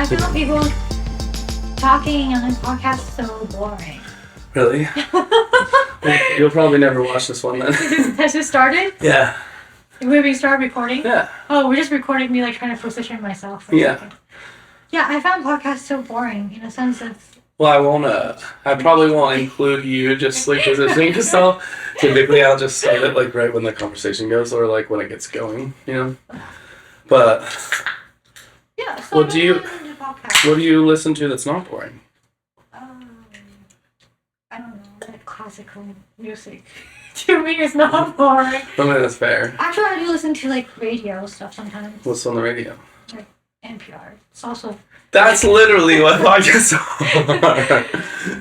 I feel people talking on a podcast is so boring. Really? You'll probably never watch this one then. Has it started? Yeah. We started recording? Yeah. Oh, we're just recording me like trying to position myself for a second. Yeah, I found podcasts so boring in a sense of... Well, I probably won't include you just like positioning yourself. Typically I'll just start it like right when the conversation goes or like when it gets going, you know? But yeah, so what do you listen to that's not boring? I don't know, like classical music. To me, it's not boring. I mean, that's fair. Actually, I do listen to like radio stuff sometimes. What's on the radio? Like NPR. It's also... That's literally what podcasts are.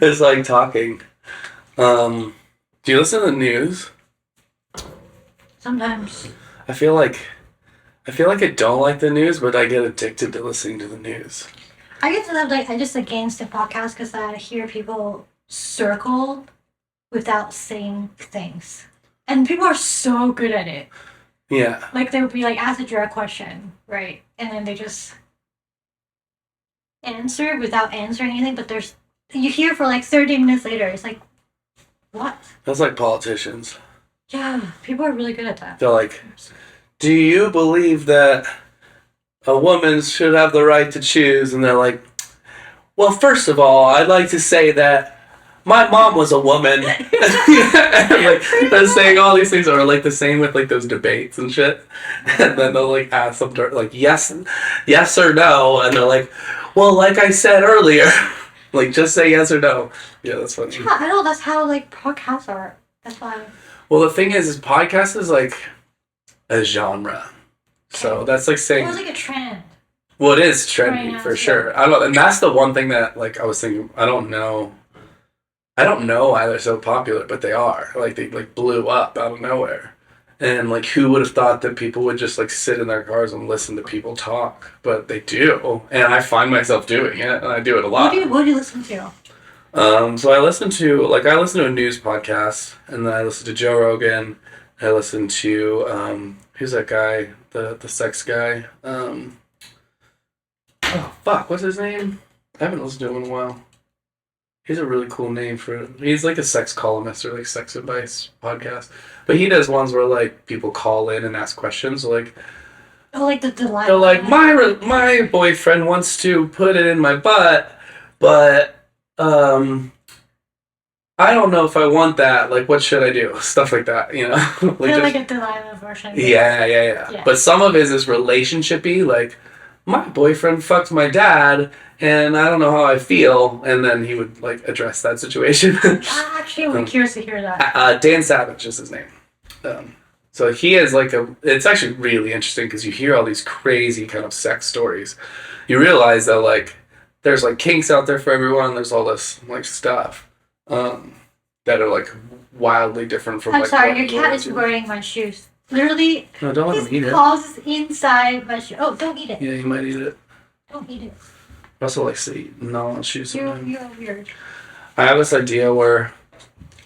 It's like talking. Do you listen to the news? Sometimes. I feel like I don't like the news, but I get addicted to listening to the news. I get to that, like, I just against the podcast because I hear people circle without saying things. And people are so good at it. Yeah. Like, they would be like, ask a direct question, right? And then they just answer without answering anything, but you hear for like 30 minutes later, it's like, what? That's like politicians. Yeah, people are really good at that. They're like, do you believe that a woman should have the right to choose? And they're like, well, first of all, I'd like to say that my mom was a woman. Like, they're saying all these things, or like the same with like those debates and shit. And then they'll like ask them like yes or no, and they're like, well, like I said earlier, like just say yes or no. Yeah, that's funny. Yeah, I know, that's how like podcasts are. That's why. Well, the thing is podcast is like a genre, so that's like saying. It was like a trend. Well, it is trendy Right, for sure. I don't, and that's the one thing that like I was thinking. I don't know why they're so popular, but they are. Like they like blew up out of nowhere, and like who would have thought that people would just like sit in their cars and listen to people talk? But they do, and I find myself doing it, and I do it a lot. What do you listen to? So I listen to a news podcast, and then I listen to Joe Rogan. I listen to who's that guy? The sex guy. Oh fuck, what's his name? I haven't listened to him in a while. He's a really cool name for it. He's like a sex columnist or like sex advice podcast. But he does ones where like people call in and ask questions. Like, oh, like the line. They're like, my boyfriend wants to put it in my butt, but I don't know if I want that. Like, what should I do? Stuff like that, you know? like a Delilah version. Yeah. But some of it is relationshipy. Like, my boyfriend fucked my dad, and I don't know how I feel. And then he would, like, address that situation. Actually, I'm curious to hear that. Dan Savage is his name. So he is, like, it's actually really interesting because you hear all these crazy kind of sex stories. You realize that, like, there's, like, kinks out there for everyone. There's all this, like, stuff. That are like wildly different from. I'm sorry, your cat is wearing my shoes. Literally, no, don't let him eat it. Claws inside my shoe. Oh, don't eat it. Yeah, you might eat it. Don't eat it. Russell likes to eat on shoes. You're weird. I have this idea where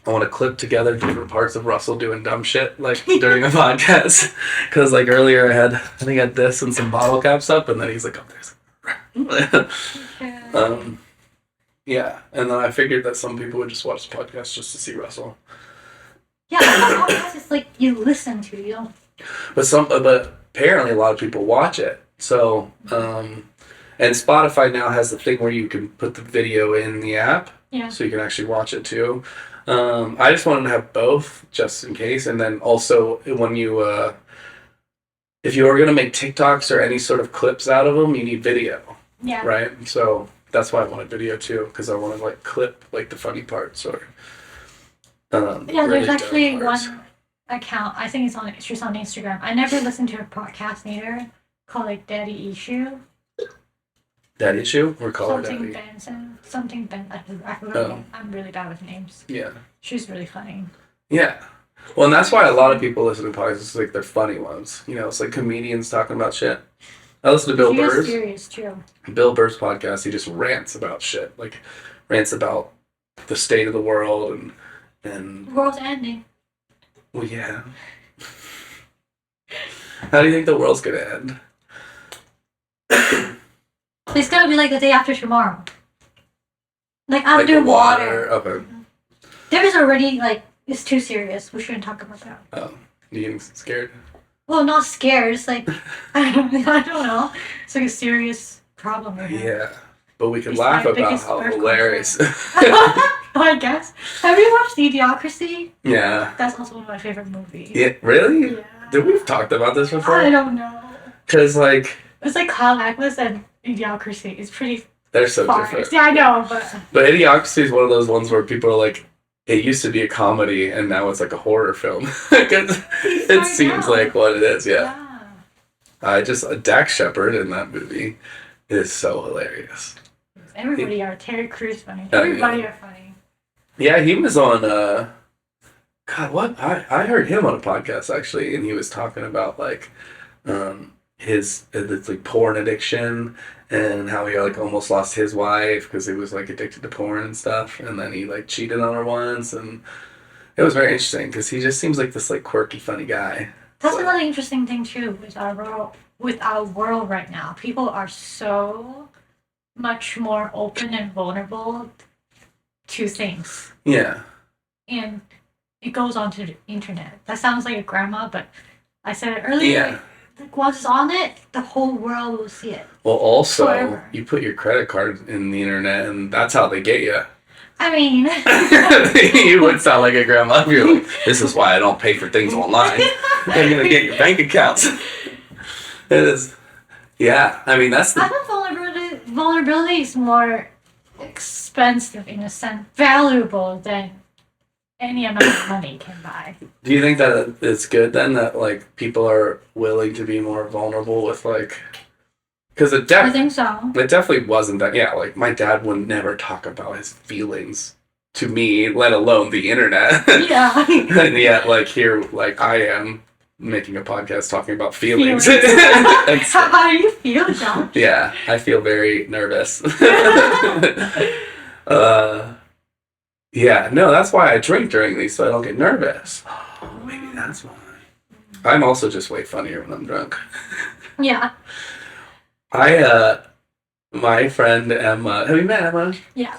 I want to clip together different parts of Russell doing dumb shit like during a podcast. Because like earlier I had this and some bottle caps up, and then he's like, oh, there's. Yeah, and then I figured that some people would just watch the podcast just to see Russell. Yeah, the podcast is like you listen to, you don't. But apparently a lot of people watch it. So, and Spotify now has the thing where you can put the video in the app, so you can actually watch it too. I just wanted to have both just in case, and then also when you, if you are gonna make TikToks or any sort of clips out of them, you need video. Yeah. Right. So. That's why I wanted video too, because I want to like clip like the funny parts or. Yeah, there's actually one account. I think she's on Instagram. I never listened to a podcast neither, called like Daddy Issue. Daddy Issue or call her Something Daddy. Benson, something Ben. I forgot. I'm really bad with names. Yeah. She's really funny. Yeah. Well, and that's why a lot of people listen to podcasts. Like they're funny ones. You know, it's like comedians talking about shit. I listen to Bill Burr's. Serious too. Bill Burr's podcast, he just rants about shit. Like, rants about the state of the world and... The world's ending. Well, yeah. How do you think the world's gonna end? It's gonna be like the day after tomorrow. Like Like the underwater. Okay. There is already like it's too serious. We shouldn't talk about that. Oh, you getting scared? Well, not scared. It's like I don't know. It's like a serious problem. We have. Yeah, but we can It's laugh my about biggest how birth hilarious. I guess. Have you watched Idiocracy? Yeah. That's also one of my favorite movies. Yeah. Really? Yeah. Did we've talked about this I before? don't know. Because like It's like Kyle Agnes and Idiocracy. It's pretty they're so far. different. Yeah, I know, but But Idiocracy is one of those ones where people are like, it used to be a comedy and now it's like a horror film. 'Cause it seems like what it is. Yeah. Dax Shepard in that movie is so hilarious. Everybody are Terry Crews funny. Oh, Everybody yeah. are funny. Yeah, he was on. God, what I heard him on a podcast actually, and he was talking about like, his it's like porn addiction and how he like almost lost his wife because he was like addicted to porn and stuff, and then he like cheated on her once, and it was very interesting because he just seems like this like quirky, funny guy. That's But- another interesting thing too with our world. With our world right now, people are so much more open and vulnerable to things, Yeah, and it goes onto the internet. That sounds like a grandma, but I said it earlier. yeah. Like, once it's on it, the whole world will see it. Well, also Forever. you put your credit card in the internet, and that's how they get you. I mean, You would sound like a grandma if you're like, this is why I don't pay for things online. They're gonna get your bank accounts. It is. Yeah, I mean that's I the. think vulnerability is more expensive in a sense, valuable than any amount of money can buy. Do you think that it's good then that like people are willing to be more vulnerable with like, because I think so. it definitely wasn't that. Yeah, like my dad would never talk about his feelings to me, let alone the internet. Yeah. And yet, like here, like I am making a podcast talking about feelings. Feelings. And so- How do you feel, John? yeah, I feel very nervous. Yeah, no, that's why I drink during these so I don't get nervous. Oh, maybe that's why. I'm also just way funnier when I'm drunk. Yeah. My friend Emma, have you met Emma? Yeah.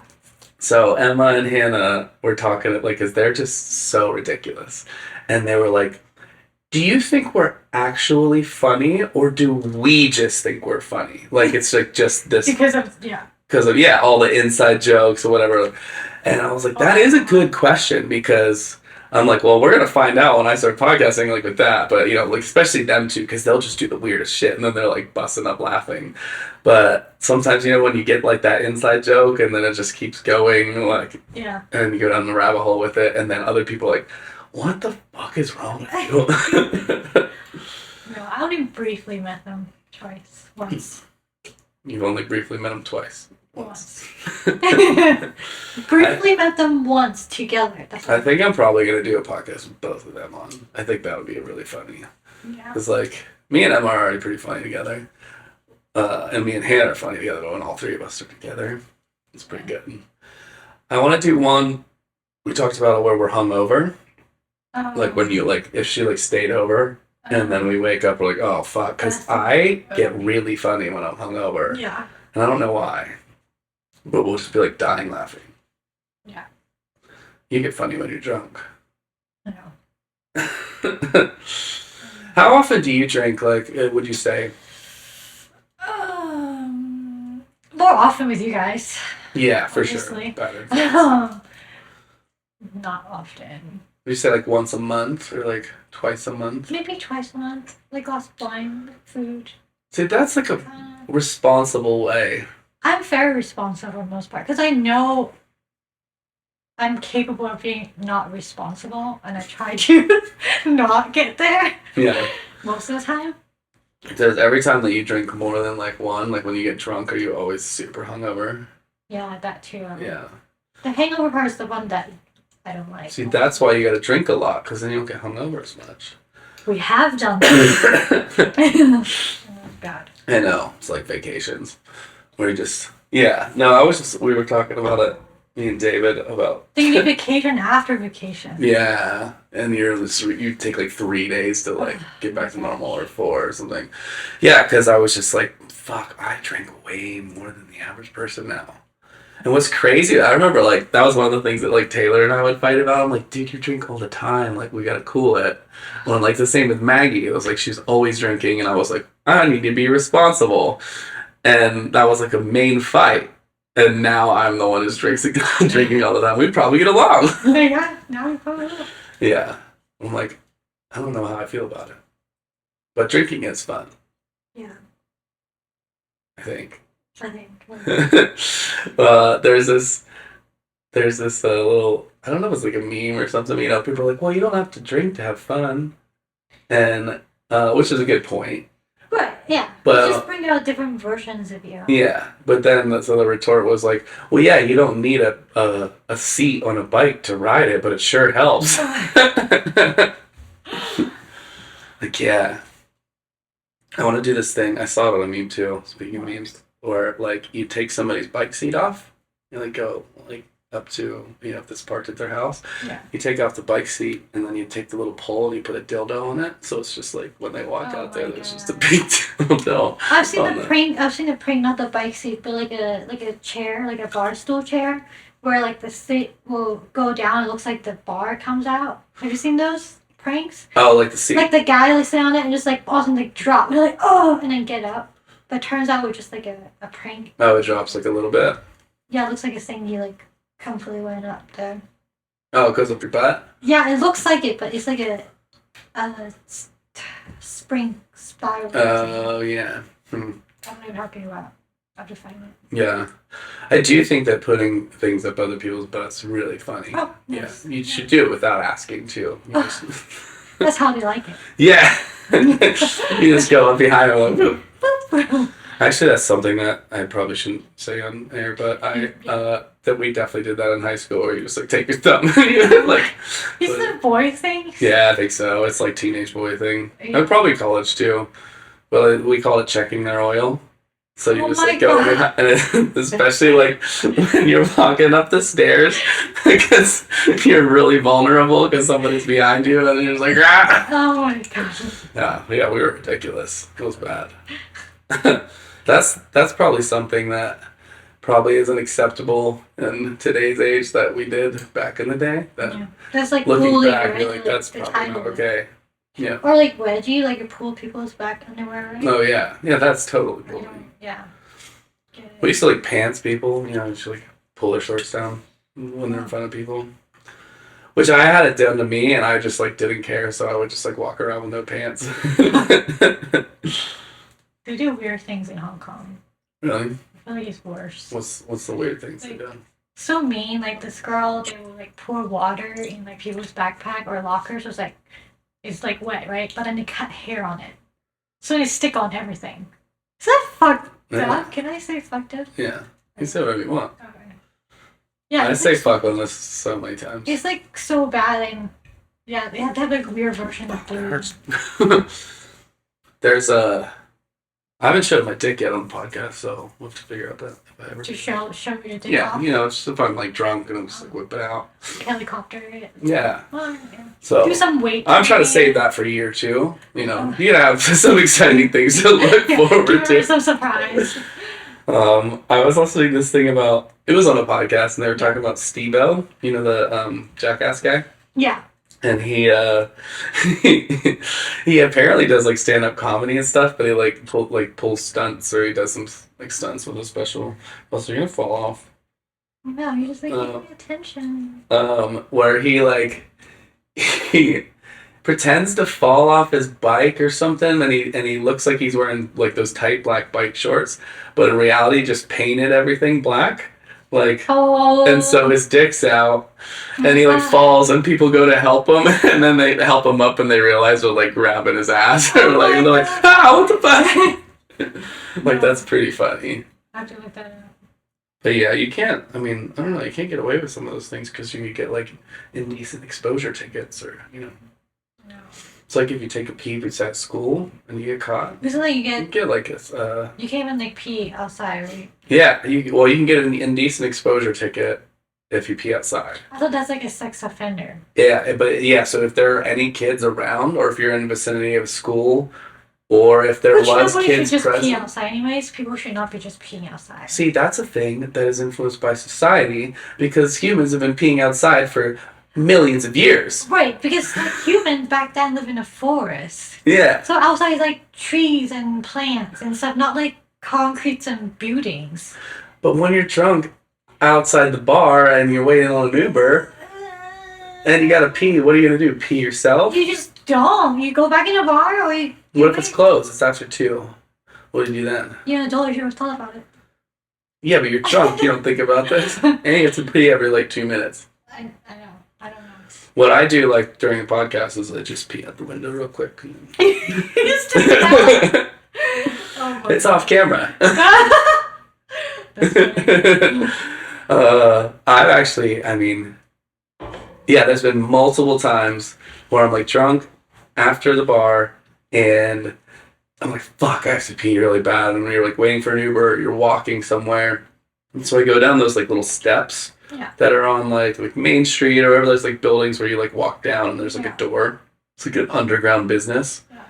So Emma and Hannah were talking, like, because they're just so ridiculous. And they were like, do you think we're actually funny or do we just think we're funny? Like, it's like just this. Because of, yeah. Because of, yeah, all the inside jokes or whatever. And I was like, that is a good question because I'm like, well, we're going to find out when I start podcasting, like, with that. But, you know, like, especially them two, because they'll just do the weirdest shit and then they're, like, busting up laughing. But sometimes, you know, when you get, like, that inside joke and then it just keeps going, like, Yeah. and you go down the rabbit hole with it, and then other people are like, what the fuck is wrong with you? No, I only briefly met them once. You've only briefly met them twice. Once. Briefly met them once together. That's I think I'm probably going to do a podcast with both of them on. I think that would be really funny. yeah. Because, like, me and Emma are already pretty funny together. And me and Hannah are funny together, but when all three of us are together, it's pretty good. I want to do one, we talked about it where we're hungover. Like, when you, like, if she, like, stayed over, and then we wake up, we're like, oh, fuck. Because I get really funny when I'm hungover. Yeah. And I don't know why. But we'll just be, like, dying laughing. Yeah. You get funny when you're drunk. I know. How often do you drink, like, would you say? More often with you guys. Yeah, for Obviously. sure. Better. Not often. Would you say, like, once a month or, like, twice a month? Maybe twice a month. Like glass of wine, food. See, that's, like, a responsible way. I'm very responsible for the most part because I know I'm capable of being not responsible and I try to not get there Yeah. most of the time. Does every time that you drink more than, like, one, like, when you get drunk, are you always super hungover? Yeah, that too. Yeah. The hangover part is the one that I don't like. See, that's why you gotta drink a lot, because then you don't get hungover as much. We have done that. Oh, God. I know. It's like vacations. Where you just... Yeah. No, we were talking about it me and David, about. Then you need vacation after vacation. Yeah, and you take like 3 days to like get back to normal, or 4 or something. Yeah, because I was just like, fuck, I drink way more than the average person now. And what's crazy, I remember like that was one of the things that like Taylor and I would fight about. I'm like, dude, you drink all the time. Like we gotta cool it. Well, like the same with Maggie. It was like she's always drinking, and I was like, I need to be responsible. And that was like a main fight. And now I'm the one who's drinking all the time. We'd probably get along. Yeah, now we probably will. Yeah. I'm like, I don't know how I feel about it. But drinking is fun, Yeah, I think. I think. There's this little, I don't know if it's like a meme or something. You know, people are like, well, you don't have to drink to have fun. And, which is a good point. Right, yeah. But, You just bring out different versions of you. Yeah, but then so the retort was like, well, yeah, you don't need a seat on a bike to ride it, but it sure helps. Like, yeah. I want to do this thing. I saw it on a meme too, speaking of memes, where like you take somebody's bike seat off, you like go like up to, you know, if it's parked at their house, Yeah. you take off the bike seat and then you take the little pole and you put a dildo on it, so it's just like when they walk out there, there's just a big dildo. I've seen the prank. I've seen a prank, not the bike seat, but like a chair, like a bar stool chair, where like the seat will go down. It looks like the bar comes out. Have you seen those pranks? Oh, like the seat. Like the guy like sit on it and just like all of a sudden like drop. And they're like, oh, and then get up. But it turns out it was just like a prank. Oh, it drops like a little bit. Yeah, it looks like it's saying you like completely went up there. Oh, it goes up your butt? Yeah, it looks like it, but it's like a spring spiral. Oh, yeah. I don't know what you're talking about. I have to find it. Yeah. I do think that putting things up other people's butts is really funny. Oh, Yeah, yes. you should do it without asking, too. You just- That's how they like it. Yeah. You just go up behind them like, actually, that's something that I probably shouldn't say on air, but that we definitely did that in high school, where you just like take your thumb and you like. Is it a boy thing? Yeah, I think so. It's like teenage boy thing. And probably college too. But we call it checking their oil. So you just like go behind, and especially like when you're walking up the stairs, because you're really vulnerable because somebody's behind you, and you're just like, ah! Oh my gosh. Yeah, we were ridiculous. It was bad. That's probably something that probably isn't acceptable in today's age that we did back in the day. That That's like looking bullying, back, right? you're like, that's probably not okay. Yeah. Or like wedgie, like you pull people's back underwear, right? Oh yeah, that's totally bullying. Yeah. We used to like pants people, you know, just like pull their shorts down when they're in front of people. Which I had it done to me, and I just like didn't care, so I would just like walk around with no pants. They do weird things in Hong Kong. Really? I feel like it's worse. What's the weird things they do? So mean, like this girl, they will like pour water in like people's backpack or lockers. So it's like wet, right? But then they cut hair on it, so they stick on everything. Is that fucked up? Can I say fucked up? Yeah, you can say whatever you want. Okay. Yeah, I say fuck on this so many times. It's like so bad, and yeah, they have to have like a weird version of food. There's I haven't showed my dick yet on the podcast, so we'll have to figure out that if I ever. To show your dick Yeah, off. you know, it's just if I'm like drunk and I'm just like whip it out. Helicopter it. Yeah. Oh, yeah. So Do some weight. I'm trying to save that for a year or two. You know, you gotta have some exciting things to look forward to. Some surprise. I was listening to this thing about, it was on a podcast, and they were talking about Steve-O, you know, the Jackass guy? Yeah. And he he apparently does like stand-up comedy and stuff, but he pulls stunts, or he does some like stunts with a special. Also, you're gonna fall off. No, you're just like give me attention. Where he pretends to fall off his bike or something, and he looks like he's wearing like those tight black bike shorts, but in reality just painted everything black. Like, and so his dick's out, and he like falls, and people go to help him, and then they help him up, and they realize they're like grabbing his ass, or like, and they're like, what the fuck? Like, that's pretty funny. I have to look that up. But yeah, you can't, I mean, I don't know, you can't get away with some of those things because you could get like indecent exposure tickets, or, you know. No. It's like if you take a pee at school and you get caught. Isn't like you get like a. You can't even like pee outside, right? Yeah, you can get an indecent exposure ticket, if you pee outside. I thought that's like a sex offender. Yeah, but yeah, so if there are any kids around, or if you're in the vicinity of a school, or if there Which was nobody kids should just pee present. outside anyways. People should not be just peeing outside. See, that's a thing that is influenced by society because humans have been peeing outside for millions of years. Right, because like humans back then lived in a forest. Yeah. So outside is like trees and plants and stuff, not like concretes and buildings. But when you're drunk outside the bar and you're waiting on an Uber and you gotta pee, what are you gonna do? Pee yourself? You just don't. You go back in a bar or you What if it's closed? It's after 2. What do you do then? You're an adult, you should have thought about it. Yeah, but you're drunk. You don't think about this. And you have to pee every like 2 minutes. I know. I don't know. What I do like during the podcast is I just pee out the window real quick. You just did that. Oh my It's off camera. That's funny. I've actually, yeah, there's been multiple times where I'm like drunk after the bar and I'm like, fuck, I have to pee really bad. And you're like waiting for an Uber, or you're walking somewhere. And so I go down those like little steps that are on like Main Street or wherever there's like buildings where you like walk down and there's like a door. It's like an underground business. Yeah.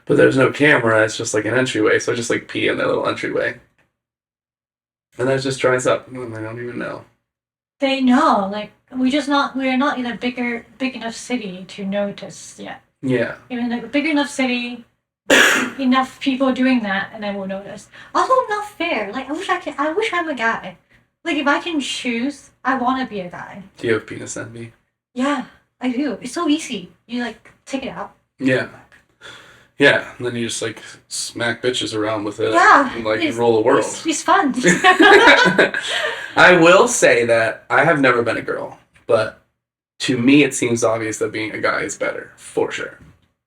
But there's no camera, it's just like an entryway. So I just like pee in that little entryway. And I was just trying something, and I don't even know. They know, like we're not in a big enough city to notice yet. Yeah. Even like a big enough city, enough people doing that, and then we'll notice. Also, not fair. Like I wish I'm a guy. Like if I can choose, I want to be a guy. Do you have penis envy? Yeah, I do. It's so easy. You like take it out. Yeah. Yeah, and then you just like smack bitches around with it and like rule the world. It's fun. I will say that I have never been a girl, but to me it seems obvious that being a guy is better, for sure.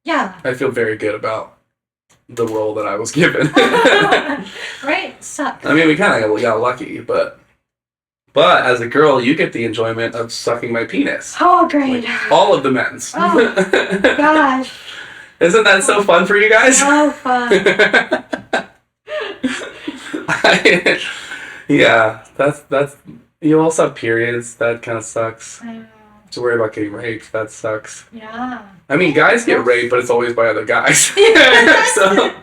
Yeah. I feel very good about the role that I was given. Right? Sucks. I mean, we kind of got lucky, but as a girl, you get the enjoyment of sucking my penis. Oh, great. Like, all of the men's. Oh, gosh. Isn't that so fun for you guys? So fun. Yeah, that's. You also have periods. That kind of sucks. I know. To worry about getting raped. That sucks. Yeah. I mean, guys get raped, but it's always by other guys. So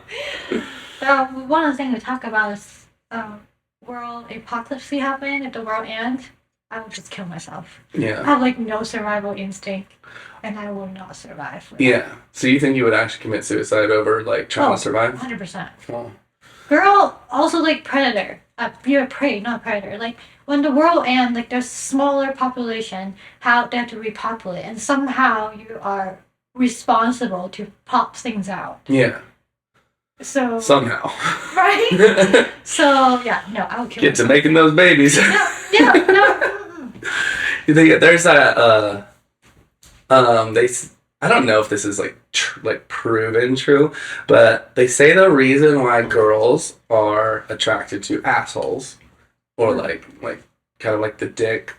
One of the things we talk about is world apocalypse happen. If the world ends, I would just kill myself. I yeah. have like no survival instinct, and I will not survive. Yeah. So you think you would actually commit suicide over like trying to survive? 100%. Well, Girl, also like predator. You're a prey, not predator. Like when the world ends, like there's smaller population, how they have to repopulate, and somehow you are responsible to pop things out. yeah. So Somehow. right. So yeah, no, I would kill Get to myself. making those babies. No. You think there's that I don't know if this is like proven true, but they say the reason why girls are attracted to assholes or like kind of like the dick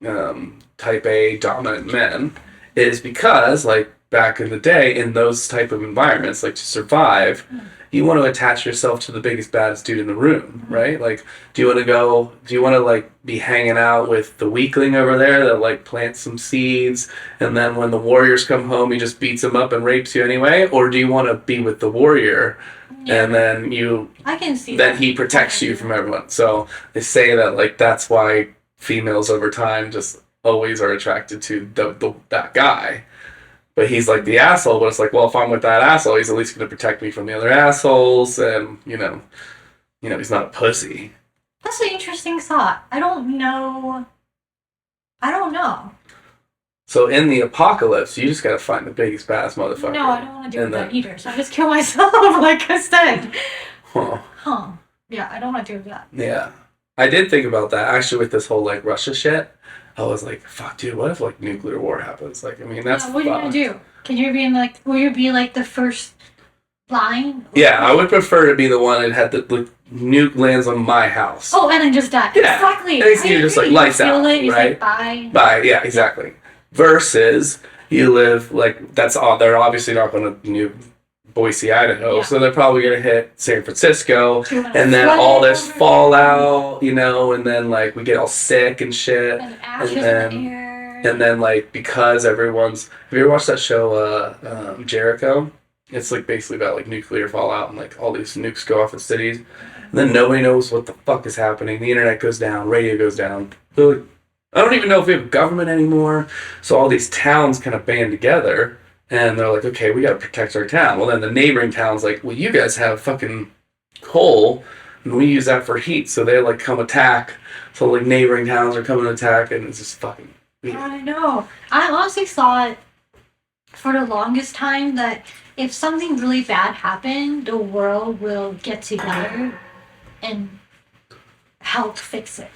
type A dominant men is because like back in the day in those type of environments, like to survive, you want to attach yourself to the biggest baddest dude in the room, right? Like do you want to like be hanging out with the weakling over there that like plants some seeds and then when the warriors come home he just beats them up and rapes you anyway, or do you want to be with the warrior and then I can see then that. he protects you from everyone? So they say that like that's why females over time just always are attracted to that guy. But he's like the asshole, but it's like, well, if I'm with that asshole, he's at least going to protect me from the other assholes, and, you know, he's not a pussy. That's an interesting thought. I don't know. So in the apocalypse, you just got to find the biggest, baddest motherfucker. No, I don't want to do And that then- either. So I just kill myself, like I said. Huh. Yeah, I don't want to do that. Yeah. I did think about that, actually, with this whole, like, Russia shit. I was like, fuck, dude, what if, like, nuclear war happens? Like, I mean, that's What are you gonna fucked. do? Can you be in like? Will you be like the first line? Yeah, I would prefer to be the one that had the nuke lands on my house. Oh, and then just die. Yeah. Exactly. At least you're just, like, agree. lights You feel out, it, you right? say bye. Bye. Yeah, exactly. Versus you live like that's all. They're obviously not going to Boise, Idaho. Yeah. So they're probably gonna hit San Francisco, Doing a and then flood all this over fallout, you know, and then like we get all sick and shit, and ashes and in the air. and then like because everyone's have you ever watched that show Jericho? It's like basically about like nuclear fallout and like all these nukes go off in cities, and then nobody knows what the fuck is happening. The internet goes down, radio goes down. I don't even know if we have government anymore. So all these towns kind of band together, and they're like, okay, we got to protect our town. Well, then the neighboring town's like, well, you guys have fucking coal, and we use that for heat. So they like come attack. So like neighboring towns are coming to attack, and it's just fucking weird. I know. I honestly thought for the longest time that if something really bad happened, the world will get together and help fix it.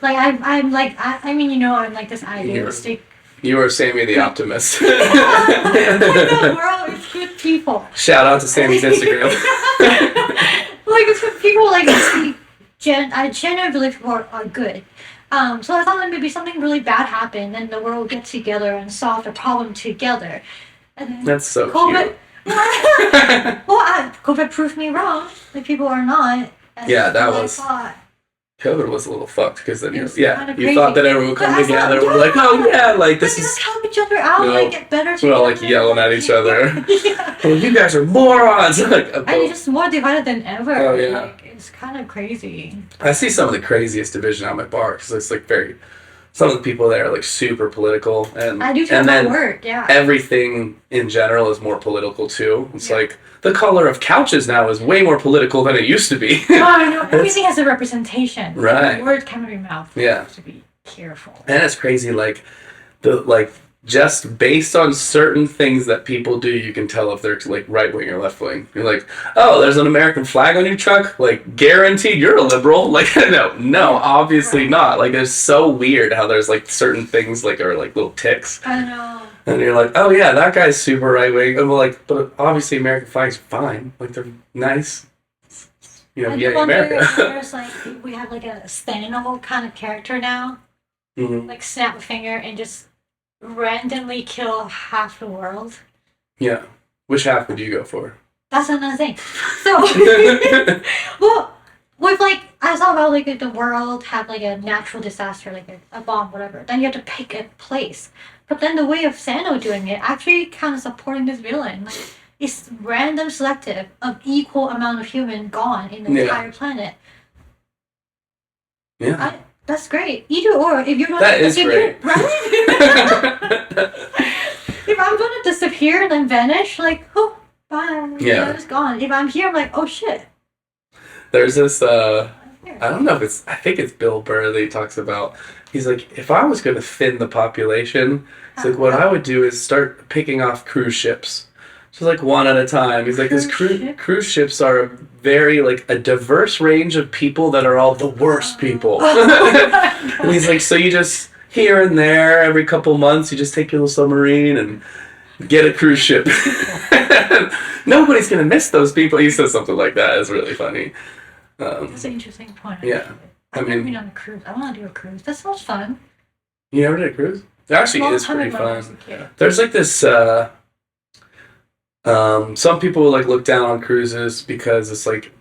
Like I'm like I mean, you know, I'm like this idealistic. You are Sammy the Optimist. The world is good people. Shout out to Sammy's Instagram. Like it's good people. Like I genuinely believe people are good. So I thought that maybe something really bad happened, and the world will get together and solve the problem together. And That's so COVID, cute. COVID proved me wrong. Like people are not. Yeah, that what I was- thought. COVID was a little fucked because then It's you kinda thought that crazy. everyone would But come I thought, together. We're like, oh yeah, like this Let's is. help each other out, No. like get better We're together. all like yelling at each other. Yeah. Oh, you guys are morons! Like, And it's just more divided than ever. Oh, yeah. Like, it's kind of crazy. I see some of the craziest division at my bar because it's like very. Some of the people there are like super political, and I do too and at then work, yeah. everything in general is more political too. It's Yeah. like the color of couches now is way more political than it used to be. Oh, I know. Everything has a representation. Right. The word coming out of your mouth. Yeah. You have to be careful. And it's crazy, like just based on certain things that people do, you can tell if they're like right wing or left wing. You're like, oh, there's an American flag on your truck, like guaranteed you're a liberal. Like no, obviously Right. not. Like it's so weird how there's like certain things like are like little ticks, I know. and you're like, oh yeah, that guy's super right wing. And we're like, but obviously American flags fine, like they're nice. You know, I yeah, do wonder if America. there's like we have like a Thanos kind of character now, Mhm. like snap a finger and just randomly kill half the world. Yeah. Which half would you go for? That's another thing. So, well, with like I thought about like if the world had like a natural disaster, like a bomb, whatever. Then you have to pick a place. But then the way of Sano doing it actually kind of supporting this villain. Like it's random selective of equal amount of human gone in the Yeah. entire planet. Yeah. That's great. Either or, if you're not, That is if great. Right? If I'm gonna disappear and then vanish, like, oh, bye. Yeah. It's gone. If I'm here, I'm like, oh shit. There's this I'm here. I don't know if I think it's Bill Burr that he talks about. He's like, if I was going to thin the population, he's like, what I would do is start picking off cruise ships. Just like one at a time. He's like, because Cruise ship? cruise ships are a very, like, a diverse range of people that are all the worst people. And he's like, so you just, here and there, every couple months, you just take your little submarine and get a cruise ship. Nobody's going to miss those people. He says something like that. It's really funny. That's an interesting point. Yeah. I've never been on a cruise. I want to do a cruise. That sounds fun. You never did a cruise? It actually Long is time pretty ago when I was fun. a kid. There's like this, some people like look down on cruises because it's like,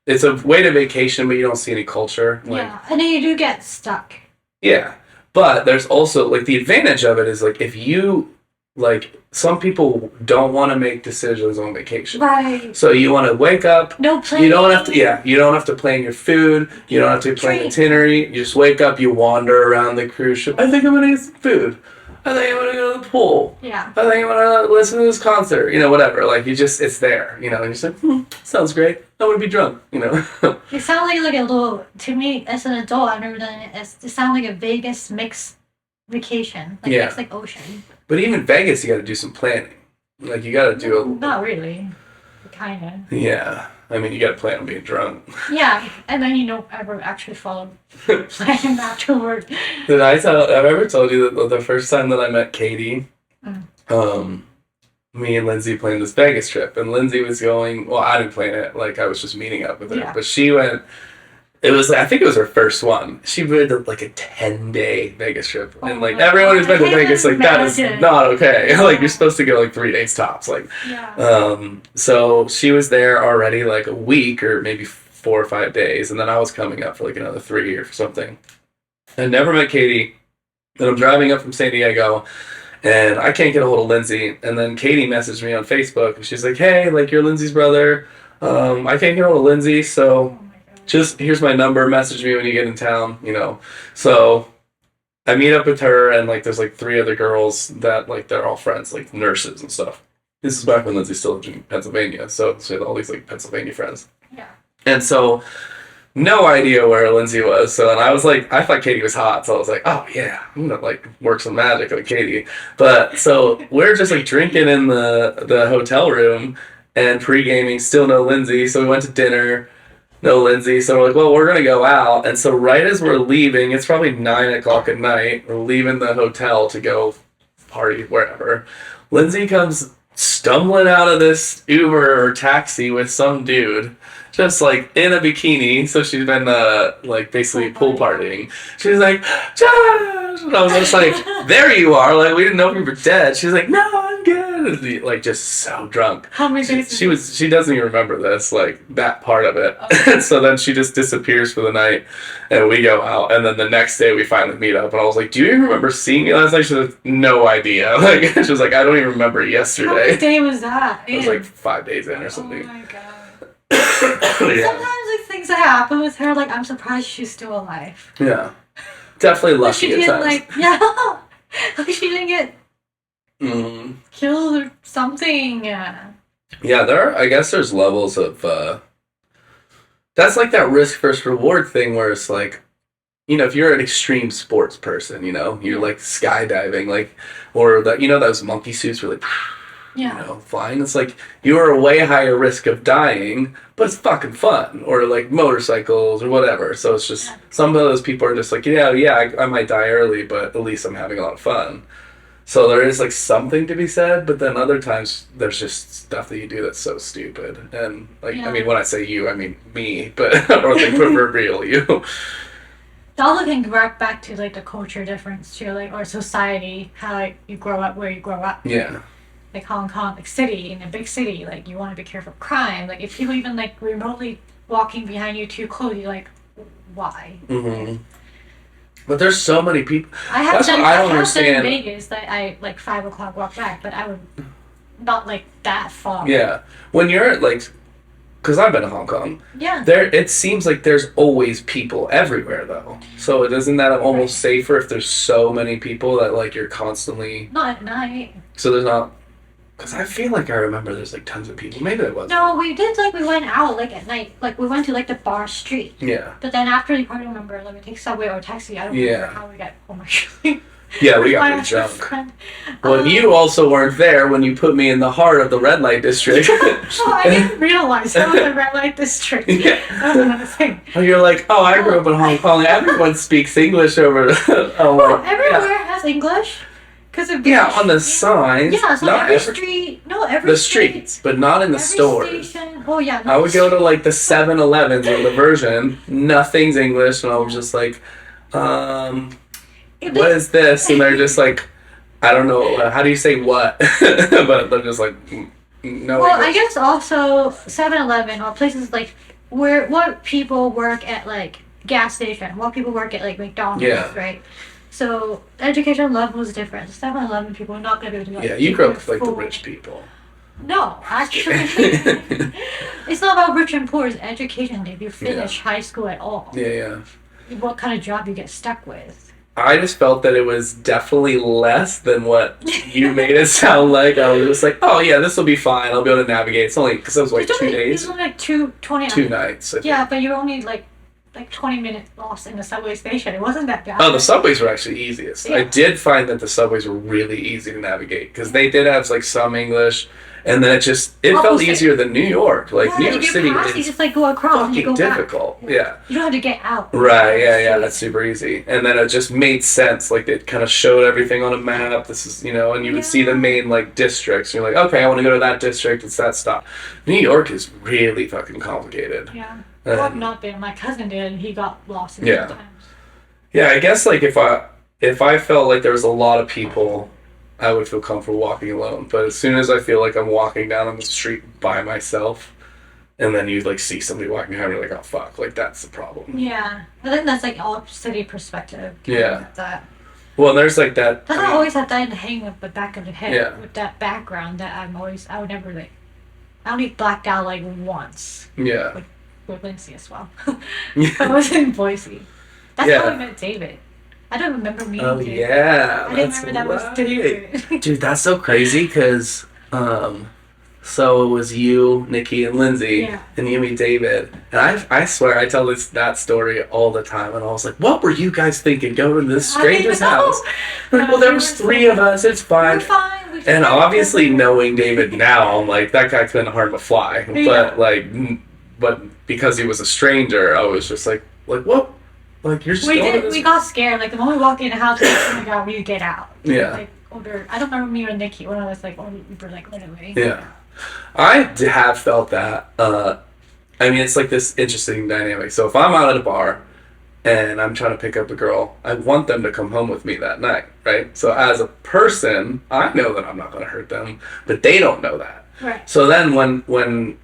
it's a way to vacation, but you don't see any culture. Like, Yeah, and then you do get stuck. yeah. But there's also, like, the advantage of it is, like, if you, like, some people don't want to make decisions on vacation. Right. So you want to wake up. No plan. You don't have to, you don't have to plan your food. You don't have to plan Drink. itinerary. You just wake up, you wander around the cruise ship. I think I'm going to get some food. I think I'm going to go to the pool. Yeah. I think I'm going to listen to this concert. You know, whatever. Like, you just, it's there, you know, and you're just like, sounds great. I want to be drunk, you know. It sounds like a little, to me, as an adult, I've never done it. It sounds like a Vegas mixed vacation. Like, Yeah. it's like ocean. But even Vegas, you got to do some planning. Like, you got to do a, Not really. Kind of. yeah. I mean, you got to plan on being drunk. Yeah, and then you don't ever actually follow plan afterward. Did I've ever told you that the first time that I met Katie, Mm. me and Lindsay planned this Vegas trip, and Lindsay was going, well, I didn't plan it, like, I was just meeting up with her, Yeah. but she went, It was, I think it was her first one. She did like a 10-day Vegas trip. Oh And like my everyone who's God, been to I can't Vegas, like that is imagine. not okay. Like Yeah. you're supposed to go like 3 days tops. Like, Yeah. so she was there already like a week or maybe 4 or 5 days. And then I was coming up for like another 3 or something. I never met Katie. Then I'm driving up from San Diego and I can't get a hold of Lindsay. And then Katie messaged me on Facebook and she's like, hey, like you're Lindsay's brother. I can't get a hold of Lindsay, so Oh my God. just here's my number, message me when you get in town, you know. So I meet up with her and like there's like 3 other girls that like they're all friends, like nurses and stuff. This is back when Lindsay still lived in Pennsylvania, so she had all these like Pennsylvania friends. Yeah. And so no idea where Lindsay was. So and I was like, I thought Katie was hot, so I was like, oh yeah, I'm gonna like work some magic on Katie. But so we're just like drinking in the hotel room and pre-gaming, still no Lindsay. So we went to dinner, no Lindsay. So we're like, well, we're gonna go out. And so right as we're leaving, it's probably 9 o'clock at night. We're leaving the hotel to go party wherever. Lindsay comes stumbling out of this Uber or taxi with some dude, just like in a bikini. So she's been like basically pool partying. She's like, Josh! And I was just like, there you are. Like we didn't know if you were dead. She's like, no, I'm good. Like just so drunk. How many days? She doesn't even remember this, like that part of it. Okay. And so then she just disappears for the night and we go out and then the next day we finally meet up and I was like, do you even remember seeing me last night? She was like, no idea. Like she was like, I don't even remember How many yesterday. day was that? It was like 5 days in or Oh something. my God. Yeah. Sometimes like things that happen with her, like I'm surprised she's still alive. Yeah. Definitely Like she lucky at didn't times. like yeah. Like she didn't get Mm. killed or something. Yeah. Yeah, I guess there's levels of that's like that risk versus reward thing where it's like, you know, if you're an extreme sports person, you know, you're like skydiving, like, or that, you know, those monkey suits were like, you know, flying. It's like you're a way higher risk of dying, but it's fucking fun. Or like motorcycles or whatever. So it's just some of those people are just like, I might die early, but at least I'm having a lot of fun. So there is like something to be said, but then other times there's just stuff that you do that's so stupid. And like, I mean, when I say you, I mean me, but or like proverbial you. It also can work back to like the culture difference too, like or society, how like you grow up where you grow up. Yeah. Like Hong Kong, like city, in a big city, like you want to be careful of crime. Like if people even like remotely walking behind you too close, you're like, why? Mm-hmm. But there's so many people. I have That's done, what I don't I have done in understand. Vegas that I like 5 o'clock walk back, but I would not like that far. Yeah. When you're at like, because I've been to Hong Kong, Yeah. it seems like there's always people everywhere though. So isn't that almost safer if there's so many people that like you're constantly. Not at night. So there's not. Because I feel like I remember there's like tons of people. Maybe there wasn't. No, we did like we went out like at night. Like we went to like the bar street. Yeah. But then after you probably remember, like we take subway or taxi. I don't remember how we got home actually. Yeah, we got My pretty drunk. friend. Well, you also weren't there when you put me in the heart of the red light district. Oh, I didn't realize that was a red light district. Yeah. That was another thing. And you're like, oh, I grew up in Hong Kong. Everyone speaks English over. Oh, everywhere has English. Cause of Yeah, on the signs. Yeah, so not every street. No, every the street, streets, but not in the every stores. station. Oh yeah. I would go to like the 7-Elevens or the version. Nothing's English, and I was just like, what is this? And they're just like, I don't know. How do you say what? But they're just like, no. Well, I English. guess also 7-Eleven or places like where what people work at like gas station, what people work at like McDonald's, Yeah. right? So education level is different. 7-Eleven people are not gonna be able to. Like, Yeah, you keep grew up their with like the food. rich people. No, actually, it's not about rich and poor. It's education. If you finish high school at all, Yeah. what kind of job you get stuck with? I just felt that it was definitely less than what you made it sound like. I was just like, oh yeah, this will be fine. I'll be able to navigate. It's only because it was like It's 2 only, days, It's only like 20 2 nights. I think. Yeah, but you're only like 20 minutes lost in the subway station. It wasn't that bad. Oh, the subways were actually easiest. Yeah. I did find that the subways were really easy to navigate because they did have like some English, and then it felt Opposite. easier than New York. Like Yeah, New if York you City pass, you is just like go across and you fucking go back. difficult. Yeah. You don't have to get out. Right, yeah, that's super easy. And then it just made sense. Like, it kind of showed everything on a map. This is, and you would see the main, like, districts. And you're like, okay, I want to go to that district. It's that stop. New York is really fucking complicated. Yeah. Well, I've And not been. My cousin did, and he got lost a few yeah, times. yeah. I guess like if I felt like there was a lot of people, I would feel comfortable walking alone. But as soon as I feel like I'm walking down on the street by myself, and then you like see somebody walking behind me, like, oh fuck, like that's the problem. Yeah, I think that's like all city perspective. Kind Yeah. of that. Well, and there's like that. Doesn't always have that hang at the back of the head Yeah. with that background that I would never like. I only blacked out like once Yeah. with Lindsay as well. I was in Boise. That's how I Yeah. met David. I don't remember meeting Oh David. yeah, I didn't that's remember that was right. David. Dude, that's so crazy because so it was you, Nikki, and Lindsay, Yeah. and you meet David. And I swear I tell that story all the time, and I was like, what were you guys thinking going to this stranger's I know. house? Like, well, there was three of us. It's We're fine. fine. We And just- obviously, knowing David now, I'm like, that guy couldn't harm a fly. Yeah. But like, but because he was a stranger, I was just like what? Like you're just We going to did. this? We got scared. Like the moment we walked in the house, we were like, oh my god, we get out. Yeah. Like order. I don't remember me or Nikki when I was like, oh, we were like, right away. Yeah, have felt that. I mean, it's like this interesting dynamic. So if I'm out at a bar and I'm trying to pick up a girl, I want them to come home with me that night, right? So as a person, I know that I'm not going to hurt them, but they don't know that. Right. So then when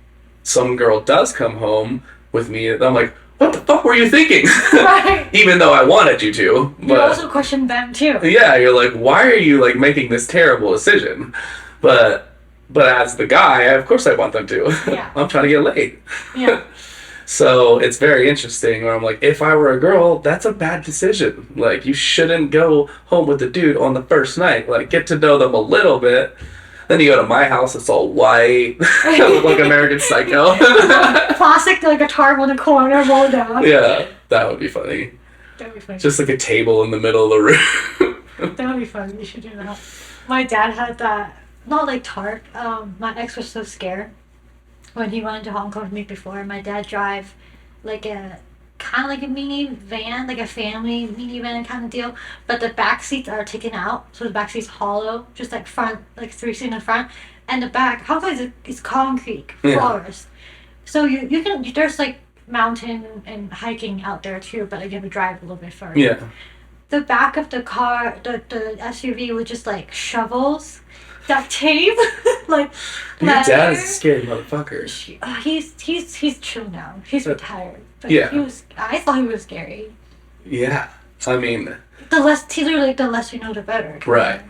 some girl does come home with me, I'm like, what the fuck were you thinking? Right. Even though I wanted you to. You But also question them too. yeah, you're like, why are you like making this terrible decision? But as the guy, of course I want them to. Yeah. I'm trying to get laid. Yeah. So it's very interesting where I'm like, if I were a girl, that's a bad decision. Like, you shouldn't go home with the dude on the first night. Like, get to know them a little bit. Then you go to my house, it's all white. I look like American Psycho. Plastic like a tarp on the corner, rolled down. Yeah, that would be funny. That would be funny. Just like a table in the middle of the room. That would be fun. You should do that. My dad had that. Not like tarp. My ex was so scared when he went to Hong Kong with me before. My dad drive like a kind of like a mini van, like a family minivan kind of deal. But the back seats are taken out, so the back seat's hollow, just like front, like 3 seats in the front, and the back. Hong Kong is concrete Yeah. floors, so you can there's like mountain and hiking out there too, but like you have to drive a little bit further. Yeah. The back of the car, the SUV was just like shovels, duct tape, like Your dad leather. is a scary motherfucker. He's chill now. He's retired. But Yeah. I thought he was scary. Yeah. I mean, He's literally the less you know, the better. Right.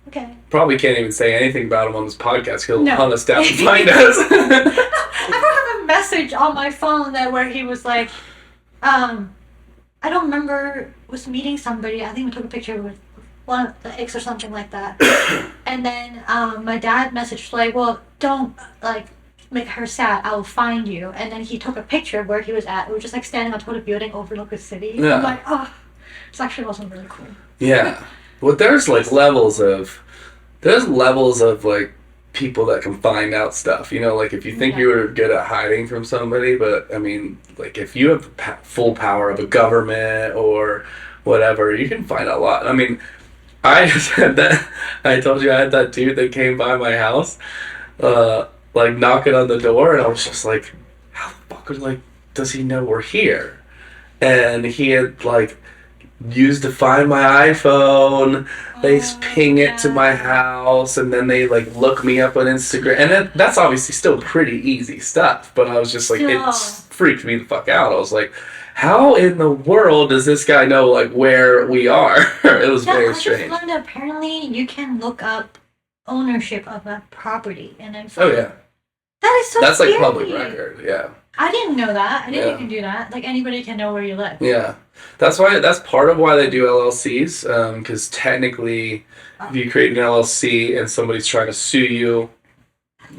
Okay. probably can't even say anything about him on this podcast. He'll No. hunt us down and find us. I have a message on my phone that where he was like, I don't remember, was meeting somebody. I think we took a picture with one of the ex or something like that. And then my dad messaged like, well, don't like make her sad. I will find you. And then he took a picture of where he was at. We were just like standing on top of a building overlook the city. Yeah. I'm like, oh, this actually wasn't really cool. Yeah. Well, there's like levels of like people that can find out stuff. You know, like if you think Yeah. you were good at hiding from somebody, but I mean, like if you have full power of a government or whatever, you can find out a lot. I mean, I said that I told you I had that dude that came by my house, like knocking on the door, and I was just like, how the fuck does he know we're here? And he had like used to find my iPhone. They ping it to my house, and then they like look me up on Instagram, and that's obviously still pretty easy stuff. But I was just like, Still. it freaked me the fuck out. I was like, how in the world does this guy know like where we are? It was Yeah, very I just strange. learned that apparently you can look up ownership of a property and then Oh yeah, that is so that's like scary. public record. Yeah. I didn't know that. I didn't know Yeah. you can do that. Like anybody can know where you live. Yeah, that's part of why they do LLCs. Because technically, if you create an LLC and somebody's trying to sue you,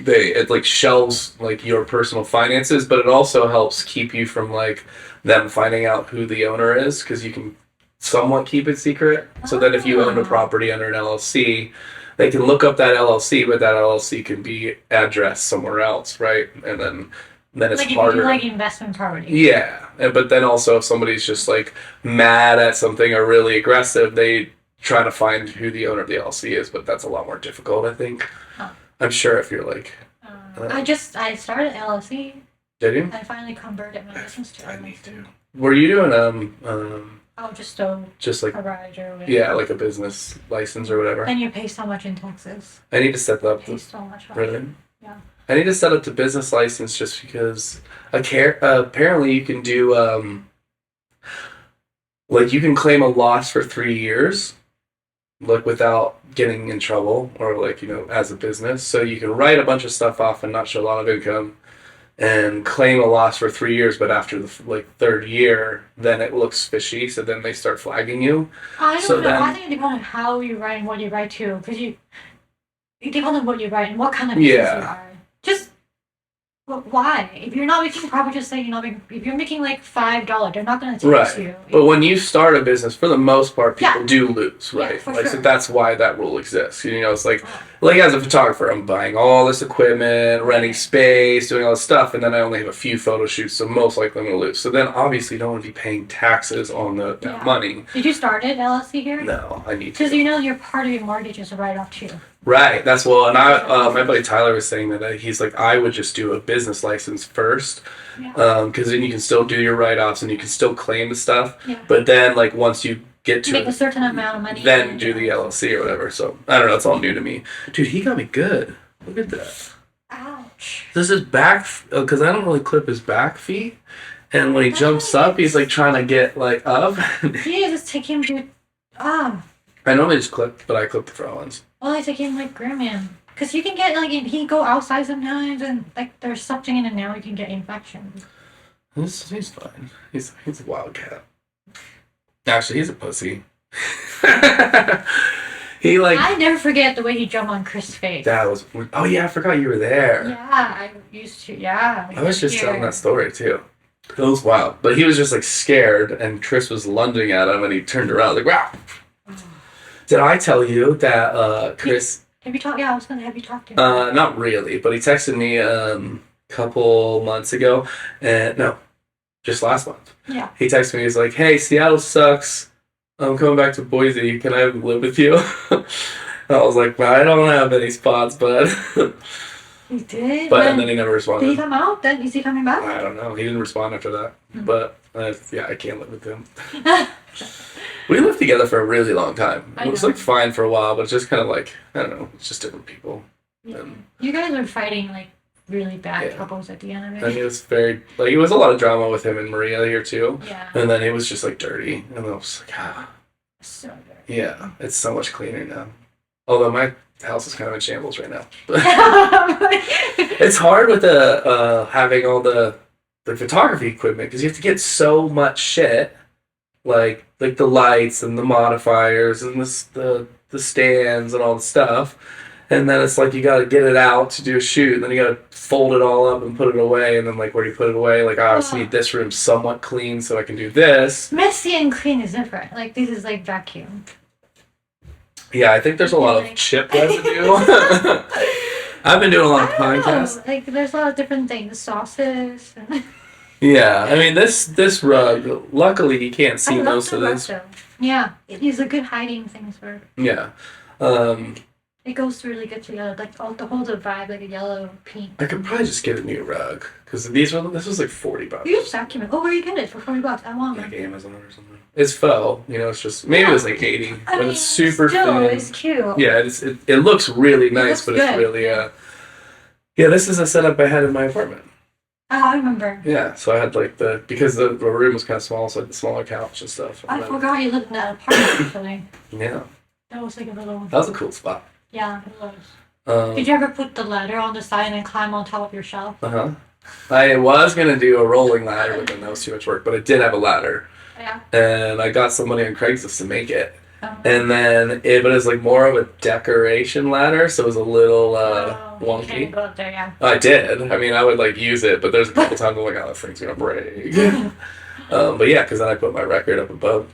it like shelves like your personal finances, but it also helps keep you from like them finding out who the owner is, because you can somewhat keep it secret. So that if you own a property under an LLC, they can look up that LLC, but that LLC can be addressed somewhere else, right? And then it's Like if you harder. do like investment property. Yeah, but then also if somebody's just like mad at something or really aggressive, they try to find who the owner of the LLC is, but that's a lot more difficult, I think. Oh. I'm sure if you're like, I started LLC. Did you? I finally converted my business to I need LLC. to. Were you doing Oh, just a just like garage or whatever. yeah, like a business license or whatever? Then you pay so much in taxes. I need to set that You up. pay so much money. Really? Yeah. I need to set up the business license just because apparently you can do like you can claim a loss for 3 years, like without getting in trouble or like as a business. So you can write a bunch of stuff off and not show a lot of income, and claim a loss for 3 years. But after the third year, then it looks fishy. So then they start flagging you. I don't So know. then- I think it depends on how you write and what you write too, because it depends on what you write and what kind of business Yeah. you are. Just why? If you're not making profit, just say you're not making. If you're making like $5, they're not gonna tax Right. you. But when you start a business, for the most part, people Yeah. do lose, Yeah, right? for So sure. that's why that rule exists. It's like as a photographer, I'm buying all this equipment, renting space, doing all this stuff, and then I only have a few photo shoots, so most likely I'm going to lose. So then obviously you don't want to be paying taxes on that Yeah. money. Did you start it LLC here? No, I need Because to. your part of your mortgage is a write-off too. Right, and my buddy Tyler was saying that he's like, I would just do a business license first, Yeah. because then you can still do your write-offs and you can still claim the stuff, Yeah. but then like once you get to Make a certain amount of money. then do the LLC or whatever. So I don't know. It's all new to me, dude. He got me good. Look at that. Ouch. This is back because I don't really clip his back feet, and when he jumps up, he's like trying to get like up. Yeah, just take him to. I normally just clip, but I clip the front ones. Well, I take him like Grandman. Because you can get, like, he can go outside sometimes and, like, there's something in it now, you can get infections. He's fine. He's a wildcat. Actually, he's a pussy. He like I never forget the way he jumped on Chris' face. that was. Oh yeah, I forgot you were there. Yeah, I used to, yeah. I was just telling that story too. It was wild, but he was just like scared, and Chris was lunging at him, and he turned around like, "Wow!" Did I tell you that Chris? Have you talked? Yeah, I was gonna have you talk to him. Not really, but he texted me a couple months ago, and no, just last month. Yeah. He texted me. He's like, "Hey, Seattle sucks. I'm coming back to Boise. Can I live with you?" I was like, "I don't have any spots, but." He did? But and then he never responded. Did he come out? Then is he coming back? I don't know. He didn't respond after that. Mhm. But yeah, I can't live with him. We lived together for a really long time. I It was know. like fine for a while, but it's just kind of like I don't know. It's just different people. Yeah. Um, You guys are fighting like really bad Yeah. couples at the end of And it. it was very like it was a lot of drama with him and Maria here too. Yeah. And then it was just like dirty, and I was like, So good. yeah, it's so much cleaner now. Although my house is kind of in shambles right now. It's hard with the having all the photography equipment because you have to get so much shit, like the lights and the modifiers and the stands and all the stuff, and then it's like you got to get it out to do a shoot, and then you got to fold it all up and put it away, and then like where do you put it away? Like I obviously need this room somewhat clean so I can do this. Messy and clean is different. Like this is like vacuum. Yeah, I think there's a lot of chip residue. I've been doing a lot of I don't podcasts. know. Like there's a lot of different things, sauces. And Yeah, I mean this rug. Luckily, you can't see I love most the of rug, this. though. Yeah, it is a good hiding thing for. Yeah, It goes really good together. Like the whole vibe, like a yellow, pink. I could probably just get a new rug because this was like $40. You just document. Oh, where you get it for $40? I want Like one. Amazon or something. It's faux, it's just maybe it was like 80, I but mean, it's super still, thin. it's cute. Yeah, it looks really nice, looks but it's good. really yeah. This is a setup I had in my apartment. Oh, I remember. Yeah, so I had like because the room was kind of small, so I had the smaller couch and stuff. I And then- forgot you lived in that apartment actually. Yeah, That was like a little. that was a cool spot. Yeah, it was. Did you ever put the ladder on the side and climb on top of your shelf? I was gonna do a rolling ladder, but then that was too much work. But I did have a ladder, Yeah. and I got somebody on Craigslist to make it. Um, And then but it was like more of a decoration ladder, so it was a little you wonky. can't go up there, yeah. I did. I mean, I would like use it, but there's a couple times I'm like, oh, this thing's gonna break. But yeah, because then I put my record up above.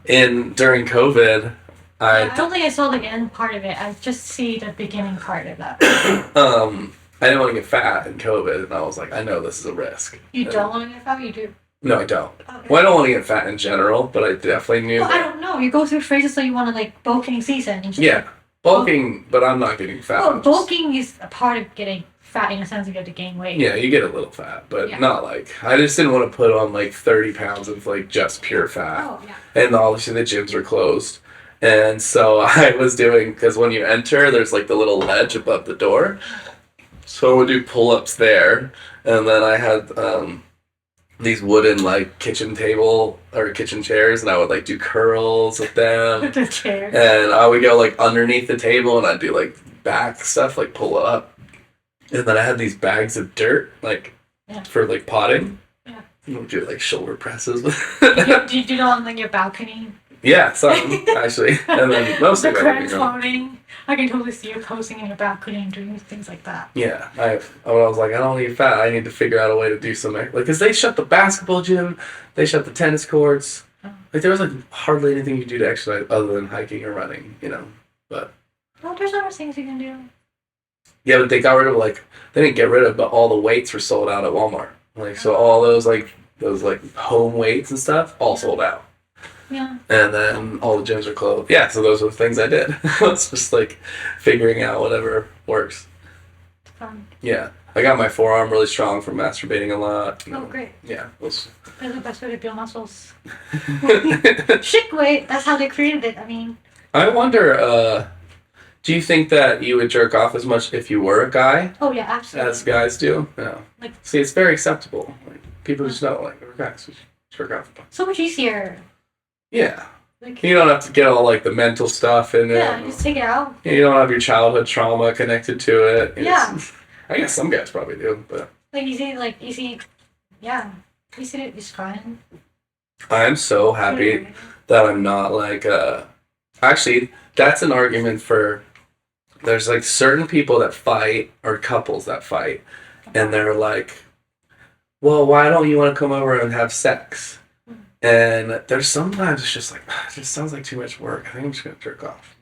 And during COVID, I don't think I saw the end part of it. I just see the beginning part of that. I didn't want to get fat in COVID, and I was like, I know this is a risk. You don't want to get fat? You do. No, I don't. Okay. Well, I don't want to get fat in general, but I definitely knew Well, I that. don't know. You go through phases so you want to like bulking season. And just, Yeah, bulking, but I'm not getting fat. Well, I'm just- bulking is a part of getting fat in a sense you get to gain weight. Yeah, you get a little fat, but Yeah. not like, I just didn't want to put on like 30 pounds of like just pure fat. Oh, yeah. And obviously the gyms were closed. And so I was doing, because when you enter, there's like the little ledge above the door. So I would do pull-ups there. And then I had these wooden like kitchen table or kitchen chairs, and I would like do curls with them. The chair. And I would go like underneath the table and I'd do like back stuff, like pull up. And then I had these bags of dirt, like for like potting. Yeah. You would do like shoulder presses. Did you do it on like your balcony? Yeah, some actually. And then most The of it. crab floating. I can totally see you posing in your balcony and doing things like that. Yeah, I was like, I don't need fat. I need to figure out a way to do something. Like, because they shut the basketball gym, they shut the tennis courts. Oh. Like, there was like hardly anything you could do to exercise other than hiking or running, you know. But Oh, there's other things you can do. yeah, but they got rid of like, they didn't get rid of, but all the weights were sold out at Walmart. Like, so all those home weights and stuff all sold out. Yeah. And then all the gyms are closed. Yeah, so those are the things I did. It's just like figuring out whatever works. Fun. Yeah. I got my forearm really strong from masturbating a lot. Oh, great. Yeah. That's the best way to build muscles. Shit weight. That's how they created it. I mean. I wonder, do you think that you would jerk off as much if you were a guy Oh, yeah, absolutely. as guys do? No. Like- See, it's very acceptable. Like, people just know, like, we're guys. We jerk off. So much easier. Yeah. Like, You don't have to get all, like, the mental stuff in yeah, it. just take it out. You don't have your childhood trauma connected to it. Yeah. I guess some guys probably do, but Yeah, easy is fine. I'm so happy that I'm not like actually that's an argument for there's like certain people that fight or couples that fight and they're like, well, why don't you want to come over and have sex? And there's sometimes it's just like, it just sounds like too much work. I think I'm just gonna jerk off.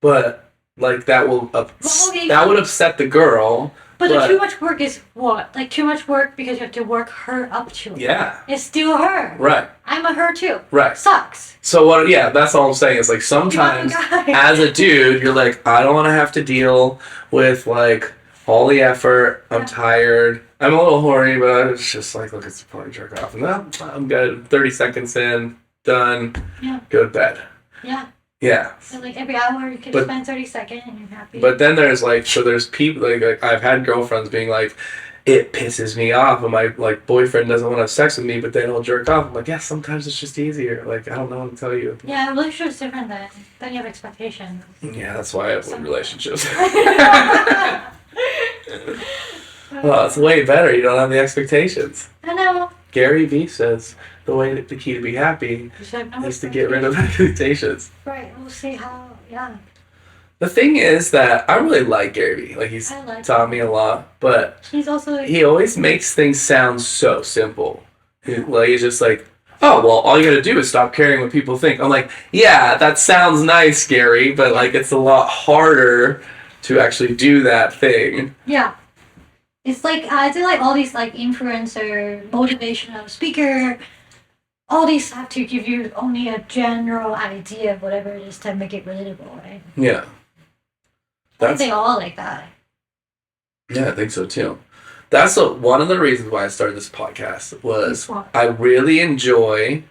But like that would upset the girl. But the too much work is what? Like too much work because you have to work her up to it. Yeah. It's still her. Right. I'm a her too. Right. Sucks. So what? Yeah, that's all I'm saying. Is like sometimes as a dude, you're like, I don't want to have to deal with like all the effort. I'm tired. I'm a little horny, but it's just like, look, it's probably jerk off. And I'm good. 30 seconds in, done. Yeah. Go to bed. Yeah. Yeah. So like every hour you can spend 30 seconds and you're happy. But then there's like, so there's people like I've had girlfriends being like, it pisses me off when my like boyfriend doesn't want to have sex with me, but then he'll jerk off. I'm like, yeah, sometimes it's just easier. Like I don't know what to tell you. Yeah, a relationship is different then. Then you have expectations. Yeah, that's why I avoid relationships. Well, it's way better. You don't have the expectations. I know. Gary Vee says the key to be happy is to get rid of expectations. Right, we'll see how, yeah. The thing is that I really like Gary Vee. Like he's taught me a lot, but he always makes things sound so simple. He's just like, oh, well, all you gotta do is stop caring what people think. I'm like, yeah, that sounds nice, Gary, but like it's a lot harder to actually do that thing. Yeah. It's like, I feel like all these like influencer, motivational speaker, all these have to give you only a general idea of whatever it is to make it relatable, right? Yeah. I think they all like that. Yeah, I think so too. That's one of the reasons why I started this podcast was I really enjoy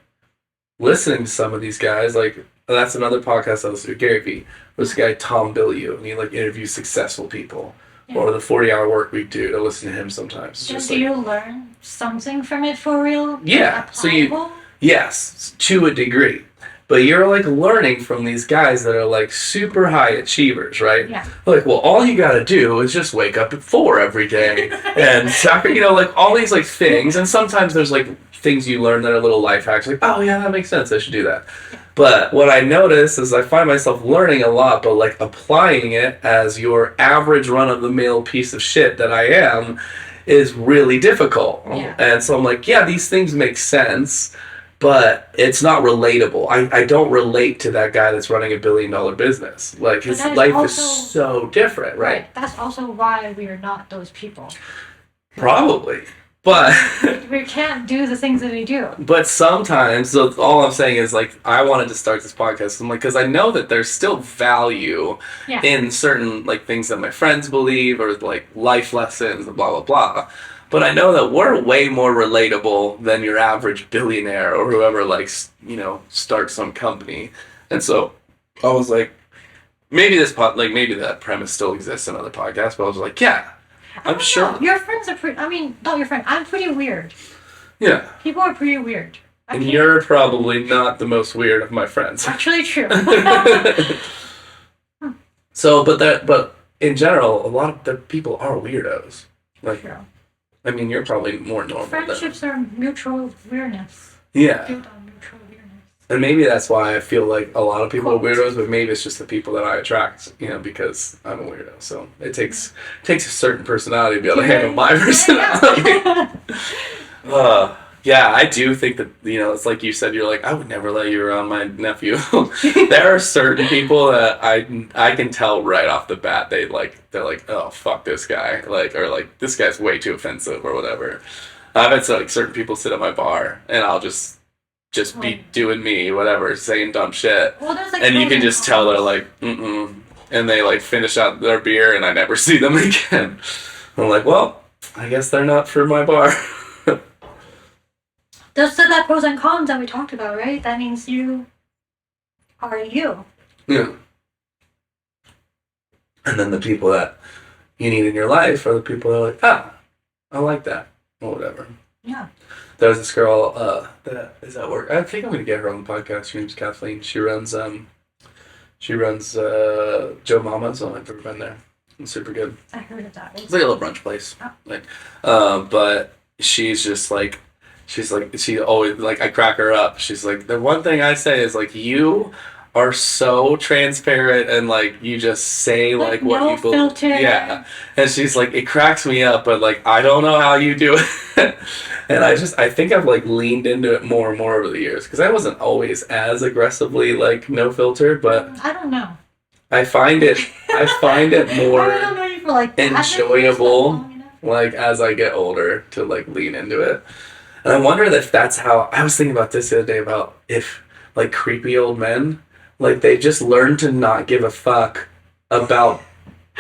listening to some of these guys. Like, that's another podcast I listen to, Gary Vee. This guy, Tom Bilyeu, and he like interviews successful people. Yeah. Or the 40-hour work week dude. I listen to him sometimes. Do you learn something from it for real? Yeah. So yes, to a degree. But you're like learning from these guys that are like super high achievers, right? Yeah. Like, well, all you gotta do is just wake up at 4 every day and like all these like things. And sometimes there's like things you learn that are little life hacks. Like, oh yeah, that makes sense. I should do that. But what I notice is I find myself learning a lot, but like applying it as your average run-of-the-mill piece of shit that I am is really difficult. Yeah. And so I'm like, yeah, these things make sense, but it's not relatable. I don't relate to that guy that's running $1 billion business. Like his life is so different, right? That's also why we are not those people. Probably. But we can't do the things that they do. But sometimes, so all I'm saying is, like, I wanted to start this podcast, I'm like, because I know that there's still value in certain, like, things that my friends believe, or, like, life lessons, and blah, blah, blah. But I know that we're way more relatable than your average billionaire or whoever, like, starts some company. And so I was like, maybe maybe that premise still exists in other podcasts, but I was like, yeah, I'm sure. Know. Your friends are not your friend. I'm pretty weird. Yeah. People are pretty weird. And you're probably not the most weird of my friends. Actually, true. So, but in general, a lot of the people are weirdos. Like, true. I mean, you're probably more normal. Friendships are mutual weirdness. Yeah. Built on mutual weirdness. And maybe that's why I feel like a lot of people are weirdos, but maybe it's just the people that I attract, because I'm a weirdo. So it takes a certain personality to be able to handle my personality. Yeah, I do think that, it's like you said, you're like, I would never let you around my nephew. There are certain people that I can tell right off the bat, they're like, oh, fuck this guy. Or this guy's way too offensive or whatever. I've had certain people sit at my bar, and I'll just be doing me, whatever, saying dumb shit. Well, and you can just tell they're like, mm-mm. And they, finish out their beer, and I never see them again. I'm like, well, I guess they're not for my bar. Those are the pros and cons that we talked about, right? That means you are you. Yeah. And then the people that you need in your life are the people that are like, I like that, or whatever. Yeah. There's this girl that is at work. I think I'm gonna get her on the podcast. Her name's Kathleen. She runs Joe Mama's. I've never been there. It's super good. I heard of that. It's like a little brunch place. Oh. But she's just like. She always, I crack her up. She's like, the one thing I say is, you are so transparent and, you just say, what no you believe. Filter. Yeah. And she's like, it cracks me up, but, I don't know how you do it. And I think I've, leaned into it more and more over the years. Because I wasn't always as aggressively, no filter, but... I don't know. I find it more I don't know you for, enjoyable, as I get older to, lean into it. And I wonder if that's how... I was thinking about this the other day about if, creepy old men, they just learn to not give a fuck about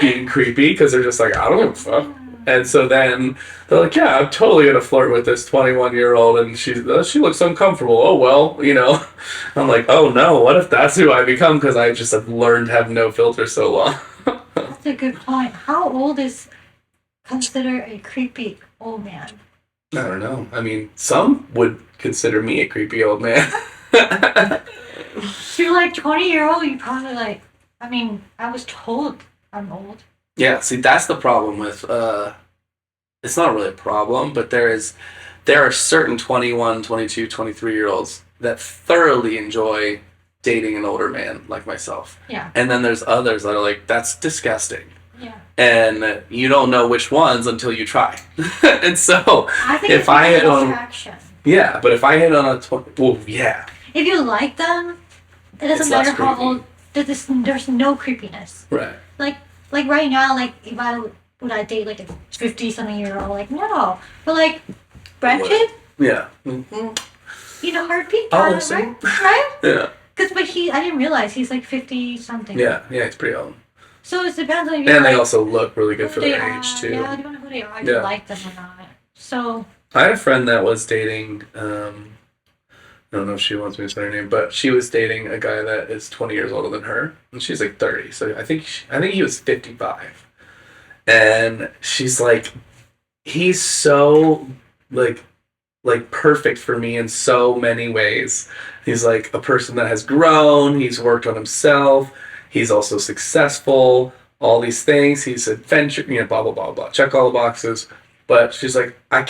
being creepy because they're just I don't give a fuck. And so then they're like, yeah, I'm totally going to flirt with this 21-year-old and she looks uncomfortable. Oh, well, I'm like, oh, no, what if that's who I become because I just have learned to have no filter so long? That's a good point. How old is considered a creepy old man? I don't know. I mean, some would consider me a creepy old man. If you're 20-year-old, you probably I was told I'm old. Yeah, see, that's the problem with, it's not really a problem, but there are certain 21, 22, 23-year-olds that thoroughly enjoy dating an older man like myself. Yeah. And then there's others that are like, that's disgusting. Yeah. And you don't know which ones until you try. And so, I think if I hit on... attraction. Yeah, but if I hit on a... well, yeah. If you like them, it doesn't matter how old... There's no creepiness. Right. Like right now, if would I date a 50-something-year-old? No. But Brad Pitt? Yeah. Mm-hmm. Heartbeat? I'll listen. Right? Yeah. But I didn't realize he's 50-something. Yeah, he's pretty old. So it depends on you. And they also look really good for their age, too. Yeah, I don't know who they are. I don't like them or not. So... I had a friend that was dating, I don't know if she wants me to say her name, but she was dating a guy that is 20 years older than her, and she's 30, so I think he was 55. And she's like, he's so, perfect for me in so many ways. He's a person that has grown, he's worked on himself, he's also successful, all these things, he's adventure, blah, blah, blah, blah, check all the boxes. But she's like, I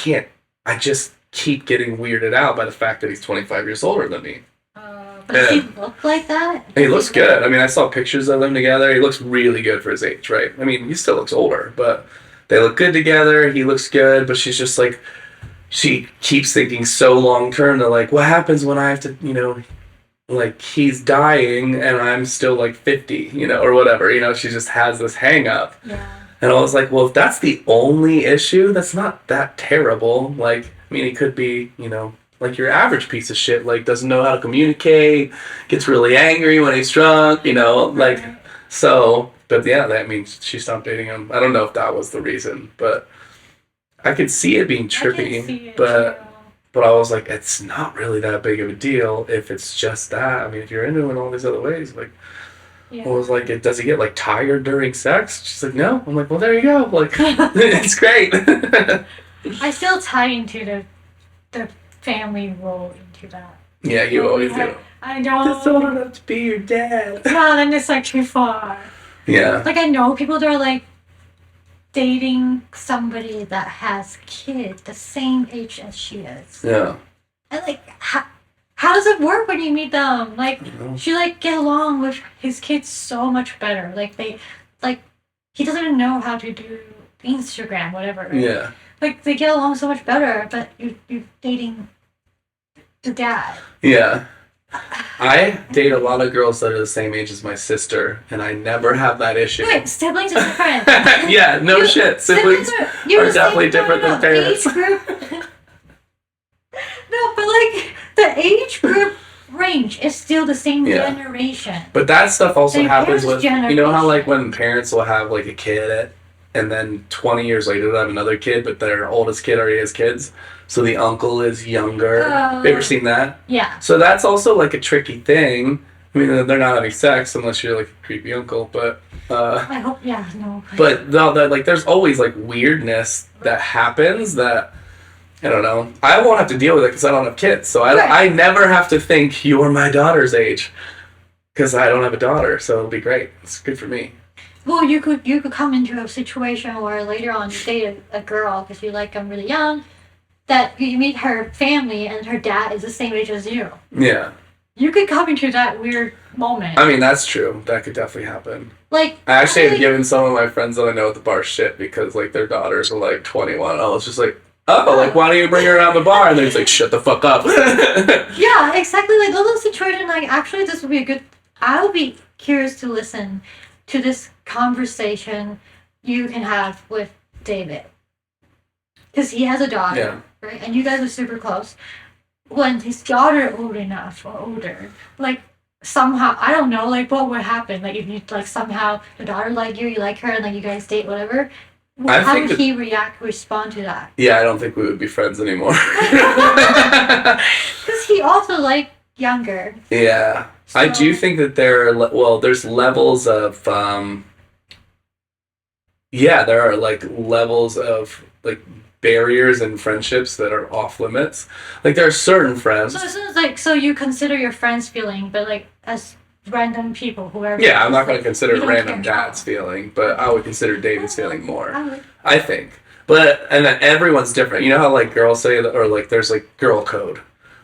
just keep getting weirded out by the fact that he's 25 years older than me. But does he look like that? He looks good. I mean, I saw pictures of them together. He looks really good for his age, right? I mean, he still looks older, but they look good together. He looks good, but she's just she keeps thinking so long term that what happens when I have to, he's dying and I'm still 50, or whatever. She just has this hang up. Yeah. And I was like, well, if that's the only issue, that's not that terrible. Like, I mean, it could be, like your average piece of shit, like doesn't know how to communicate, gets really angry when he's drunk, like, Right. so, but yeah, that means she stopped dating him. I don't know if that was the reason, but I could see it being I can trippy, see it but too. but I was like, it's not really that big of a deal if it's just that. I mean, if you're into it in all these other ways, like, I was Yeah. like, does he get like tired during sex? She's like, no. I'm like, well, there you go. Like, it's great. I still tie into the family role into that. Yeah, you Well, always do. I Just old don't. enough to be your dad. No, then it's like too far. Yeah. Like I know people that are like dating somebody that has kids the same age as she is. Yeah. And like how does it work when you meet them? Like You know? she like get along with his kids so much better. Like they like he doesn't even know how to do Instagram, whatever. Right? Yeah. Like they get along so much better, but you're dating the dad. Yeah. I date a lot of girls that are the same age as my sister, and I never have that issue. Wait, siblings are different. Yeah, no You- shit. Siblings you're are the definitely same- different than parents. Age group. No, but like the age group range is still the same Yeah. generation. But that stuff also Their happens parents' with, how like generation. when parents will have like a kid and then 20 years later they'll have another kid, but their oldest kid already has kids. So the uncle is younger. Have you ever seen that? Yeah. So that's also like a tricky thing. I mean, they're not having sex unless you're like a creepy uncle, but I hope. Yeah. No. but no, like there's always like weirdness that happens that I don't know. I won't have to deal with it because I don't have kids, so Right. I never have to think you're my daughter's age because I don't have a daughter, so it'll be great. It's good for me. Well, you could come into a situation where later on you date a girl because you like them really young, that you meet her family and her dad is the same age as you. Yeah, You could come into that weird moment. I mean that's true. That could definitely happen. Like I actually have like- given some of my friends that I know at the bar shit because like their daughters are like 21. I was just like, oh, like why don't you bring her around the bar? And they're just like, shut the fuck up. Yeah, exactly. Like those situations. Like actually, this would be a good. I would be curious to listen to this conversation you can have with David because he has a daughter, Yeah. right? And you guys are super close. When his daughter old enough or older, like somehow I don't know, like what would happen? Like if you like somehow the daughter like you like her, and like you guys date, whatever. I How think would that- he respond to that? Yeah, I don't think we would be friends anymore. Because he also like younger. Yeah. I do So- think that there's levels of, there are like levels of like barriers and friendships that are off limits. Like there are certain friends. So it's like so you consider your friends feeling, but like as random people, whoever. Yeah, I'm not going to like, consider you don't random care. dad's feeling, but I would consider David's feeling more. I would. I think. But, and then everyone's different. You know how like girls say that, or like there's like girl code.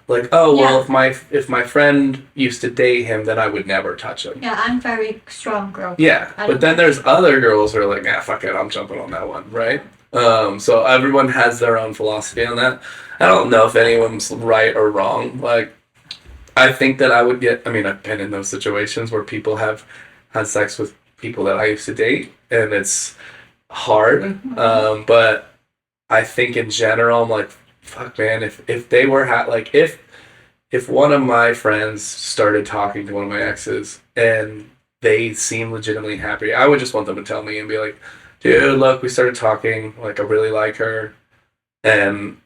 Like, oh, well, Yeah. if my friend used to date him, then I would never touch him. Yeah, I'm very strong girl. Yeah, I but don't then think there's other girls who are like, fuck it, I'm jumping on that one, right? So everyone has their own philosophy on that. I don't know if anyone's right or wrong. Like, I think that I would get, I've been in those situations where people have had sex with people that I used to date, and it's hard. But I think in general, I'm like, fuck, man, if they were, if one of my friends started talking to one of my exes and they seem legitimately happy, I would just want them to tell me and be like, dude, look, we started talking, like, I really like her. And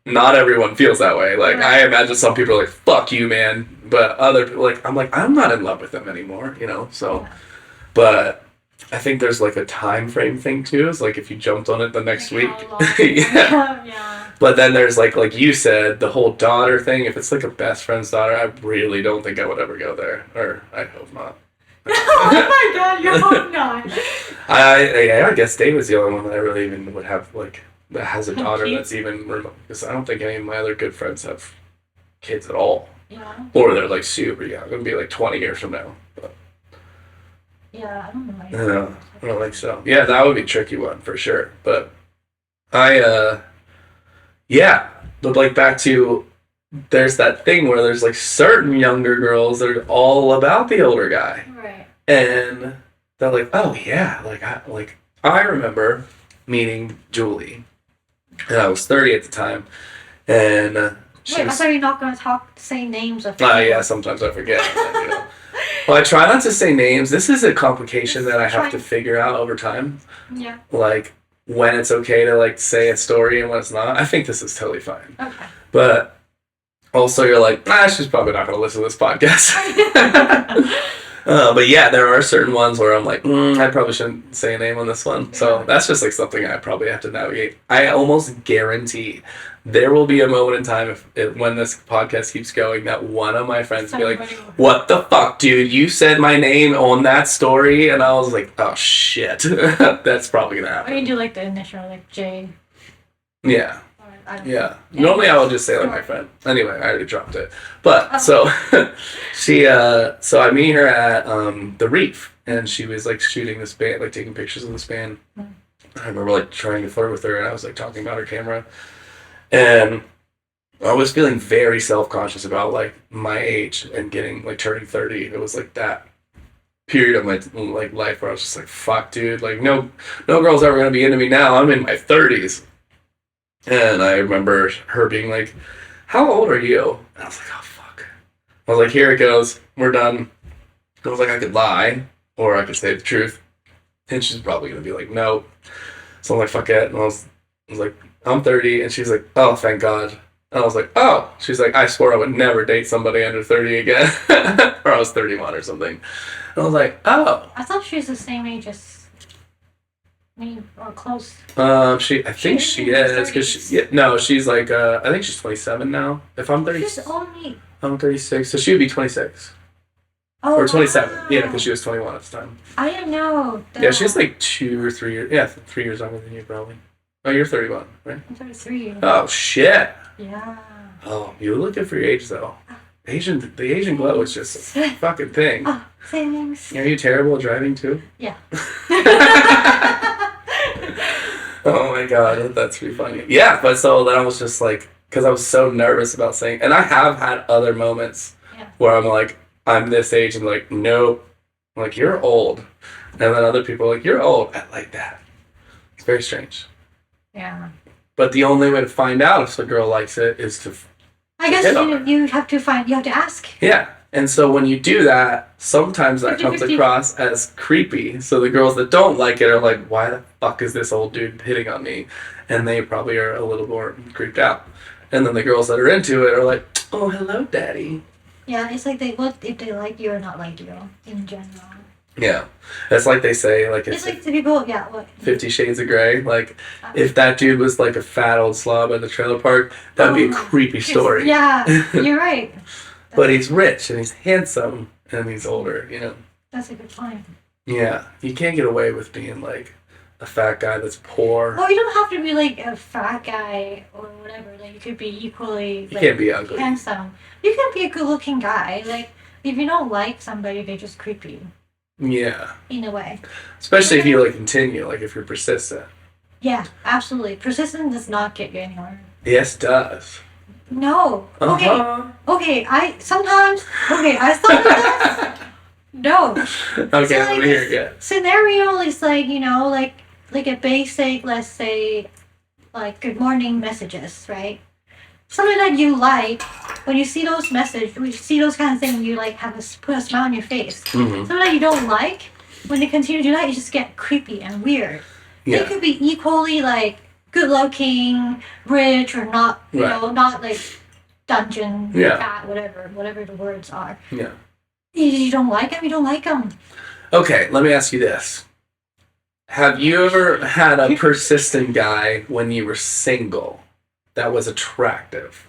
not everyone feels that way. Like, I imagine some people are like, fuck you, man. But other people, I'm not in love with them anymore, so. Yeah. But I think there's, like, a time frame thing, too. It's like if you jumped on it the next Like, week. how long- Yeah. Yeah. But then there's, like you said, the whole daughter thing. If it's, like, a best friend's daughter, I really don't think I would ever go there. Or I hope not. Oh my god, you hope not. I guess David's the only one that I really even would have, like, that has a Have daughter kids? that's even remote. Because I don't think any of my other good friends have kids at all. Yeah. Or they're, like, super young. It'll be, like, 20 years from now. But, Yeah, I don't know. I don't think so. Yeah, that would be a tricky one, for sure. But but, like, back to, there's that thing where there's, like, certain younger girls that are all about the older guy. Right. And they're like, oh, yeah, I remember meeting Julie, and I was 30 at the time, and she Wait, I was. thought you're not going to say names of Yeah, sometimes I forget. Well, I try not to say names. This is a complication that I have to figure out over time. Yeah. Like, when it's okay to, like, say a story and when it's not. I think this is totally fine. Okay. But also you're like, she's probably not going to listen to this podcast. But yeah, there are certain ones where I'm like, I probably shouldn't say a name on this one. So that's just like something I probably have to navigate. I almost guarantee there will be a moment in time when this podcast keeps going that one of my friends will be like, what the fuck, dude? You said my name on that story? And I was like, oh shit. That's probably going to happen. Or you do like the initial, like J. Yeah. Yeah. Normally I would just say like my friend. Anyway, I already dropped it. But so so I meet her at the Reef, and she was like shooting this band, like taking pictures of this band. I remember like trying to flirt with her, and I was like talking about her camera. And I was feeling very self-conscious about like my age and turning 30. It was like that period of my like life where I was just like, fuck, dude, like no girl's ever gonna be into me now. I'm in my 30s. And I remember her being like, how old are you? And I was like, oh, fuck. I was like, here it goes. We're done. I was like, I could lie, or I could say the truth. And she's probably going to be like, no. So I'm like, fuck it. And I was like, I'm 30. And she's like, oh, thank God. And I was like, oh. She's like, I swore I would never date somebody under 30 again. Or I was 31 or something. And I was like, oh. I thought she was the same age as me, or close. I think she is, because she's like, I think she's 27 now. If I'm 30, She's only. I'm 36, so she would be 26. Oh, or 27. wow. Yeah, because she was 21 at the time. I didn't know. Yeah, she's like 2 or 3 years. Yeah, 3 years younger than you probably. Oh, you're 31, right? I'm 33. Oh shit. Yeah. Oh, you look good for your age though. The Asian glow is just a fucking thing. Oh, thanks. Are you terrible at driving too? Yeah. Oh my god, that's pretty funny. Yeah, but so then I was just like, because I was so nervous about saying, and I have had other moments where I'm like, I'm this age, and like, nope, I'm like, you're old, and then other people are like, you're old, I like that. It's very strange. Yeah. But the only way to find out if a girl likes it is to. I guess you have to ask. Yeah. And so when you do that, sometimes that comes across as creepy. So the girls that don't like it are like, why the fuck is this old dude hitting on me? And they probably are a little more creeped out. And then the girls that are into it are like, oh, hello, daddy. Yeah, it's like what if they like you or not like you in general. Yeah. It's like they say, like it's like the people, what? 50 Shades of Grey. Like, if that dude was like a fat old slob at the trailer park, that would be a creepy story. Yeah, you're right. But he's rich and he's handsome and he's older, you know. That's a good point. Yeah, you can't get away with being like a fat guy that's poor. Well, you don't have to be like a fat guy or whatever. Like you could be equally. You can't be ugly. Handsome. You can be a good-looking guy. Like if you don't like somebody, they just creepy. Yeah. In a way. Especially if you like continue, like if you're persistent. Yeah, absolutely. Persistence does not get you anywhere. Yes, it does. No. Uh-huh. Okay. I sometimes. No. Okay, so, let me hear it. Yeah. Scenario is like, like a basic, let's say, like good morning messages, right? Something that you like, when you see those messages, when you see those kind of things, you like put a smile on your face. Mm-hmm. Something that you don't like, when they continue to do that, you just get creepy and weird. Yeah. They could be equally like good looking, rich, or not, you know, not like dungeon, fat, whatever the words are. Yeah. You don't like them, you don't like them. Okay, let me ask you this. Have you ever had a persistent guy when you were single that was attractive?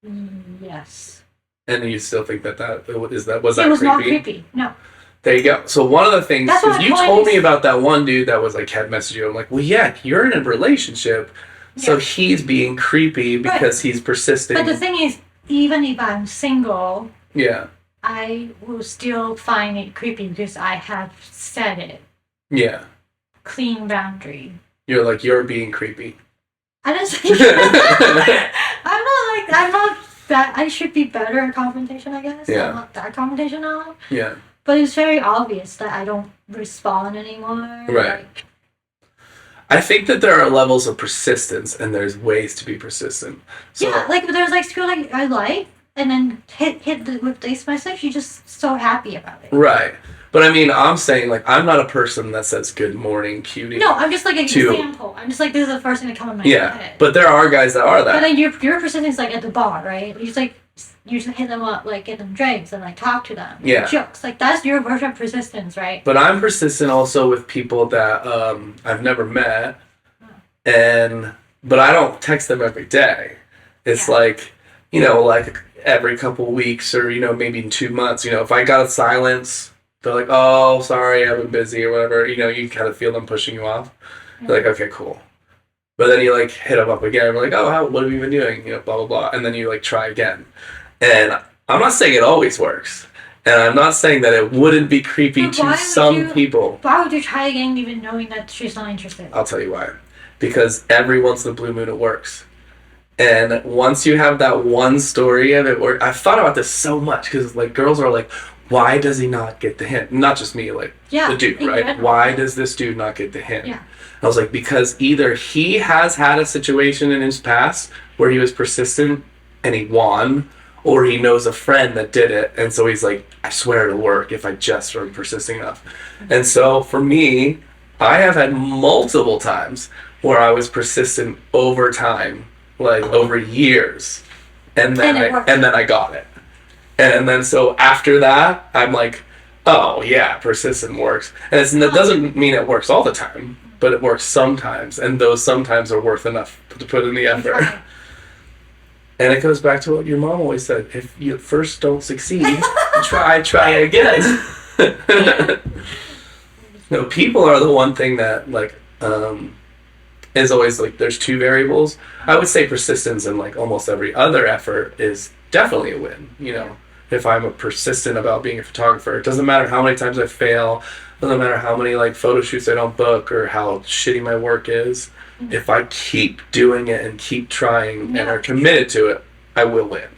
Yes. And you still think that was that it was creepy? Not creepy, no. There you go. So one of the things, because you told me is, about that one dude that was like had messaged you. I'm like, well, yeah, you're in a relationship, so he's being creepy because he's persisting. But the thing is, even if I'm single, yeah, I will still find it creepy because I have said it. Yeah. Clean boundary. You're being creepy. I don't say I'm not that. I should be better at confrontation, I guess. Yeah. I'm not that confrontational. Yeah. But it's very obvious that I don't respond anymore. Right. Like, I think that there are levels of persistence, and there's ways to be persistent. So, yeah, like there's like people like I like, and then hit the replace message. You're just so happy about it. right. But I mean, I'm saying, like, I'm not a person that says good morning, cutie. No, I'm just like an To- example. I'm just like this is the first thing that comes in my Yeah, head. but there are guys that are But that. then your persistence like at the bar, right? You just hit them up, like get them drinks and like talk to them. Yeah. Jokes. Like that's your version of persistence, right? But I'm persistent also with people that I've never met, but I don't text them every day. It's Yeah. like, like every couple weeks or, maybe in 2 months. If I got silence, they're like, oh, sorry, I've been busy or whatever. You kind of feel them pushing you off. You're like, okay, cool. But then you like hit them up again. We're like, oh, what have you been doing? Blah, blah, blah. And then you like try again. And I'm not saying it always works. And I'm not saying that it wouldn't be creepy But why to would some you- people. Why would you try again, even knowing that she's not interested? I'll tell you why. Because every once in a blue moon it works. And once you have that one story of it work, I've thought about this so much because like girls are like, why does he not get the hint? Not just me, like Yeah, the dude, in right? general. Why does this dude not get the hint? Yeah. I was like, because either he has had a situation in his past where he was persistent and he won, or he knows a friend that did it, and so he's like, I swear it'll work if I just am persisting enough. And so for me, I have had multiple times where I was persistent over time, like over years, and then I got it. And then so after that, I'm like, oh yeah, persistent works. And it doesn't mean it works all the time, but it works sometimes, and those sometimes are worth enough to put in the effort. Right. And it goes back to what your mom always said: if you at first don't succeed, try again. No, people are the one thing that like is always like there's two variables. I would say persistence in like almost every other effort is definitely a win. If I'm persistent about being a photographer, it doesn't matter how many times I fail, doesn't matter how many like photo shoots I don't book or how shitty my work is. If I keep doing it and keep trying and are committed to it, I will win.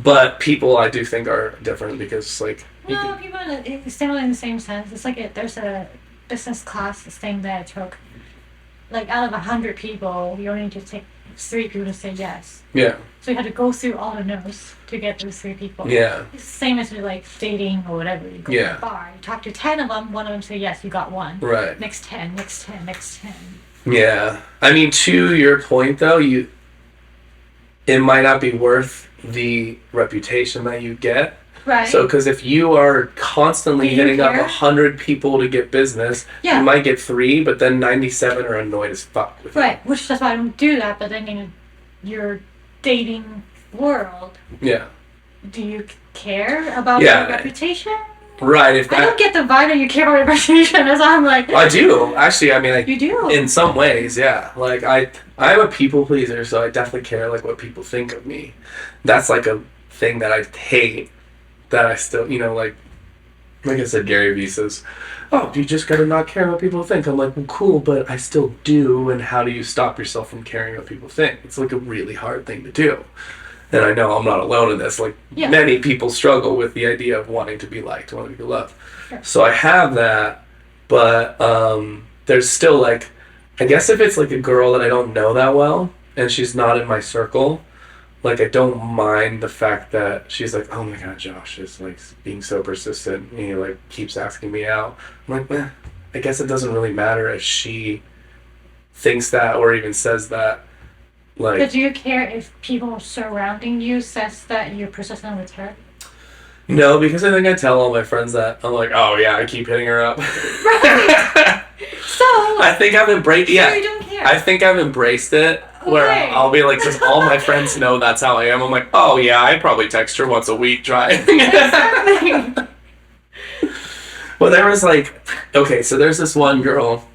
But people I do think are different because like No, people it's similar in the same sense. It's like there's a business class thing that I took. Like out of 100 people, you only need to take 3 people to say yes. yeah. So you had to go through all the no's to get those 3 people. Yeah. It's the same as with like dating or whatever. You go to Yeah. a bar, you talk to 10 of them, one of them say yes, you got 1. Right. Next 10, next 10, next 10. Yeah. I mean, to your point though, it might not be worth the reputation that you get. Right. So, because if you are constantly Do you hitting up care? 100 people to get business, Yeah. you might get 3, but then 97 are annoyed as fuck with Right, which that's why I don't do that, but then in your dating world, you. Yeah. do you care about Yeah. your reputation? Right. If I don't that, get the vibe that you care about your reputation. That's why I'm like, I do actually. I mean, like you do. in some ways, yeah. Like I'm a people pleaser, so I definitely care like what people think of me. That's like a thing that I hate. That I still, like I said, Gary Vee says, oh, you just gotta not care what people think. I'm like, well, cool, but I still do, and how do you stop yourself from caring what people think? It's like a really hard thing to do. And I know I'm not alone in this. Like, Yeah. many people struggle with the idea of wanting to be liked, wanting to be loved. Sure. So I have that, but there's still, like, I guess if it's, like, a girl that I don't know that well, and she's not in my circle, like, I don't mind the fact that she's like, oh my god, Josh is, like, being so persistent, and he, like, keeps asking me out. I'm like, I guess it doesn't really matter if she thinks that or even says that. Like, But do you care if people surrounding you says that you're persistent with her? no, because I think I tell all my friends that. I'm like, oh yeah, I keep hitting her up. Right. So I think I've embraced, so yeah. you don't care. I think I've embraced it where Okay. I'll be like, because all my friends know that's how I am. I'm like, oh yeah, I probably text her once a week trying. Exactly. Well, there was like, okay, so there's this one girl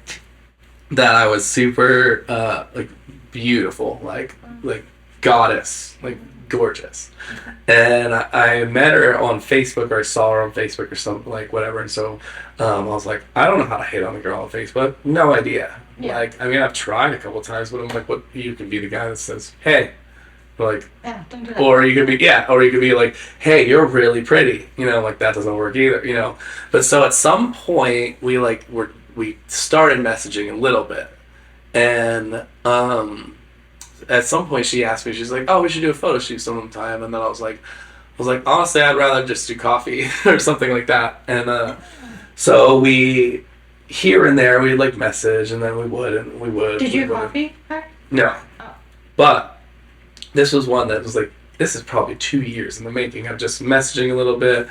that I was super, like, beautiful, like goddess, like, gorgeous. And I met her on Facebook, or I saw her on Facebook or something, like, whatever. And so I was like, I don't know how to hit on a girl on Facebook. No idea. Yeah. Like, I mean, I've tried a couple times, but I'm like, what? You can be the guy that says, hey, Like, Yeah, don't do that. or you could be like, hey, you're really pretty. Like that doesn't work either. But so at some point we started messaging a little bit, and at some point she asked me, she's like, oh, we should do a photo shoot sometime, and then I was like, honestly, I'd rather just do coffee or something like that, and so we. Here and there, we'd like message, and then we would. Did you coffee her? No. Oh. But this was one that was like, this is probably 2 years in the making of just messaging a little bit,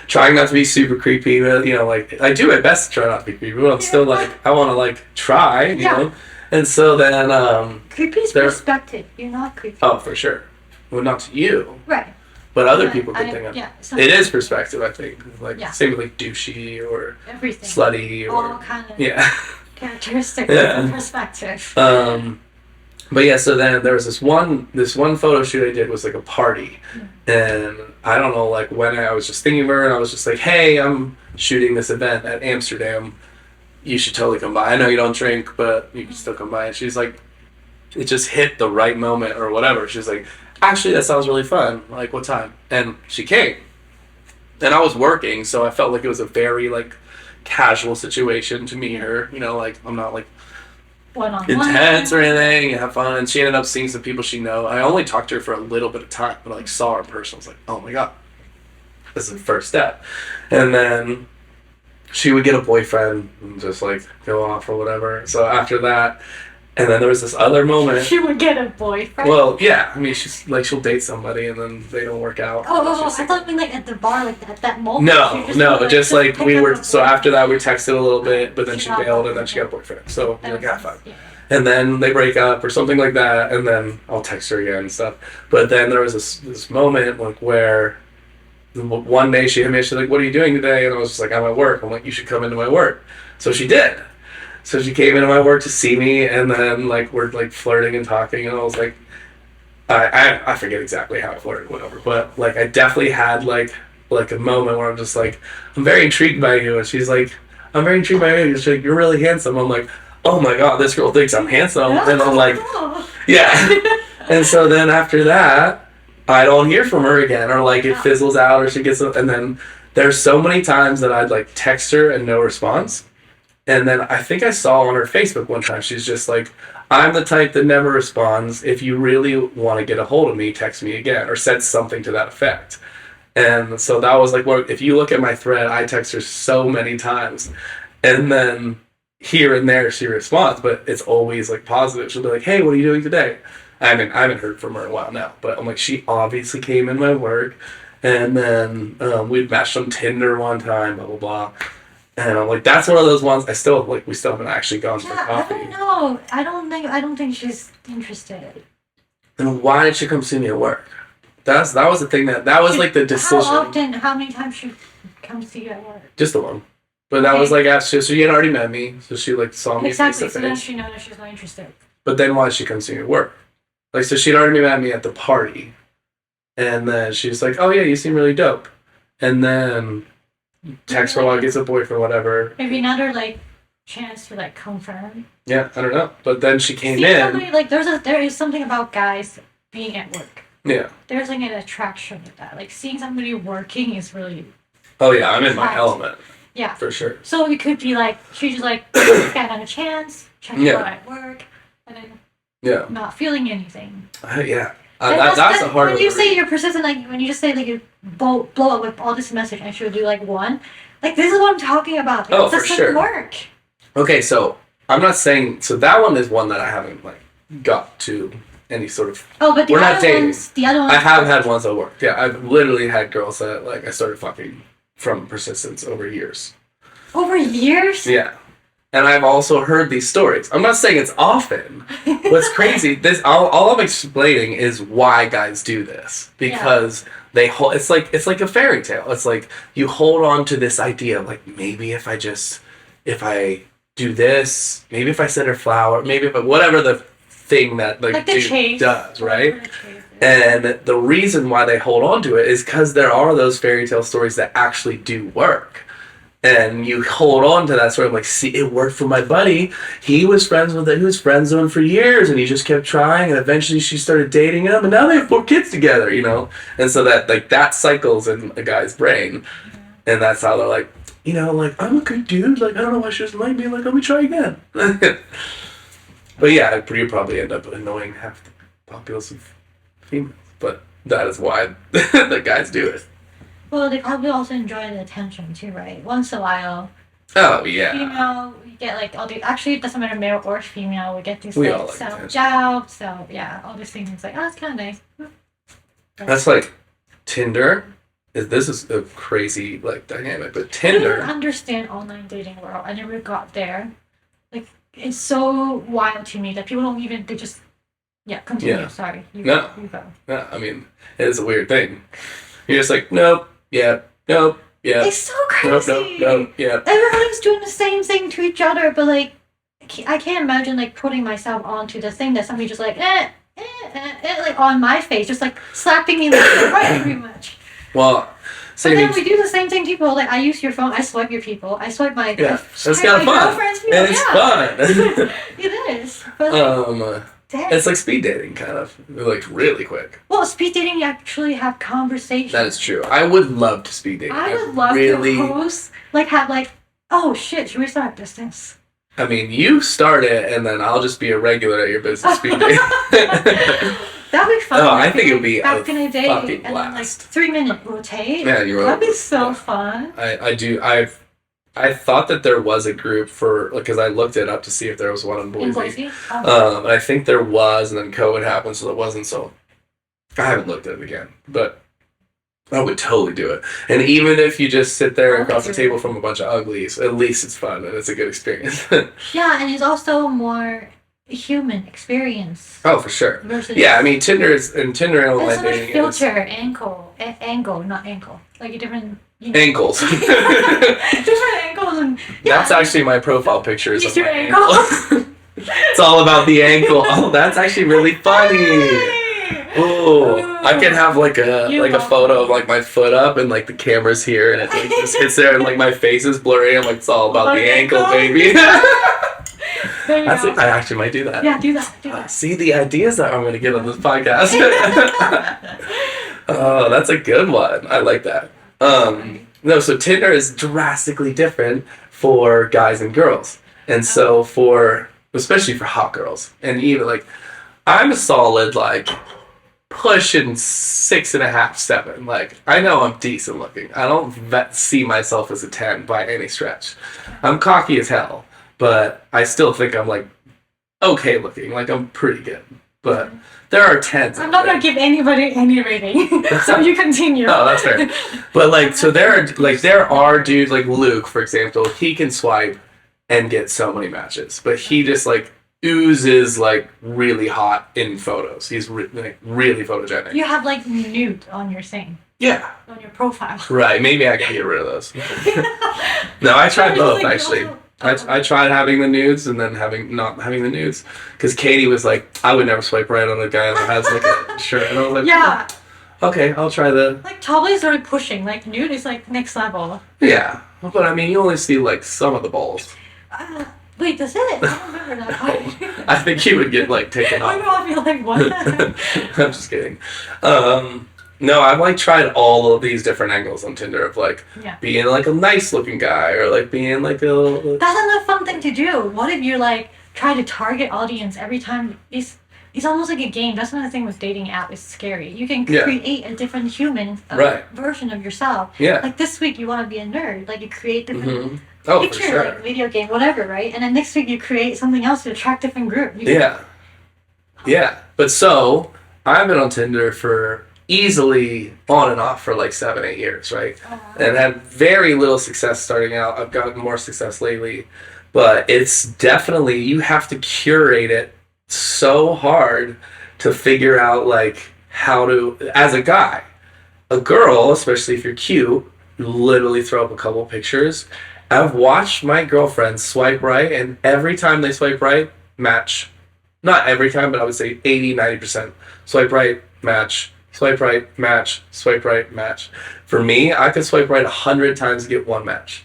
trying not to be super creepy, but like I do my best to try not to be creepy, but I'm still like, I want to like try, you know? And so then, creepy is perspective. You're not creepy. Oh, for sure. Well, not to you. Right. But other people could think of it is perspective, I think. Like same with like douchey or everything. Slutty or all kind of characteristics of perspective. But yeah, so then there was this one photo shoot I did was like a party, and I don't know, like when I was just thinking of her, and I was just like, hey, I'm shooting this event at Amsterdam, you should totally come by. I know you don't drink, but you can still come by. And she's like, it just hit the right moment or whatever. She's like, actually, that sounds really fun. Like, what time? And she came. And I was working, so I felt like it was a very, like, casual situation to meet her. Like, I'm not, like, intense or anything. Have fun. She ended up seeing some people she know. I only talked to her for a little bit of time, but, like, saw her in person. I was like, oh, my God. This is the first step. And then she would get a boyfriend and just, like, go off or whatever. So after that... And then there was this other moment. She would get a boyfriend? Well, yeah. I mean, she's like, she'll date somebody and then they don't work out. I thought you mean like at the bar, like at that moment. No, just like we were. So after that, we texted a little bit, but then she bailed and then she got a boyfriend. So we're like, fine. Yeah. And then they break up or something like that, and then I'll text her again and stuff. But then there was this moment like where one day she hit me, she's like, what are you doing today? And I was just like, I'm at work. I'm like, you should come into my work. So she did. So she came into my work to see me, and then like we're like flirting and talking, and I was like, I forget exactly how I flirted, whatever, but like I definitely had like a moment where I'm just like, I'm very intrigued by you, and she's like, I'm very intrigued by you. She's like, you're really handsome. I'm like, oh my God, this girl thinks I'm handsome, and I'm like, yeah. And so then after that, I don't hear from her again, or like it fizzles out, or she gets, and then there's so many times that I'd like text her and no response. And then I think I saw on her Facebook one time, she's just like, I'm the type that never responds. If you really want to get a hold of me, text me again, or said something to that effect. And so that was like, if you look at my thread, I text her so many times. And then here and there she responds, but it's always like positive. She'll be like, hey, what are you doing today? I haven't heard from her in a while now, but I'm like, she obviously came in my work. And then we'd matched on Tinder one time, blah, blah, blah. And I'm like, that's one of those ones. We still haven't actually gone for coffee. I don't know. I don't think she's interested. Then why did she come see me at work? That was the thing that was like the decision. How many times she come see you at work? Just the one. But that was like after, so she had already met me, so she like saw me face to face. So then she knows that she's not interested. But then why did she come see me at work? Like, so she'd already met me at the party. And then she's like, oh yeah, you seem really dope. And then text her while gets a boyfriend, whatever. Maybe another like chance to like confirm. Yeah, I don't know. But then she came in. Somebody, like there is something about guys being at work. Yeah. There's like an attraction with that. Like seeing somebody working is really. Oh yeah, I'm in my element. Yeah. For sure. So it could be like she just like got another chance, check it out at work, and then not feeling anything. Yeah. That's a hard one. When you say you're persistent, like when you just say like you blow up with all this message and she'll do like one, like this is what I'm talking about. Oh, for sure. Work. Okay, so I'm not saying that one is one that I haven't like got to any sort of. Oh, but we're not dating. The other ones. I have had ones that worked. Yeah, I've literally had girls that like I started fucking from persistence over years. Over years? Yeah. And I've also heard these stories. I'm not saying it's often. What's crazy, all I'm explaining is why guys do this. Because they hold, it's like a fairy tale. It's like you hold on to this idea of like, maybe if I do this, maybe if I send her flower, maybe whatever the thing that like dude does, right? And the reason why they hold on to it is because there are those fairy tale stories that actually do work. And you hold on to that sort of like, see, it worked for my buddy. He was friends with it. He was friends with him for years, and he just kept trying. And eventually, she started dating him, and now they have 4 kids together. And so that like that cycles in a guy's brain, and that's how they're like, like I'm a good dude. Like I don't know why she doesn't like me. Like let me try again. But yeah, you probably end up annoying half the populace of females. But that is why the guys do it. Well, they probably also enjoy the attention too, right? Once in a while. Oh yeah. We get like all the. Actually, it doesn't matter male or female. We get these We like all like self attention. jobs. So yeah, all these things. Like, oh, it's kind of nice. That's like Tinder. This is a crazy like dynamic, but I Tinder. don't understand online dating world. I never got there. Like, it's so wild to me that people don't even. They just. Yeah, continue. Yeah. Sorry. You No. go. Yeah, I mean, it is a weird thing. You're just like, nope, yeah, nope, yeah, It's so nope, crazy. nope, yeah. Everyone's doing the same thing to each other, but like, I can't imagine like putting myself onto the thing that somebody just like, like on my face, just like slapping me like right pretty much. Well, But then we do the same thing to people. Like, I use your phone, I swipe your people, I swipe my it's my kind of fun, girlfriend's people. and it's fun. It is. But like, dang. It's like speed dating, kind of, like really quick. Well, speed dating, you actually have conversations. That is true. I would love to speed date. I would love to host, like, have like, oh shit, should we start a business? I mean, you start it, and then I'll just be a regular at your business speed date. That'd be fun. Oh, like, I think it would be back a in the day, fucking and then like blast. 3-minute rotate. Yeah, you're That'd be right. so Yeah. fun. I thought that there was a group for, because I looked it up to see if there was one in In Boise. Boise. Oh. And I think there was, and then COVID happened, so there wasn't. So I haven't looked at it again, but I would totally do it. And even if you just sit there across the table from a bunch of uglies, at least it's fun and it's a good experience. Yeah, and it's also more human experience. Oh, for sure. Versus Yeah, I mean, Tinder and there's online so much dating filter, angle, not ankle. Like a different ankles. different angles and That's actually my profile picture. Is Use of your my ankle. It's all about the ankle. Oh, that's actually really funny. Oh, I can have like a photo of like my foot up and like the camera's here and it like, just hits there and like my face is blurry. I'm like, it's all about the ankle, baby. There you go. I actually might do that. Yeah, do that. See the ideas that I'm going to get on this podcast. Oh, that's a good one. I like that. No, so Tinder is drastically different for guys and girls. And so especially for hot girls. And even like, I'm a solid like pushing 6.5, 7. Like, I know I'm decent looking. I don't see myself as a 10 by any stretch. I'm cocky as hell, but I still think I'm like okay looking. Like, I'm pretty good. But there are 10s. I'm not gonna give anybody any rating, so you continue. Oh, that's fair. But like, so there are dudes like Luke, for example. He can swipe and get so many matches, but he just like oozes like really hot in photos. He's really photogenic. You have like nude on your thing, Yeah. on your profile. Right. Maybe I can get rid of those. No, I tried both actually. I tried having the nudes and then not having the nudes because Katie was like, I would never swipe right on a guy that has like a shirt, and I was like, Yeah, okay, I'll try the. like totally started pushing. Like nude is like next level. Yeah, but I mean, you only see like some of the balls. Wait, that's it? I don't remember that part. I think he would get like taken I'm off. gonna be like, what? I'm just kidding. No, I've like tried all of these different angles on Tinder of like Yeah. being like a nice looking guy or like being like a. That's another fun thing to do. What if you like try to target audience every time? It's almost like a game. That's another thing with dating app. It's scary. You can Yeah. create a different human Right. version of yourself. Yeah. Like this week you want to be a nerd. Like you create different hmm Oh, for picture, sure. like video game, whatever, right? And then next week you create something else to attract different group. You can- Yeah. Yeah. But so I've been on Tinder for easily on and off for like 7, 8 years, right? And had very little success starting out. I've gotten more success lately, but it's definitely, you have to curate it so hard to figure out like how to, as a guy, a girl, especially if you're cute, you literally throw up a couple pictures. I've watched my girlfriends swipe right, and every time they swipe right, match. Not every time, but I would say 80, 90%. Swipe right, match. Swipe right, match. Swipe right, match. For me, I could swipe right 100 times to get one match.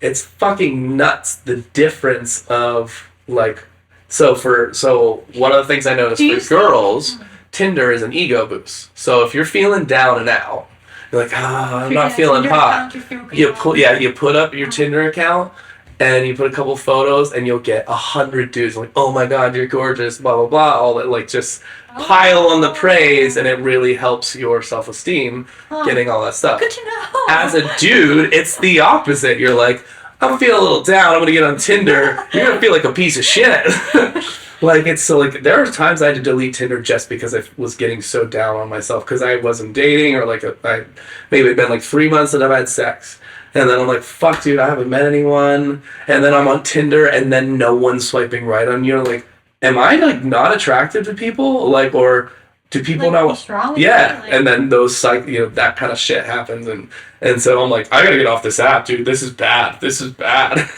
it's fucking nuts the difference of like so one of the things I noticed for girls, Tinder is an ego boost. So if you're feeling down and out, you're like, I'm not feeling hot. You put up your Tinder account and you put a couple photos and you'll get 100 dudes like, oh my god, you're gorgeous, blah blah blah, all that, like just pile on the praise, and it really helps your self-esteem getting all that stuff. Good to know. As a dude, it's the opposite. You're like, I'm feeling a little down, I'm gonna get on Tinder. You're gonna feel like a piece of shit. Like, it's so, like, there are times I had to delete Tinder just because I was getting so down on myself because I wasn't dating, or like maybe it'd been like 3 months that I've had sex. And then I'm like, fuck, dude, I haven't met anyone. And then I'm on Tinder, and then no one's swiping right on you. Like, am I, like, not attractive to people? Like, or do people like, know? Strong yeah. Like, and then those, that kind of shit happens. And so I'm like, I gotta get off this app, dude. This is bad. This is bad.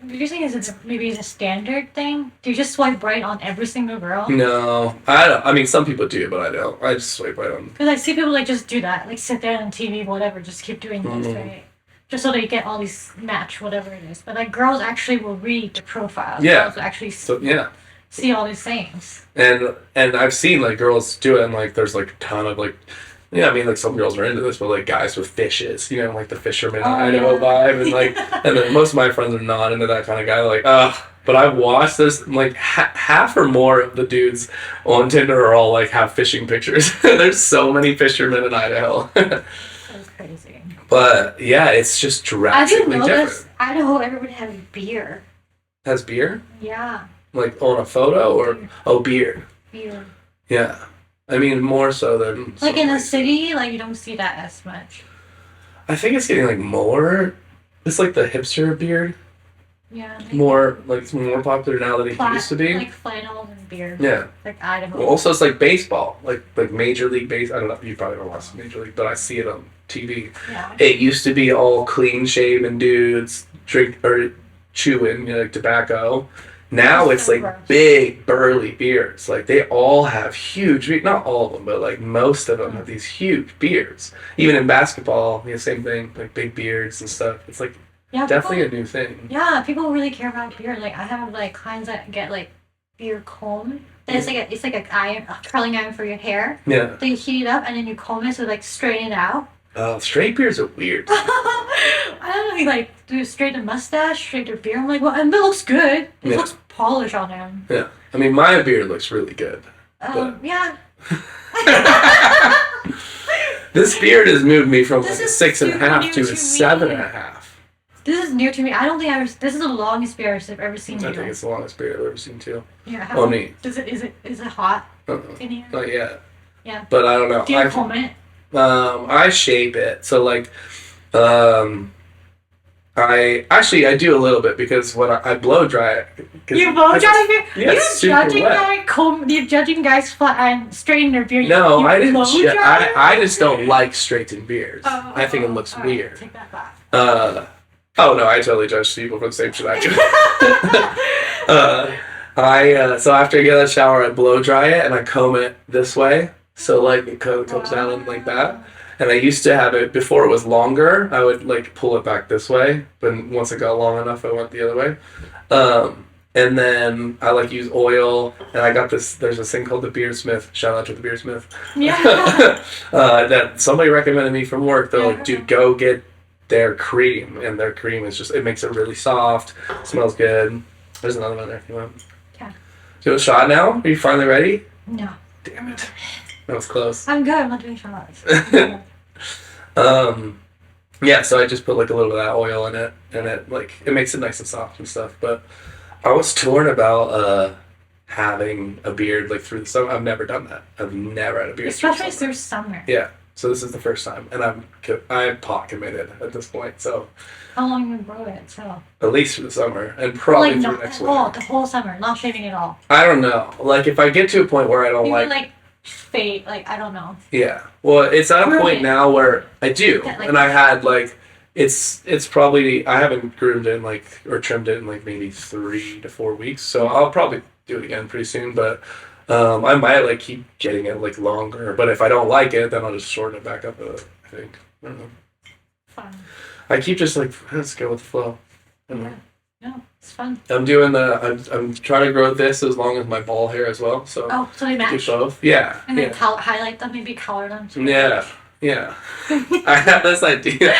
Do you think maybe it's a standard thing? Do you just swipe right on every single girl? No, I don't. I mean, some people do, but I don't. I just swipe right on. Because I see people like just do that, like sit there on TV, whatever, just keep doing this, right? Just so they get all these match, whatever it is. But like girls actually will read the profiles. Yeah. Girls will actually see all these things. And I've seen like girls do it, and like there's like a ton of like. Yeah, I mean, like, some girls are into this, but, like, guys with fishes, you know, like the fisherman Idaho vibe, and, like, and then most of my friends are not into that kind of guy. They're like, but I've watched this, like, half or more of the dudes on Tinder are all, like, have fishing pictures. There's so many fishermen in Idaho. That's crazy. But, yeah, it's just drastically different. I didn't know this. Idaho, everybody has beer. Has beer? Yeah. Like, on a photo, or, beer? Beer. Yeah. I mean, more so than... Like, in the city, like, you don't see that as much. I think it's getting, like, more... It's like the hipster beard. Yeah. More, like, it's more popular now than it used to be. Like, flannels and beer. Yeah. Like, Idaho. Well, also, it's like baseball. Like Major League Baseball. I don't know, you probably don't watch Major League, but I see it on TV. Yeah. It used to be all clean-shaven dudes chewing, like, tobacco. Now it's like big burly beards. Like they all have huge, not all of them, but like most of them have these huge beards. Even in basketball, the same thing, like big beards and stuff. It's like definitely a new thing. Yeah, people really care about beard. Like I have like clients that get like beard comb. It's like a curling iron for your hair. Yeah. Then you heat it up and then you comb it to like straighten it out. Straight beards are weird. I don't know, he like do straight a mustache, straight their beard. I'm like, well, and it looks good. It looks polished on him. Yeah, I mean, my beard looks really good. Yeah. This beard has moved me from like a 6.5 to a 7.5. This is new to me. I don't think this is the longest beard I've ever seen. I think it's the longest beard I've ever seen too. Yeah. On me. Is it hot? In here? Not yet. Yeah. But I don't know. Do you comb it? I shape it. So like, I do a little bit because when I blow dry it. You blow dry your beard? Yeah, it's super wet. You're judging guys flat and straighten their beard. No, I didn't. I just don't like straightened beards. I think it looks weird. Take that back. Oh no, I totally judge people for the same shit I do. So after I get out of the shower, I blow dry it and I comb it this way. So like it comes down like that. And I used to have it, before it was longer, I would like pull it back this way. But once it got long enough, I went the other way. And then I like use oil, and I got this, there's this thing called the Beardsmith. Shout out to the Beardsmith. Yeah. That somebody recommended me from work. They're like, dude, go get their cream. And their cream is just, it makes it really soft, smells good. There's another one there if you want. Okay. Do a shot now? Are you finally ready? No. Damn it. That was close. I'm good. I'm not doing shots. Yeah, so I just put like a little bit of that oil in it, and it makes it nice and soft and stuff. But I was torn about having a beard like through the summer. I've never done that. I've never had a beard. Especially through summer. Yeah, so this is the first time, and I'm pot committed at this point. So how long you grow it? So at least through the summer, and probably like through next winter. The whole summer, not shaving at all. I don't know. Like if I get to a point where I don't like fade, like I don't know. Yeah. Well, it's at a point now where I do, and I had like it's probably I haven't groomed it or trimmed it in like maybe 3 to 4 weeks, so I'll probably do it again pretty soon. But I might like keep getting it like longer. But if I don't like it, then I'll just shorten it back up. I think. I don't know. Fun. I keep just like, let's go with the flow. I don't know. Yeah. No, it's fun. I'm doing I'm trying to grow this as long as my ball hair as well. So Oh, so they do match. both. Yeah. And then Yeah. highlight them, maybe color them. Yeah. Yeah. I have this idea.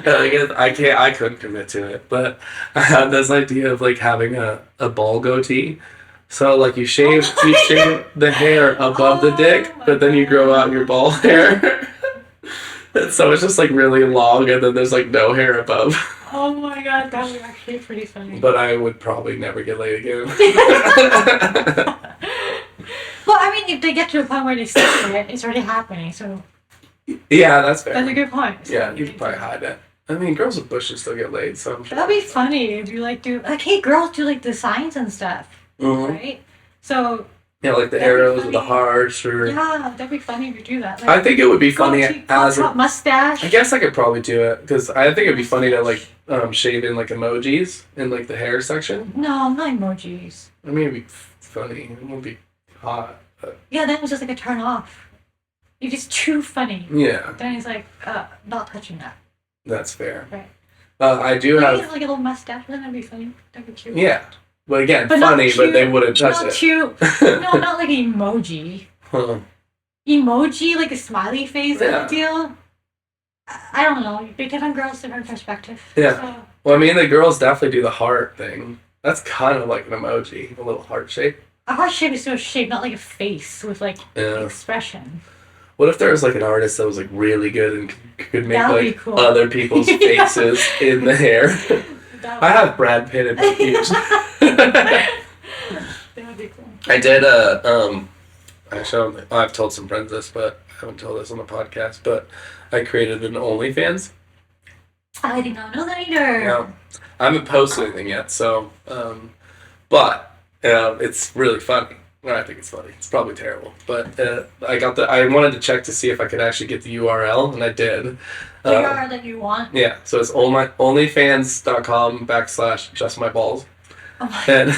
I couldn't commit to it, but I have this idea of like having a ball goatee. So like you shave the hair above the dick, but then you grow out your ball hair. And so it's just like really long, and then there's like no hair above. Oh my god, that would actually be pretty funny. But I would probably never get laid again. Well, I mean, if they get to a point where they stick to it, it's already happening. So Yeah, that's fair. that's a good point. Yeah, you could probably hide it. I mean, girls with bushes still get laid, so I'm sure. That'd be funny if you like do like, hey, girls do like designs and stuff, right? So Yeah, like the that'd be arrows or the funny. hearts, or Yeah, that'd be funny if you do that. Like, I think it would be funny as a. mustache. I guess I could probably do it because I think it'd be funny to like shave in like emojis in like the hair section. No, not emojis. I mean, it'd be funny. It won't be hot. But Yeah, then it's just like a turn off. If it's too funny, yeah, then it's like, not touching that. that's fair. Right. I do Maybe have. like a little mustache, then that'd be funny. That'd be cute. Yeah, but again, But not funny, but they cute. wouldn't touch Not it. too. No, not like an emoji. Huh. Emoji, like a smiley face kind Yeah. of deal. I don't know. Different girls, different perspective. Yeah. So, Well, I mean, the girls definitely do the heart thing. That's kind of like an emoji, a little heart shape. a heart shape is still a shape, not like a face with like Yeah. expression. What if there was like an artist that was like really good and could make That would be like cool. other people's faces in the hair? I have Brad Pitt in my ears. That would be cool. I did I've told some friends this, but I haven't told this on the podcast. But I created an OnlyFans. I did not know that either. Yeah, I haven't posted anything yet, so but it's really funny. Well, I think it's funny. It's probably terrible, but I wanted to check to see if I could actually get the URL, and I did. The URL that you want. Yeah, so it's onlyfans.com/justmyballs. Oh my. And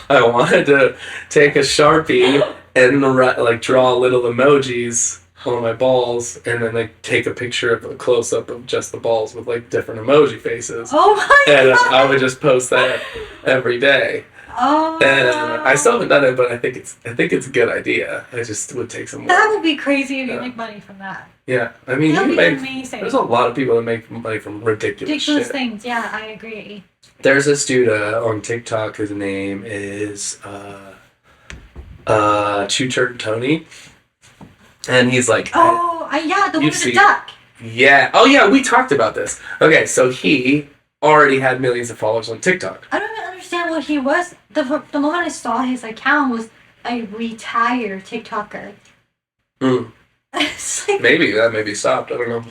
I wanted to take a Sharpie and like draw little emojis on my balls, and then like take a picture of a close up of just the balls with like different emoji faces. Oh my And god. I would just post that every day. Oh. And I still haven't done it, but I think it's a good idea. I just would take some That work. would be crazy if you Yeah. make money from that. Yeah, I mean, That you would be make. amazing. There's a lot of people that make money from ridiculous Ridiculous shit. things. Yeah, I agree. There's this dude on TikTok. His name is Choo Tony, and he's like, Oh, yeah, the one You've with the seen- duck. yeah, oh yeah, we talked about this. Okay, so he already had millions of followers on TikTok. I don't even understand what he was. The moment I saw his account was a retired TikToker. Mm, It's like, maybe that maybe stopped. I don't know.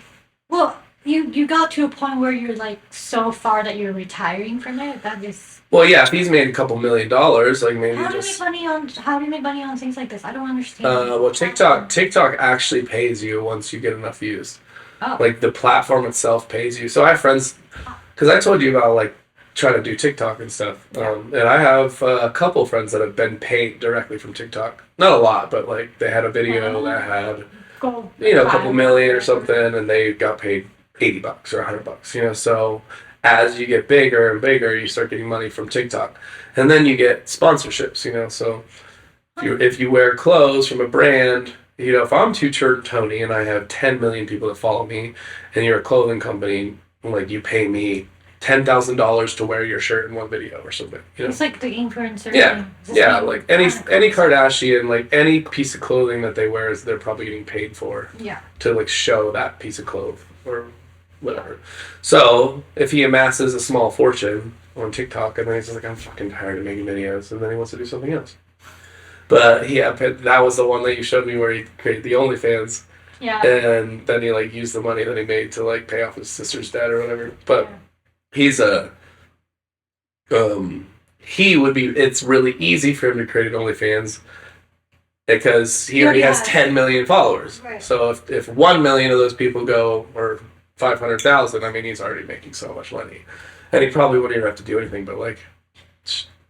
well, you got to a point where you're like so far that you're retiring from it. That is. Well, yeah, if he's made a couple $1 million, like maybe How do you make just. money on? How do you make money on things like this? I don't understand. Well, TikTok actually pays you once you get enough views. Oh. Like the platform itself pays you. So I have friends, because I told you about like trying to do TikTok and stuff, and I have a couple friends that have been paid directly from TikTok. Not a lot, but like they had a video that had Go. a couple million or something, and they got paid $80 or $100. So as you get bigger and bigger, you start getting money from TikTok, and then you get sponsorships. So if you wear clothes from a brand, if I'm Tony and I have 10 million people that follow me, and you're a clothing company, like you pay me $10,000 to wear your shirt in one video or something. It's like the influencer. Yeah, thing. It's the yeah, same like any kind of Kardashian, like any piece of clothing that they wear, they're probably getting paid for Yeah. to like show that piece of clothes or whatever. So if he amasses a small fortune on TikTok, and then he's just like, I'm fucking tired of making videos, and then he wants to do something else. But yeah, that was the one that you showed me where he created the OnlyFans, Yeah. and then he like used the money that he made to like pay off his sister's debt or whatever. But he's it's really easy for him to create an OnlyFans because he already has 10 million followers. Right. So if 1 million of those people go, or 500,000, I mean, he's already making so much money. And he probably wouldn't even have to do anything but like.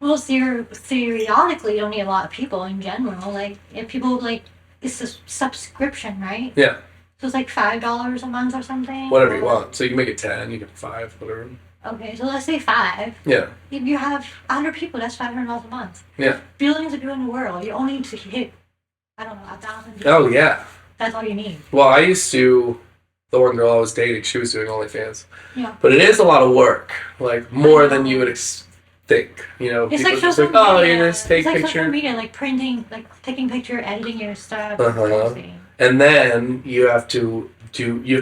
Well, theoretically, you don't need a lot of people in general. Like, if people like, it's a subscription, right? Yeah. So it's like $5 a month or something. Whatever you Or- want. So you can make it 10, you can 5, whatever. Okay, so let's say 5. Yeah. If you have 100 people, that's $500 a month. Yeah. Billions of people in the world, you only need to hit, I don't know, 1,000 people. Oh, yeah. That's all you need. Well, I used to, the one girl I was dating, she was doing OnlyFans. Yeah. But it is a lot of work. Like, more than you would think. You know, It's people like just social like, oh, media. you just take It's like picture. social media, like printing, like taking picture, editing your stuff, Uh-huh. posting. And then you have to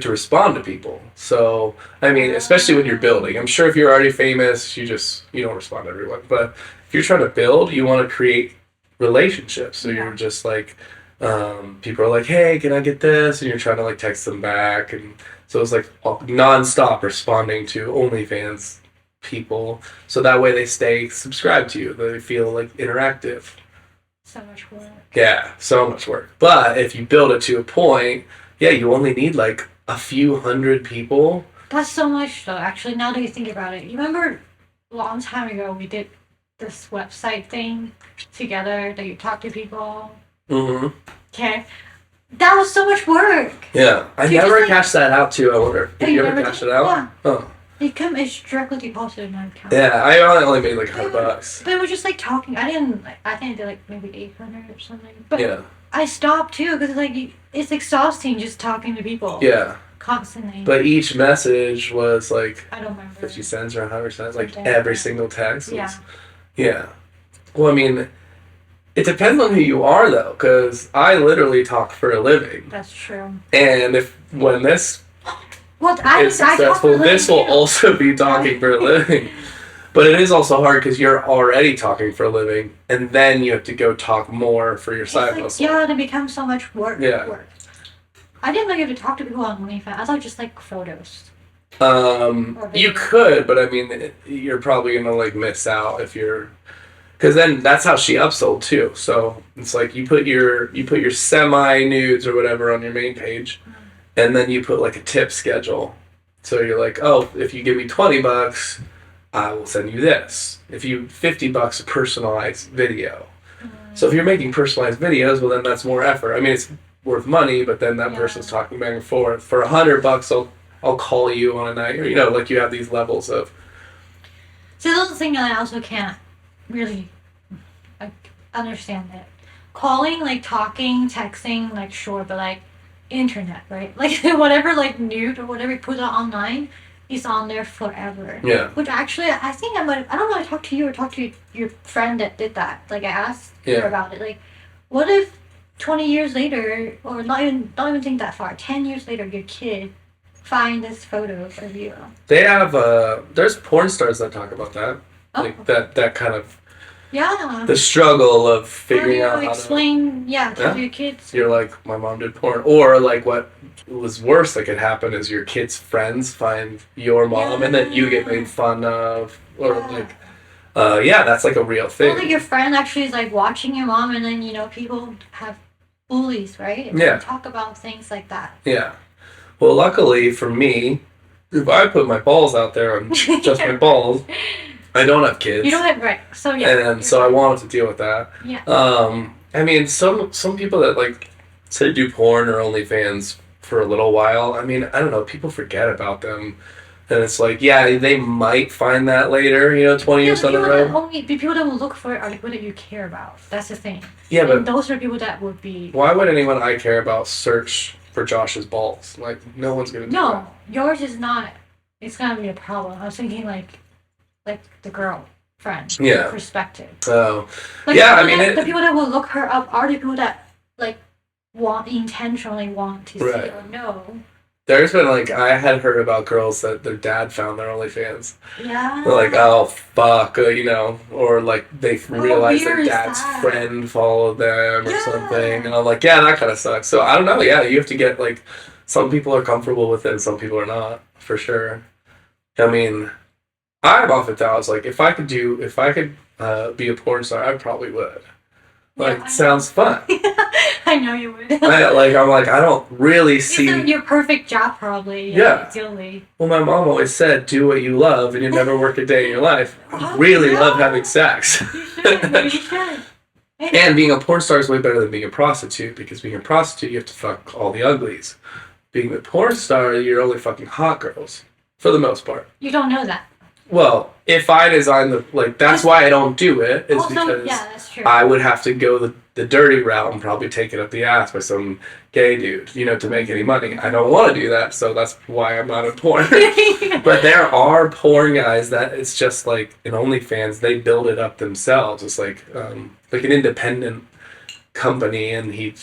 respond to people. So, I mean, especially when you're building. I'm sure if you're already famous, you don't respond to everyone. But if you're trying to build, you want to create relationships. So you're just like, people are like, hey, can I get this? And you're trying to like text them back. And so it's like nonstop responding to OnlyFans people. So that way they stay subscribed to you. They feel like interactive. So much work. Yeah, so much work. But if you build it to a point, yeah, you only need like a few hundred people. That's so much, though, actually, now that you think about it. You remember a long time ago we did this website thing together that you talk to people? Mm-hmm. Okay. That was so much work. Yeah, I So you never just, like- cashed that out too. I wonder. Did Oh, you you ever never cash did? it out? Yeah. Oh. It's directly deposited in my account. Yeah, I only made like $100. But it was just like talking. I think I did like maybe 800 or something. But Yeah. I stopped too because it's exhausting just talking to people. Yeah. Constantly. But each message was like I don't remember. 50 cents or 100 cents, like Okay. every single text. Yeah. Yeah. Well, I mean, it depends on who you are though, because I literally talk for a living. That's true. And when this Well, is I talk successful, for this will too. also be talking for a living. But it is also hard because you're already talking for a living, and then you have to go talk more for your It's side like, hustle. yeah, it becomes so much work. Yeah. Work. I didn't know you had to talk to people on OnlyFans. I thought just like photos. You could, but I mean, you're probably gonna like miss out if you're, because then that's how she upsold too. So it's like you put your semi nudes or whatever on your main page, and then you put like a tip schedule. So you're like, oh, if you give me $20, I will send you this. If you $50 a personalized video. So if you're making personalized videos, well then that's more effort. I mean, it's worth money, but then that Yeah. person's talking back and forth. For $100, I'll call you on a night, or like you have these levels of. So those are things that I also can't really like understand it. Calling, like talking, texting, like sure, but like internet, right? Like whatever, like nude or whatever you put out online is on there forever. Yeah. Which actually, I think I don't know. I talked to you or talked to your friend that did that. Like I asked Yeah. her about it. Like, what if 20 years later, or don't even think that far, 10 years later, your kid find this photo of you? They have there's porn stars that talk about that. Oh. Like that kind of Yeah. the struggle of How do figuring you out how to. explain? To Yeah. your kids. You're like, my mom did porn, or like what was worse that could happen is your kids' friends find your mom, and then you get made fun of, or Yeah. that's like a real thing. Or like your friend actually is like watching your mom, and then people have bullies, right? And Yeah. they talk about things like that. Yeah. Well, luckily for me, if I put my balls out there on just my balls, I don't have kids. You don't have right, so yeah. And so I wanted to deal with that. Yeah. I mean, some people that like say do porn or OnlyFans for a little while. I mean, I don't know. People forget about them, and it's like, yeah, they might find that later. 20 years down the road. The people that will look for it are the people that you care about. That's the thing. Yeah, And but those are people that would be. why would anyone I care about search for Josh's balls? Like, no one's gonna do No, that. yours is not. It's gonna be a problem. I was thinking like the girl friend. Yeah. Perspective. Oh, Like, yeah. the I mean, people the people that will look her up are the people that like intentionally want to see Right. or know. there's been like I had heard about girls that their dad found their OnlyFans. Yeah. They're like, oh fuck, or like they realized their weird is dad's that? friend followed them or Yeah. something, and I'm like, yeah, that kind of sucks. So I don't know. Yeah, you have to get like, some people are comfortable with it, and some people are not, for sure. I mean, I've often thought, I was like, if I could be a porn star, I probably would. Like, Yeah, I sounds fun. I know you would. I'm like, I don't really see. It's your perfect job, probably. Yeah. Ideally. Well, my mom always said, do what you love, and you never work a day in your life. I Oh, really yeah. love having sex. You should. Maybe you should. And being a porn star is way better than being a prostitute, because being a prostitute, you have to fuck all the uglies. being the porn star, you're only fucking hot girls for the most part. You don't know that. Well, if I design that's why I don't do it. Is Also, because yeah, that's true. I would have to go the dirty route and probably take it up the ass by some gay dude, to make any money. I don't want to do that, so that's why I'm not in porn. But there are porn guys that it's just like in OnlyFans, they build it up themselves. It's like an independent company, and he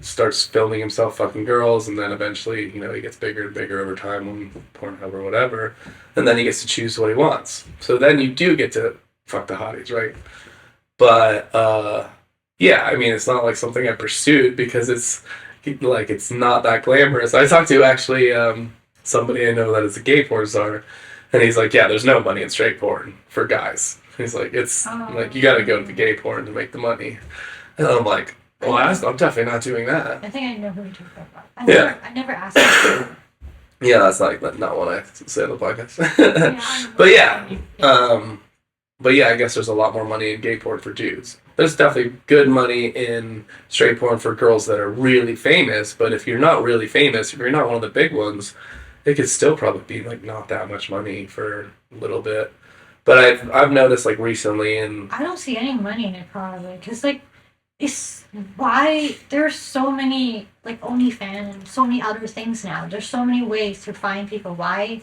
starts filming himself fucking girls, and then eventually, he gets bigger and bigger over time on Pornhub or whatever, and then he gets to choose what he wants. So then you do get to fuck the hotties, right? But yeah, I mean, it's not like something I pursued because it's not that glamorous. I talked to actually somebody I know that is a gay porn star, and he's like, yeah, there's no money in straight porn for guys. He's like, it's like you got to go to the gay porn to make the money, and I'm like, well, I'm definitely not doing that. I think I know who you're talking about. I never asked him. Yeah, that's not what I say on the podcast. But yeah, I guess there's a lot more money in gay porn for dudes. There's definitely good money in straight porn for girls that are really famous, but if you're not really famous, if you're not one of the big ones, it could still probably be like not that much money for a little bit. But I've noticed like recently, and I don't see any money in it probably, because like it's why there's so many like OnlyFans and so many other things now. There's so many ways to find people. Why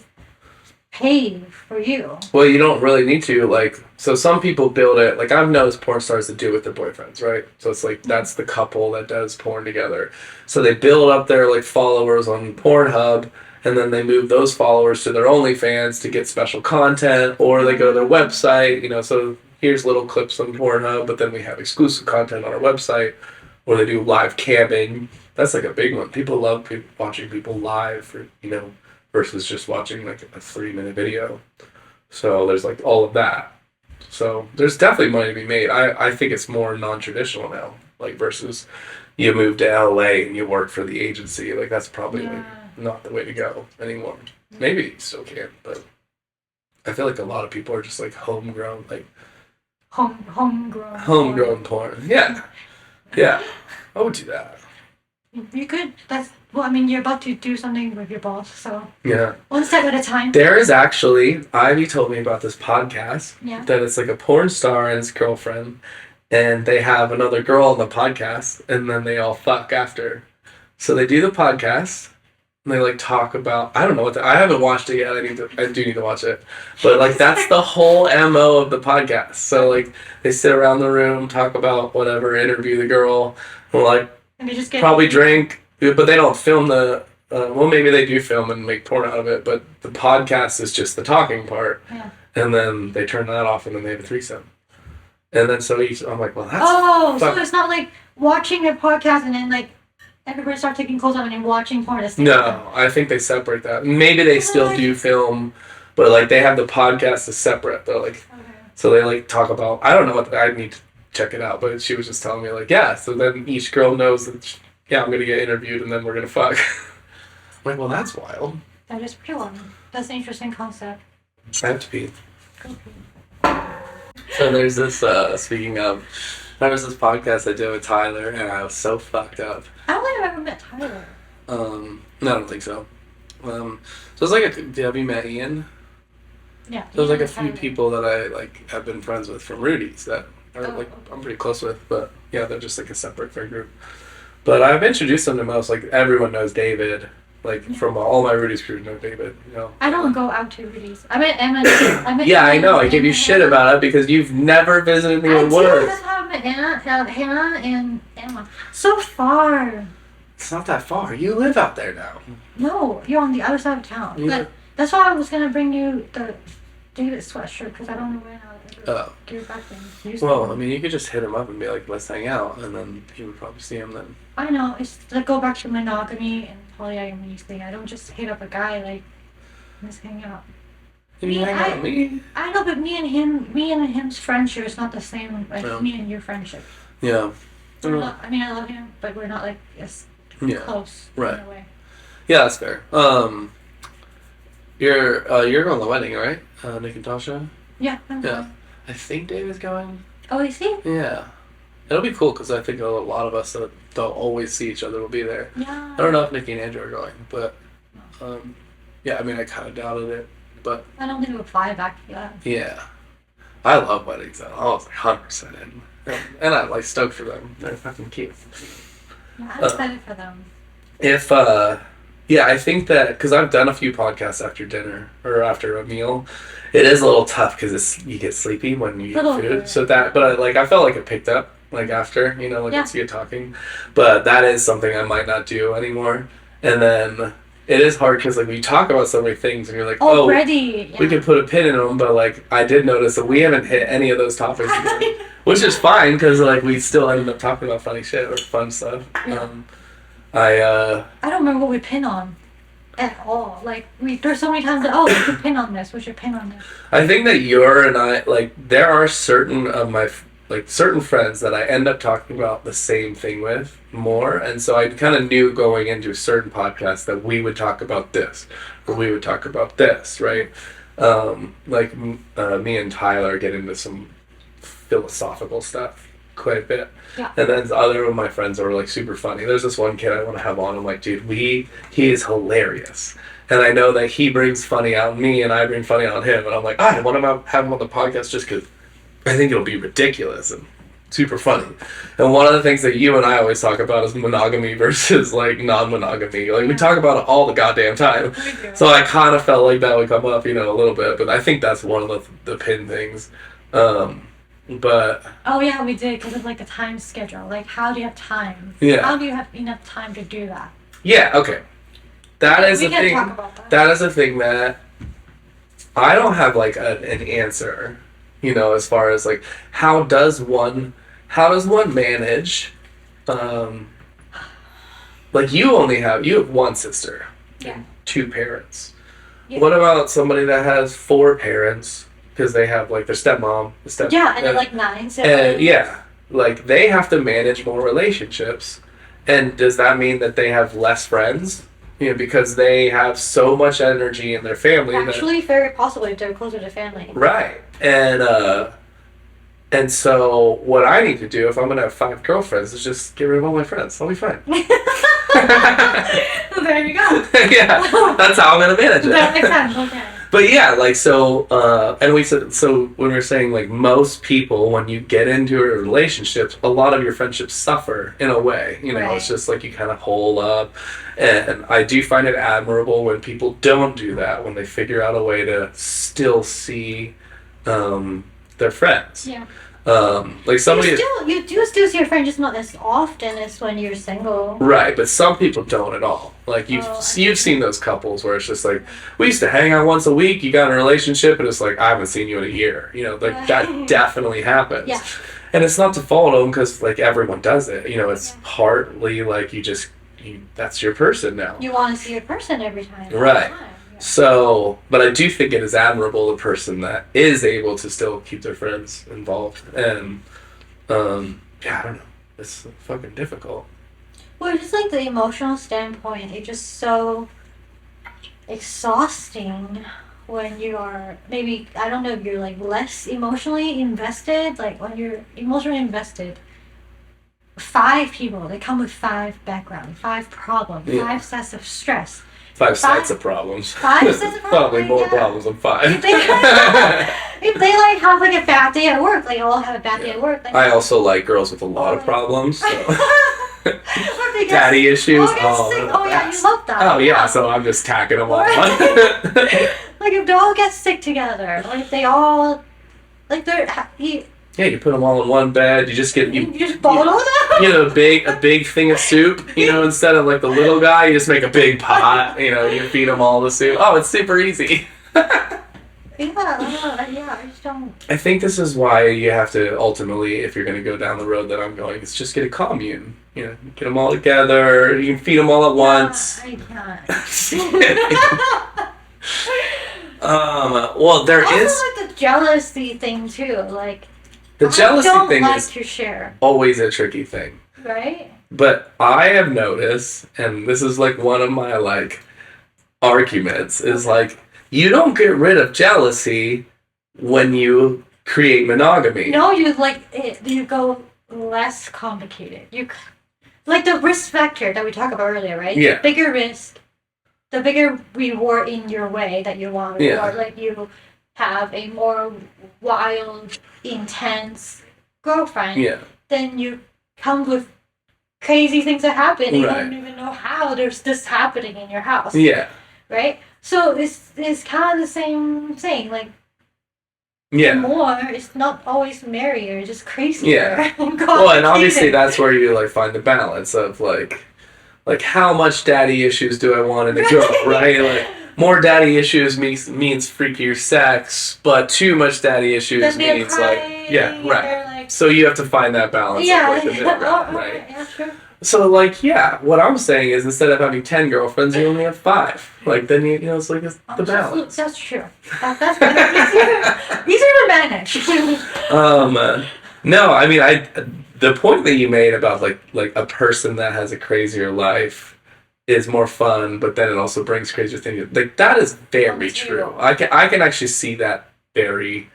pay for you? Well, you don't really need to, so some people build it, I've noticed porn stars that do it with their boyfriends, right? So it's like, that's the couple that does porn together. So they build up their, followers on Pornhub, and then they move those followers to their OnlyFans to get special content, or they go to their website, so here's little clips on Pornhub, but then we have exclusive content on our website, or they do live camming. That's like a big one. People love watching people live, versus just watching a 3-minute video. So there's all of that. So there's definitely money to be made. I think it's more non-traditional now, versus you move to LA and you work for the agency. That's probably not the way to go anymore. Maybe you still can, but I feel like a lot of people are just homegrown, homegrown porn. Yeah. I would do that. You could. You're about to do something with your boss, so yeah. One step at a time. There is actually, Ivy told me about this podcast. Yeah. That it's a porn star and his girlfriend, and they have another girl on the podcast, and then they all fuck after. So they do the podcast, and they talk about, I don't know I haven't watched it yet. I do need to watch it, but that's the whole MO of the podcast. So they sit around the room, talk about whatever, interview the girl, and and they just get probably drink. But they don't film well, maybe they do film and make porn out of it, but the podcast is just the talking part. Yeah. And then they turn that off, and then they have a threesome. And then I'm like, well, that's... so it's not watching a podcast and then everybody starts taking clothes off and then watching porn. No, I think they separate that. Maybe they still do film, but they have the podcast as separate. They're okay. So they talk about, I don't know what, I need to check it out, but she was just telling me so then each girl knows that I'm going to get interviewed and then we're going to fuck. I'm like, well, that's wild. That is pretty wild. That's an interesting concept. I have to pee. So there's this, speaking of, there was this podcast I did with Tyler, and I was so fucked up. I don't think I've ever met Tyler. No, I don't think so. So it's have you met Ian? Yeah. So there's a few people that I have been friends with from Rudy's that are I'm pretty close with, but yeah, they're just a separate friend group. But I've introduced them to most, everyone knows David. From all my Rudy's crew know David, I don't go out to Rudy's. I met Emma. Yeah, I know. I gave you shit about it because you've never visited me with words. That's how I met Hannah and Emma. So far. It's not that far. You live out there now. No, you're on the other side of town. Yeah. But that's why I was going to bring you the David sweatshirt, because I don't know when I'll give it back to him. Well, you could just hit him up and be like, let's hang out, and then you would probably see him then. I know. It's go back to monogamy and polyamory thing. I don't just hit up a guy, let's hang out. Can you hang out with me? I know, but me and him's friendship is not the same as me and your friendship. Yeah. I love him, but we're not as close in a way. Yeah, that's fair. You're going to the wedding, right? Nick and Tasha? Yeah, I'm going. I think David's going. Oh, is he? Yeah. It'll be cool because I think a lot of us that don't always see each other will be there. Yeah. I don't know if Nikki and Andrew are going, but yeah, I mean, I kind of doubted it, but I don't think we would fly back yet. yeah, I love weddings. I was like 100% in, and I'm like stoked for them. They're fucking cute. Yeah, I'm excited for them. If yeah, I think that because I've done a few podcasts after dinner or after a meal, it is a little tough because you get sleepy when you eat food. Bit. So that, but I felt like it picked up like after once you get talking, but that is something I might not do anymore. And then it is hard because we talk about so many things and you're like, already we could put a pin in them, but I did notice that we haven't hit any of those topics yet, which is fine because we still ended up talking about funny shit or fun stuff. Yeah. I don't remember what we pin on at all. There's so many times that we should pin on this. We should pin on this. I think that you're and I there are certain of my certain friends that I end up talking about the same thing with more, and so I kind of knew going into certain podcasts that we would talk about this or we would talk about this, right? Me and Tyler get into some philosophical stuff quite a bit. Yeah. And then other of my friends are super funny. There's this one kid I want to have on. I'm like, dude, he is hilarious. And I know that he brings funny out in me and I bring funny out in him. And I'm like, I want to have him on the podcast just because I think it'll be ridiculous and super funny. And one of the things that you and I always talk about is monogamy versus non-monogamy. We talk about it all the goddamn time. So I kind of felt like that would come up, a little bit. But I think that's one of the pin things. But oh yeah, we did because of the time schedule. How do you have time? Yeah. How do you have enough time to do that? Yeah. Okay. That is we a can thing. Talk about that. That is a thing that I don't have an answer. As far as how does one manage? You have one sister. Yeah. And 2 parents. Yeah. What about somebody that has 4 parents? Because they have their stepmom, and they're 9 siblings. And yeah, they have to manage more relationships. And does that mean that they have less friends? Because they have so much energy in their family. Actually, very possibly if they're closer to family. Right. And so what I need to do if I'm gonna have 5 girlfriends is just get rid of all my friends. I'll be fine. There you go. Yeah, that's how I'm gonna manage it. That makes sense. Okay. But yeah, and we said, so when we're saying most people, when you get into a relationship, a lot of your friendships suffer in a way, Right. It's just you kind of hole up. And I do find it admirable when people don't do that, when they figure out a way to still see, their friends. Yeah. Somebody. You do still see your friend, just not as often as when you're single. Right, but some people don't at all. You've seen those couples where it's just we used to hang out once a week. You got in a relationship, and it's I haven't seen you in a year. That definitely happens. Yeah. And it's not to fault them because everyone does it. It's partly that's your person now. You want to see your person every time. Right. Yeah. So, but I do think it is admirable the person that is able to still keep their friends involved. And yeah, I don't know. It's fucking difficult. Well, just the emotional standpoint, it's just so exhausting when you are maybe, I don't know if you're less emotionally invested, when you're emotionally invested. 5 people, they come with 5 backgrounds, 5 problems, 5 sets of stress. 5 sets of problems. 5 sets of problems. Probably more problems than 5. If they have a bad day at work, they all have a bad day at work. I also like girls with a lot of problems. So. Daddy Daddy issues. Oh yeah, you love that. Oh yeah, so I'm just tacking them all on. If they all get sick together, if they all, yeah, you put them all in one bed. You just get you just bottle them. a big thing of soup. Instead of the little guy, you just make a big pot. You feed them all the soup. Oh, it's super easy. Yeah, I just don't. I think this is why you have to ultimately, if you're going to go down the road that I'm going, is just get a commune. Get them all together. You can feed them all at once. I can't. Well, there also, is the jealousy thing too. the jealousy thing is to share, always a tricky thing. right? But I have noticed, and this is one of my arguments, is you don't get rid of jealousy when you create monogamy. No, you go less complicated. Like the risk factor that we talked about earlier, right? Yeah. The bigger risk, the bigger reward in your way that you want. Yeah. Or like you have a more wild, intense girlfriend. Yeah. Then you come with crazy things that happen. And you Right. don't even know how there's this happening in your house. Yeah. Right? So it's kind of the same thing. Like, Yeah. more, it's not always merrier, just crazier. Yeah. Well, and obviously that's where you like find the balance of like how much daddy issues do I want in a girl, right? Like more daddy issues means freakier sex, but too much daddy issues means crying, like yeah, right. like, So you have to find that balance yeah, of like the middle ground, right? Yeah, sure. So like yeah, what I'm saying is instead of having 10 girlfriends, you only have 5. Like then you know it's like it's the balance. That's true. That's better. Easier to manage. No, I mean the point that you made about like a person that has a crazier life is more fun, but then it also brings crazier things. Like that is very true. I can actually see that very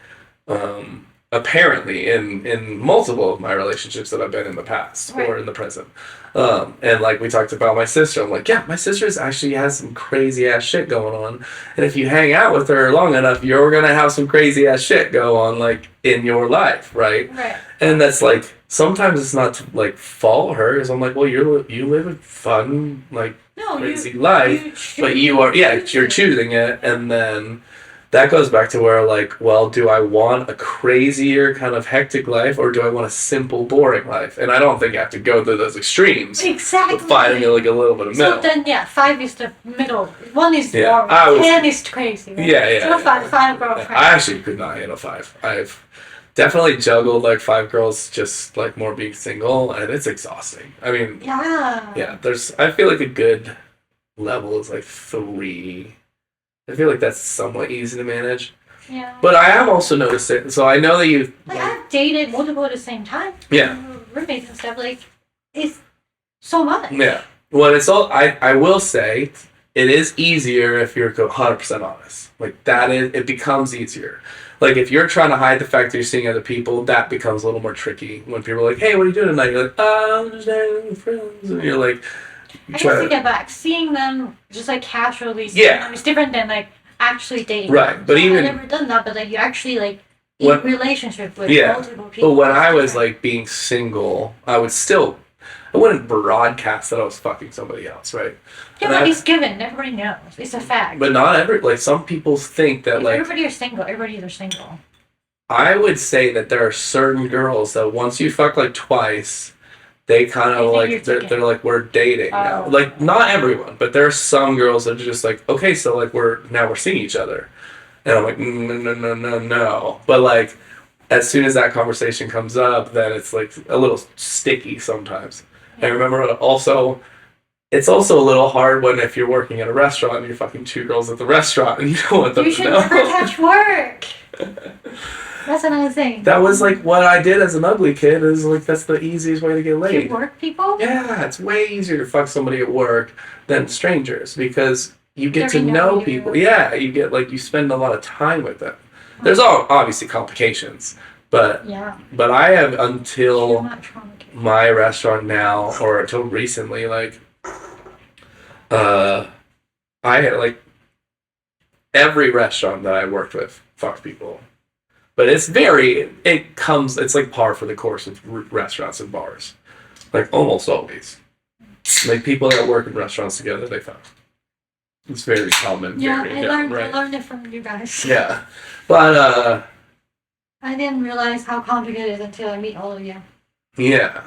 apparently in multiple of my relationships that I've been in the past or in the present. And like we talked about my sister, I'm like, yeah, my sister's actually has some crazy ass shit going on. And if you hang out with her long enough, you're gonna have some crazy ass shit go on like in your life, right? Right. And that's like sometimes it's not to like fault her, because I'm like, well, you live a fun like crazy life, but you're choosing it, and then that goes back to where like, well, do I want a crazier kind of hectic life, or do I want a simple, boring life? And I don't think you have to go to those extremes. Exactly. But finding like a little bit of middle. So then, 5 is the middle. 1 is Yeah, boring. 10 is crazy. Right? Yeah. So 5 girlfriends. I actually could not handle 5. I've definitely juggled like 5 girls, just like more being single, and it's exhausting. I mean, yeah. I feel like a good level is like 3. I feel like that's somewhat easy to manage. Yeah. But I have also noticed it. So I know that you I've dated multiple at the same time. Yeah. Roommates and stuff. Like, it's so much. Yeah. Well, it's all. I will say, it is easier if you're 100% honest. Like that is, it becomes easier. Like if you're trying to hide the fact that you're seeing other people, that becomes a little more tricky. When people are like, "Hey, what are you doing tonight?" You're like, "Oh, I'm just hanging with friends," and you're like, I guess to get back, seeing them just like casually, Yeah. it's different than like actually dating. Right, them. but So even- I've never done that, but like you actually like When- in relationship with Yeah. multiple people. But when it's I was different. like being single, I wouldn't broadcast that I was fucking somebody else, right? yeah, and but I- it's given. Everybody knows. It's a fact. But not like some people think that if like everybody is single, everybody is single. I would say that there are certain girls that once you fuck like twice, they kind They of think like you're they're taken. like we're dating now. Oh. Like not everyone, but there are some girls that are just like, okay, so like we're seeing each other, and I'm like no. But like as soon as that conversation comes up, then it's like a little sticky sometimes. I remember also. It's also a little hard when if you're working at a restaurant and you're fucking 2 girls at the restaurant and you don't want them You to should know. never touch work. That's another thing. That was like what I did as an ugly kid. Is like that's the easiest way to get Do laid. you work people? Yeah, it's way easier to fuck somebody at work than strangers because you get They to know know you. people. Yeah, you get like you spend a lot of time with them. There's obviously complications, but Yeah. I have Too until much complicated. my restaurant now or until recently like I had like every restaurant that I worked with fucked people. But it's like par for the course of restaurants and bars. Like almost always. Like people that work in restaurants together, they fuck. It's very common. Yeah, very, I right? learned it from you guys. Yeah. But I didn't realize how complicated it is until I meet all of you. yeah.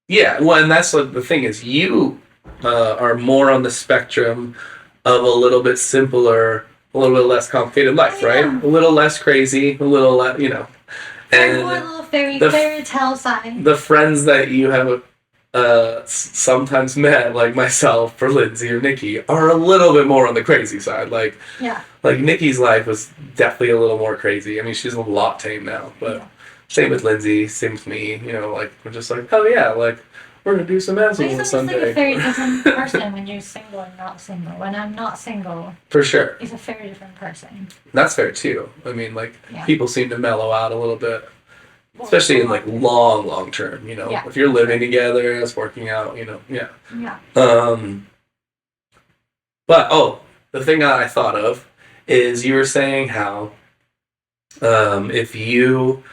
Yeah, well, and that's like the thing is you are more on the spectrum of a little bit simpler, a little bit less complicated life, Oh, right? yeah. A little less crazy, a little less, Very more And little fairy the- tale side. the friends that you have sometimes met, like myself or Lindsay or Nikki, are a little bit more on the crazy side. Like Yeah. Nikki's life was definitely a little more crazy. I mean, she's a lot tame now, but Yeah. same with Lindsay, same with me. Like we're just like, oh yeah, like we're gonna do some I assholes guess I'm just like someday. a very different person when you're single and not single. When I'm not single, For sure. it's a very different person. That's fair too. I mean, like Yeah. people seem to mellow out a little bit especially in like long term. You know, Yeah. if you're living together, it's working out. You know, yeah. Yeah. But the thing that I thought of is you were saying how if you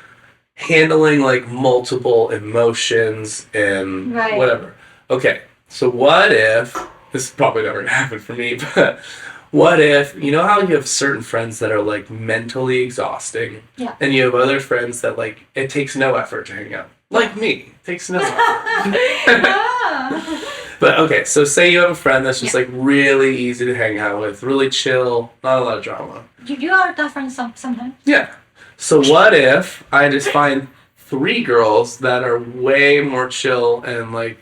handling like multiple emotions and Right. whatever. Okay, so what if this is probably never gonna happen for me, but what if you know how you have certain friends that are like mentally exhausting, Yeah. and you have other friends that like it takes no effort to hang out, like me, it takes no effort. But okay, so say you have a friend that's just like really easy to hang out with, really chill, not a lot of drama. You are different sometimes. Yeah. So what if I just find 3 girls that are way more chill and like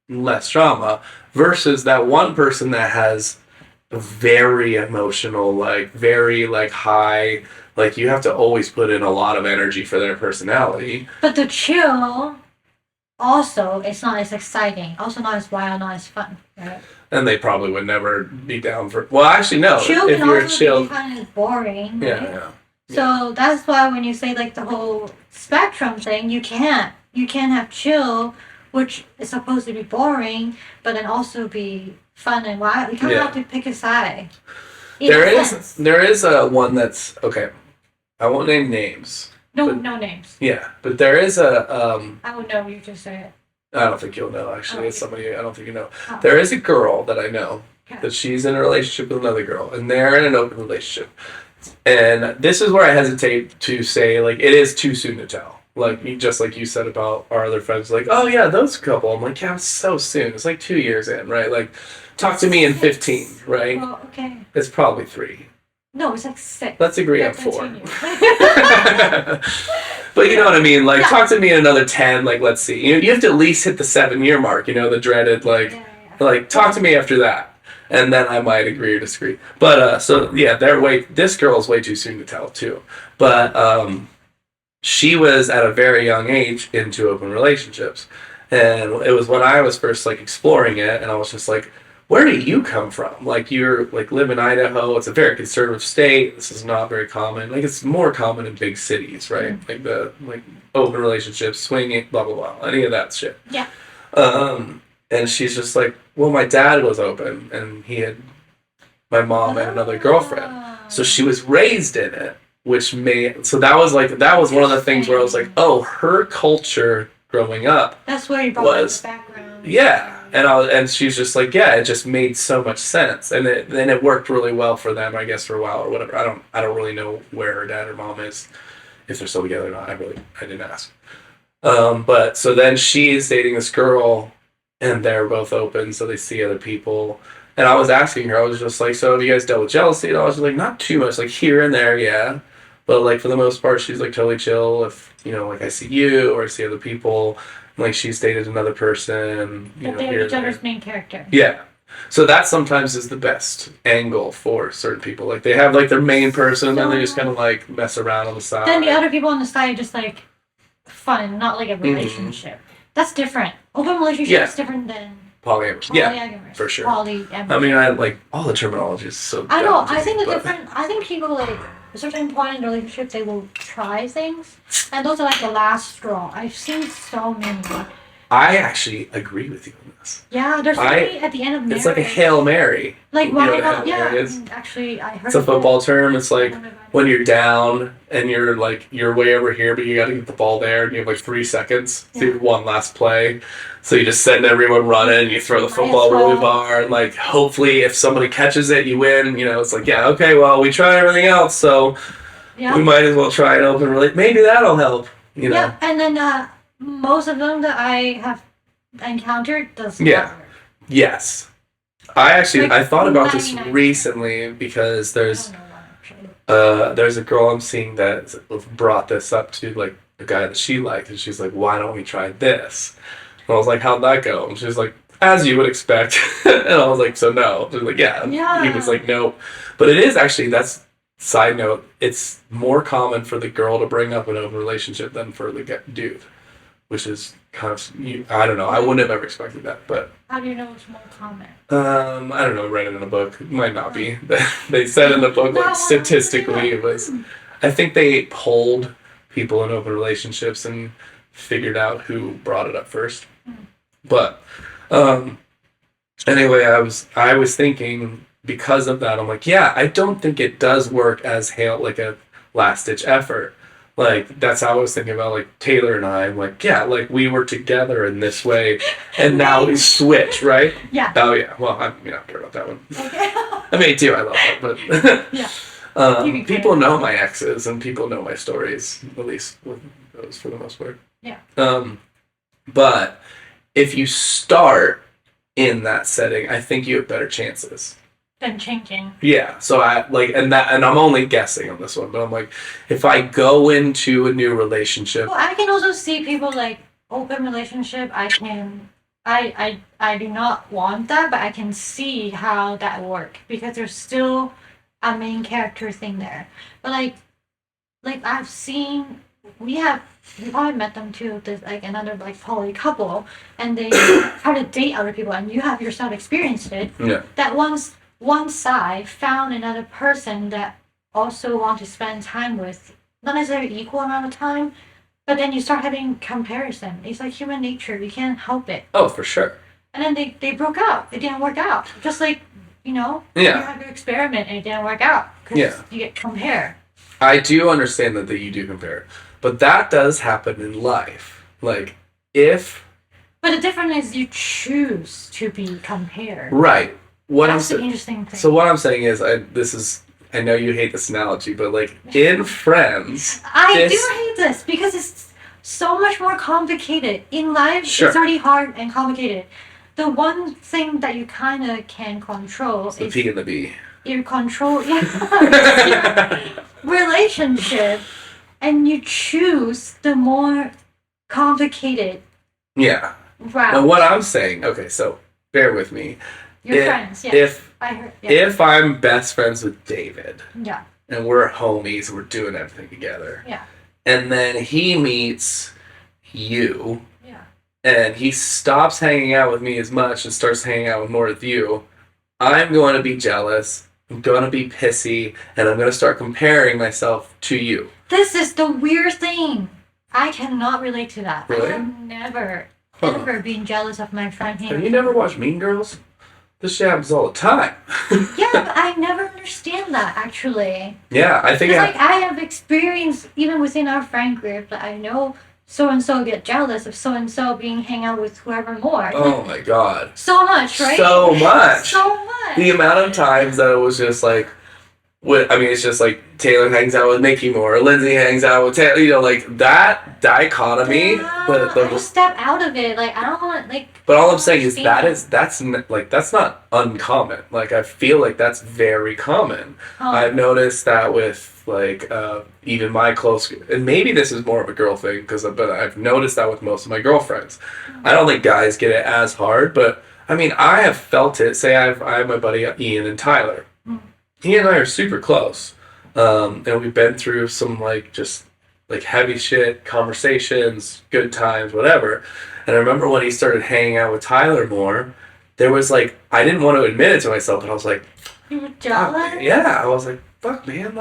less drama versus that one person that has very emotional, like very like high, like you have to always put in a lot of energy for their personality. But the chill, also, it's not as exciting. Also, not as wild, not as fun. Right? And they probably would never be down for. Well, actually, no. Chill if can you're also chill, be kind of boring. Right? yeah. So that's why when you say like the whole spectrum thing, you can't have chill, which is supposed to be boring, but then also be fun and wild. You kind of have to pick a side. There is a one that's okay. I won't name names. No names. Yeah, but there is a I would know. You just say it. I don't think you'll know. Actually, it's somebody I don't think you know. Oh. There is a girl that I know Okay. that she's in a relationship with another girl, and they're in an open relationship. And this is where I hesitate to say like it is too soon to tell. Like just like you said about our other friends, like oh yeah, those couple. I'm like yeah, it's so soon. It's like 2 years in, right? Like talk to me in 15, right? Well, okay. It's probably 3. No, it's like 6. Let's agree on 4. Continue. But you know what I mean? Like, talk to me in another 10, like, let's see. You have to at least hit the 7-year mark, you know, the dreaded, like, like, talk to me after that. And then I might agree or disagree. But, so, yeah, this girl's way too soon to tell, too. But, she was at a very young age into open relationships. And it was when I was first, like, exploring it, and I was just like, where do you come from? Like you're like live in Idaho. It's a very conservative state. This is not very common. Like it's more common in big cities, right? Mm-hmm. Like the open relationships, swinging, blah blah blah, any of that shit. Yeah. And she's just like, well, my dad was open, and my mom had another girlfriend, so she was raised in it, which made that was one of the things where I was like, oh, her culture growing up. That's where you brought the background. Yeah. And she's just like, yeah, it just made so much sense, and it worked really well for them, I guess, for a while or whatever. I don't really know where her dad or mom is, if they're still together or not. I didn't ask. But so then she's dating this girl, and they're both open, so they see other people. And I was asking her, I was just like, so have you guys dealt with jealousy? And I was like, not too much, like here and there, yeah, but like for the most part, she's like totally chill. If you know, like I see you or I see other people. Like she's dated another person. But they're each other's main character. Yeah. So that sometimes is the best angle for certain people. Like they have like their main person and then they just kind of like mess around on the side. Then the other people on the side are just like fun, not like a relationship. That's different. Open relationship is different than polyamorous. Yeah, for sure. Polyamorous. I mean, I like all the terminology is so. I know. I think I think people like a certain point in the relationship they will try things, and those are like the last straw. I've seen so many. I actually agree with you on this. Yeah, there's so many at the end of marriage. It's like a Hail Mary. Like why not? Yeah, actually, I heard. It's a football term. It's like when you're down and you're way over here, but you got to get the ball there, and you have like 3 seconds to do one last play. So you just send everyone running, and you throw the football really far, and like hopefully if somebody catches it, you win. You know, it's like yeah, okay, well we tried everything else, so we might as well try an open relate. Maybe that'll help. You know. Yeah, and then most of them that I have encountered does not work. Yes. I thought about this recently because there's a girl I'm seeing that brought this up to like a guy that she liked, and she's like, why don't we try this? And I was like, how'd that go? And she's like, as you would expect. And I was like, so no. She's like, yeah. He was like, no. But it is actually, that's side note, it's more common for the girl to bring up an open relationship than for the dude. Which is kind of, I don't know. I wouldn't have ever expected that, but. How do you know it's more common? I don't know. Read it in a book. It might not be. They said in the book, like statistically, it was. I think they polled people in open relationships and figured out who brought it up first. But anyway, I was thinking because of that, I'm like, yeah, I don't think it does work as like a last ditch effort. Like that's how I was thinking about like Taylor and I. I'm like, yeah, like we were together in this way, and now we switch, right? Yeah. Oh yeah. Well, I don't care about that one. Okay. I mean, too. I love that, but Yeah. people know my exes and people know my stories, at least with those for the most part. Yeah. But if you start in that setting, I think you have better chances. Then changing. Yeah. So I like, and I'm only guessing on this one, but I'm like, if I go into a new relationship, Well, I can also see people like open relationship. I do not want that, but I can see how that work because there's still a main character thing there. But like I've seen, you probably met them too. There's like another like poly couple, and they try to date other people, and you have yourself experienced it. yeah, That once one side found another person that also want to spend time with, not necessarily equal amount of time, but then you start having comparison. It's like human nature. You can't help it. oh for sure. And then they broke up. It didn't work out. Just like, you Yeah. you have your experiment and it didn't work out. Because you get compared. I do understand that you do compare, but that does happen in life. Like if But the difference is you choose to be compared. right. That's the interesting thing. So what I'm saying is, I know you hate this analogy, but like in Friends, I do hate this because it's so much more complicated. In life, Sure. it's already hard and complicated. The one thing that you kind of can control the is P and the B. your control, your relationship, and you choose the more complicated Yeah. route. And what I'm saying, okay, so bear with me. Your friends, yes. I heard. Yeah. If I'm best friends with David Yeah. and we're homies, we're doing everything together, Yeah. and then he meets you, Yeah. and he stops hanging out with me as much and starts hanging out more with you, I'm going to be jealous. I'm going to be pissy, and I'm going to start comparing myself to you. This is the weird thing. I cannot relate to that. Really? I have never, ever been jealous of my friend. Have you never watched Mean Girls? This shit happens all the time. Yeah, but I never understand that actually. Yeah, I think It's like I have experienced even within our friend group that I know so and so get jealous of so and so being hang out with whoever more. oh my god. So much, right? So much. So much. The amount of times that it was just like, it's just like Taylor hangs out with Nikki more, or Lindsay hangs out with Taylor, like that dichotomy. Yeah, But I just step out of it. Like I don't want but all I'm saying is that's not uncommon. Like I feel like that's very common. I've noticed that with like even my close, and maybe this is more of a girl thing but I've noticed that with most of my girlfriends. I don't think guys get it as hard, but I mean I have felt it. Say I have my buddy Ian and Tyler. He and I are super close, and we've been through some just heavy shit conversations, good times, whatever. And I remember when he started hanging out with Tyler more, there was I didn't want to admit it to myself, but I was like, you were jealous. yeah, I was like, fuck, man,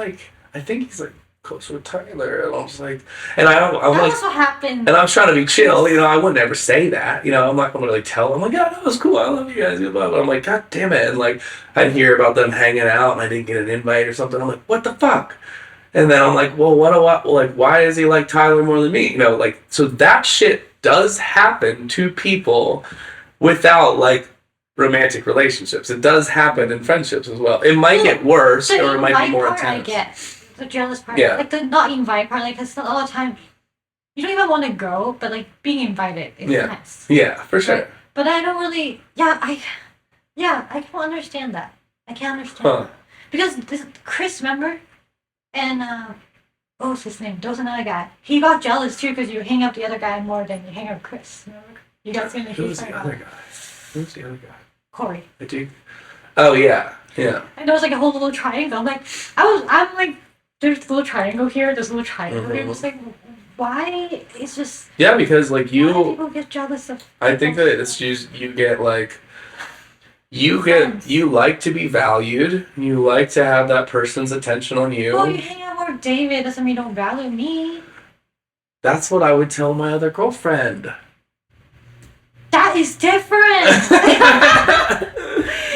I think he's closer with Tyler, and I was like, and I'm that also happened. and I'm trying to be chill, I would never say that, I'm not gonna tell him yeah, that was cool, I love you guys, but I'm like, god damn it, and I'd hear about them hanging out, and I didn't get an invite or something. I'm like, what the fuck? And then I'm like, well, why does he like Tyler more than me? So that shit does happen to people without romantic relationships. It does happen in friendships as well. It might get worse, or it might be more intense. I get the jealous part. Yeah. The not invite part, because a lot of time you don't even want to go, but being invited is nice. Yeah, for sure. Right? But I don't really. I can't understand that. I can't understand that. Because Chris, remember, and what was his name? There was another guy. He got jealous too because you hang out the other guy more than you hang out with Chris. Remember? You guys gonna Who's the other guy? Who's the other guy? Corey. I do. Oh yeah, yeah. And there was a whole little triangle. I'm like, there's a little triangle here. There's a little triangle here. It's why? It's just because why you. people get jealous of. I think that it's just you get you like to be valued. You like to have that person's attention on you. Well, you hang out with David doesn't mean you don't value me. That's what I would tell my other girlfriend. That is different.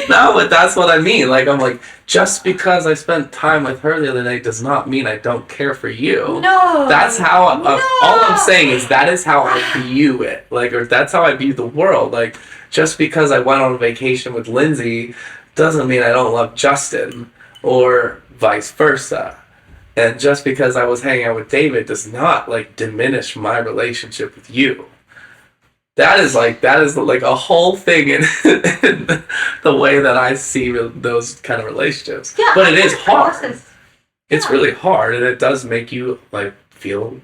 No, but that's what I mean. Like, I'm like, just because I spent time with her the other night does not mean I don't care for you. No. That's how, No. all I'm saying is that is how I view it. Like, or that's how I view the world. Like, just because I went on a vacation with Lindsay doesn't mean I don't love Justin, or vice versa. And just because I was hanging out with David does not, like, diminish my relationship with you. That is like a whole thing in the way that I see those kind of relationships. Yeah, but it is hard. Process. It's Yeah. really hard, and it does make you like feel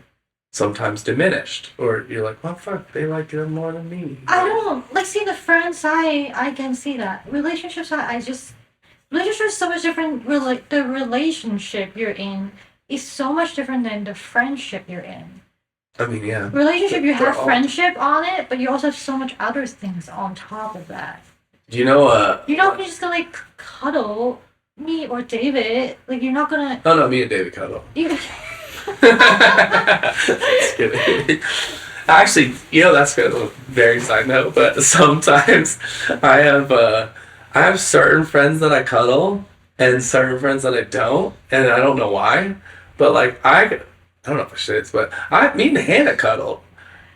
sometimes diminished, or you're like, well, fuck, they like it more than me. I don't like seeing the friends. I can see that relationships. Relationships are so much different. The relationship you're in is so much different than the friendship you're in. I mean, yeah. Relationship, you They're have all- friendship on it, but you also have so much other things on top of that. Do you know? You're not just gonna like cuddle me or David. Like you're not gonna. Oh no, me and David cuddle. You, Just kidding. Actually, that's kind of a very side note, but sometimes I have certain friends that I cuddle and certain friends that I don't, and I don't know why. But like I don't know if I should, but me and Hannah cuddle,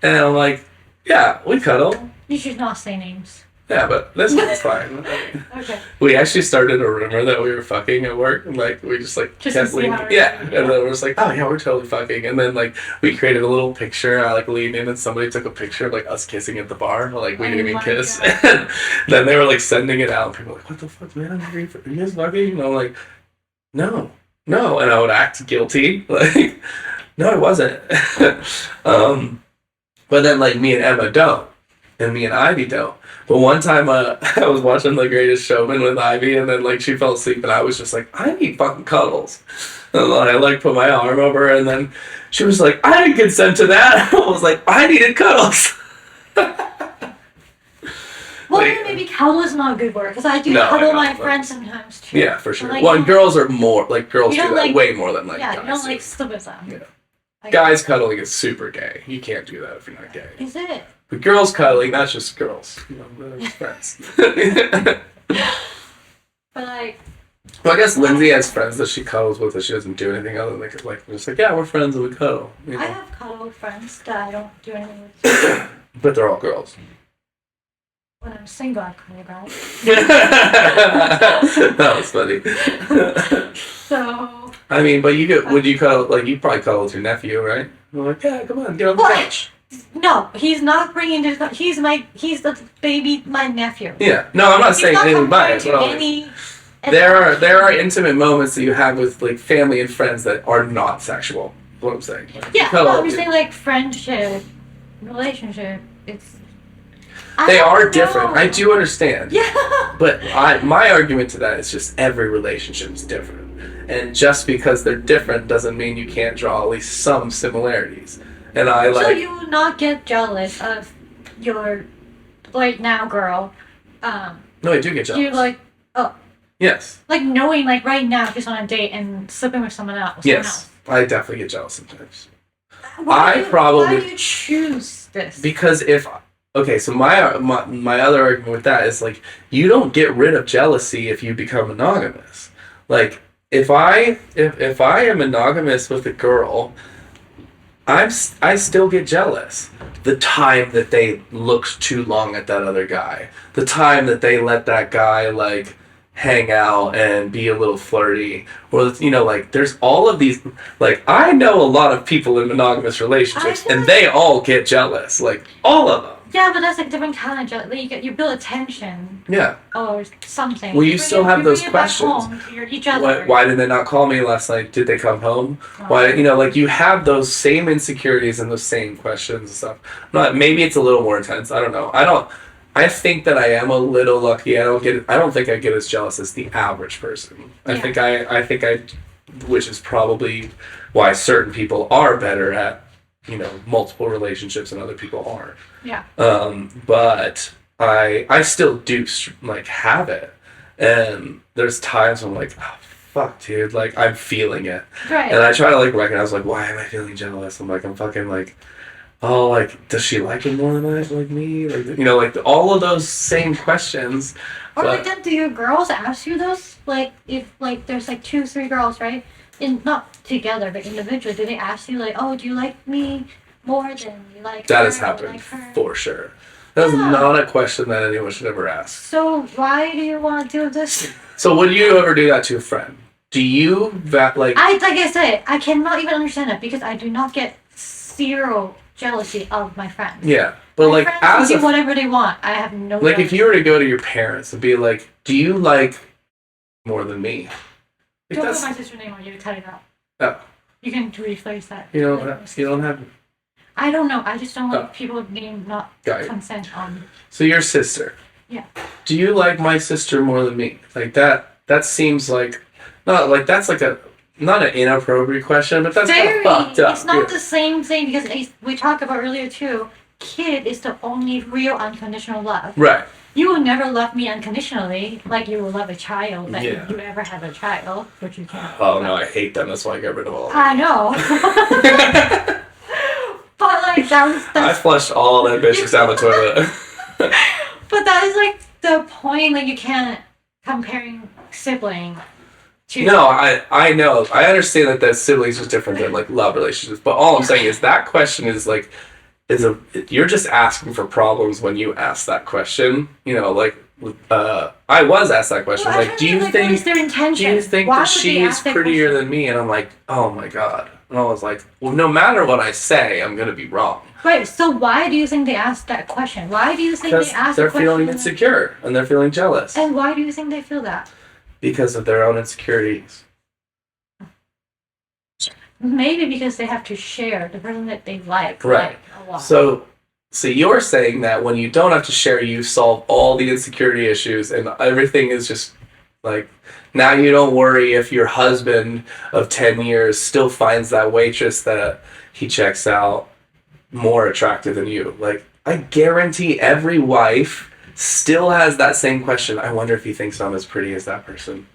and I'm like, yeah, we cuddle. you should not say names. Yeah, but this one's fine. Okay. We actually started a rumor that we were fucking at work, and like we just like Just to kept see leaning, how it yeah, is. and then we're just like, oh yeah, we're totally fucking, and then like we created a little picture. I like leaned in, and somebody took a picture of like us kissing at the bar, like we Oh didn't even my kiss. God. And then they were like sending it out, and people were like, what the fuck, man? Are you guys fucking? And I'm like, no, and I would act guilty, like, no, I wasn't. But then like me and Emma don't, and me and Ivy don't. But one time, I was watching The Greatest Showman with Ivy, and then like she fell asleep, and I was just like, I need fucking cuddles. And then I like put my arm over her, and then she was like, I didn't consent to that. I was like, I needed cuddles. Well, Like- then maybe cuddle is not a good word because I do No, I cuddle know, my but- friends sometimes too. Yeah, for sure. Like, Well, and girls are more like girls You do don't that like- way more than like yeah, guys. you don't do. like sleep with them. Yeah. Like, Guys cuddling is super gay. You can't do that if you're not gay. Is it? But girls cuddling, that's just girls. They're friends. But like, Well, I guess Lindsay has friends that she cuddles with that she doesn't do anything other than like just like, yeah, we're friends and we cuddle. I have cuddle friends that I don't do anything with. But they're all girls. When I'm single, I cuddle guys. That was funny. So. I mean, but would you cuddle, like, you probably cuddle with your nephew, right? I'm like, yeah, come on, get on the What? couch. No, he's not bringing this. He's the baby, my nephew. Yeah. No, I'm not He's saying not anything by compared it. to But I'm like, any. there are intimate moments that you have with, like, family and friends that are not sexual. Is what I'm saying. Like, you Yeah, cuddle no, I'm with just saying like friendship, relationship. It's. They I are don't different. know. I do understand. Yeah. But my argument to that is just every relationship is different. And just because they're different doesn't mean you can't draw at least some similarities. And I So like... you will not get jealous of your right now girl. No, I do get jealous. You like Yes. like knowing like right now she's on a date and sleeping with someone else. Yes. I definitely get jealous sometimes. Why probably- do you choose this? Because if... Okay, so my other argument with that is, like, you don't get rid of jealousy if you become monogamous. Like, if I am monogamous with a girl, I still get jealous. The time that they looked too long at that other guy. The time that they let that guy, like, hang out and be a little flirty. Or, like, there's all of these... Like, I know a lot of people in monogamous relationships, feel and like- they all get jealous. Like, all of them. Yeah, but that's like different kind of jealousy. Like, you build attention Yeah. or something. Well, you bring still it- have those bring it back questions. home to each other. Why did they not call me last night? Did they come home? Why, like, you have those same insecurities and those same questions and stuff. Maybe it's a little more intense. I don't know. I think that I am a little lucky. I don't think I get as jealous as the average person. I Yeah. think I, which is probably why certain people are better at, multiple relationships and other people aren't. Yeah. But I still do like have it, and there's times when I'm like, oh, fuck, dude, like, I'm feeling it. Right. And I try to, like, recognize, like, why am I feeling jealous? I'm like, I'm fucking, like, oh, like, does she like it more than I like me? Like, you know, like, all of those same questions. Or but, like, then do your girls ask you those? Like, if, like, there's, like, 2, 3 girls, right? Not together, but individually, do they ask you, like, oh, do you like me more than you like that her? has or happened, like her? for sure. That's Yeah. not a question that anyone should ever ask. So why do you want to do this? So would you ever do that to a friend? Do you, like... Like I said, I cannot even understand it because I do not get zero jealousy of my friends. Yeah. But, my like, friends as can a... do whatever they want. I have no Like, jealousy. if you were to go to your parents and be like, do you like more than me? Like, Don't that's... put my sister's name on you, cut it out. Oh. You can rephrase that. You don't have... I don't know. I just don't like people name not Got it. consent on. So your sister. Yeah. Do you like my sister more than me? Like, that seems like... Not, like, that's like a... Not an inappropriate question, but that's kind of fucked up. It's not the same thing because we talked about earlier too. Kid is the only real unconditional love. Right. You will never love me unconditionally like you will love a child that Yeah. you ever have a child, which you can't. Oh, no, I hate them. That's why I got rid of all of them. I know. But like I that's flushed all that bitches down the toilet. but that is like the point. Like you can't comparing sibling to No, I know. I understand that siblings is different than, like, love relationships. But all I'm saying is that question is, like, you're just asking for problems when you ask that question. You know, like, I was asked that question. Well, Like, do you what think is their intention? that Why would they she's ask that prettier question? than me? And I'm like, oh my god. And I was like, well, no matter what I say, I'm gonna be wrong. Right. So why do you think they asked that question? Why do you think Because they asked they're the question? feeling insecure and they're feeling jealous And why do you think they feel that? because of their own insecurities. Maybe because they have to share the person that they like. Right. Like, a lot. So you're saying that when you don't have to share, you solve all the insecurity issues and everything is just like, now you don't worry if your husband of 10 years still finds that waitress that he checks out more attractive than you. Like, I guarantee every wife still has that same question. I wonder if he thinks I'm as pretty as that person.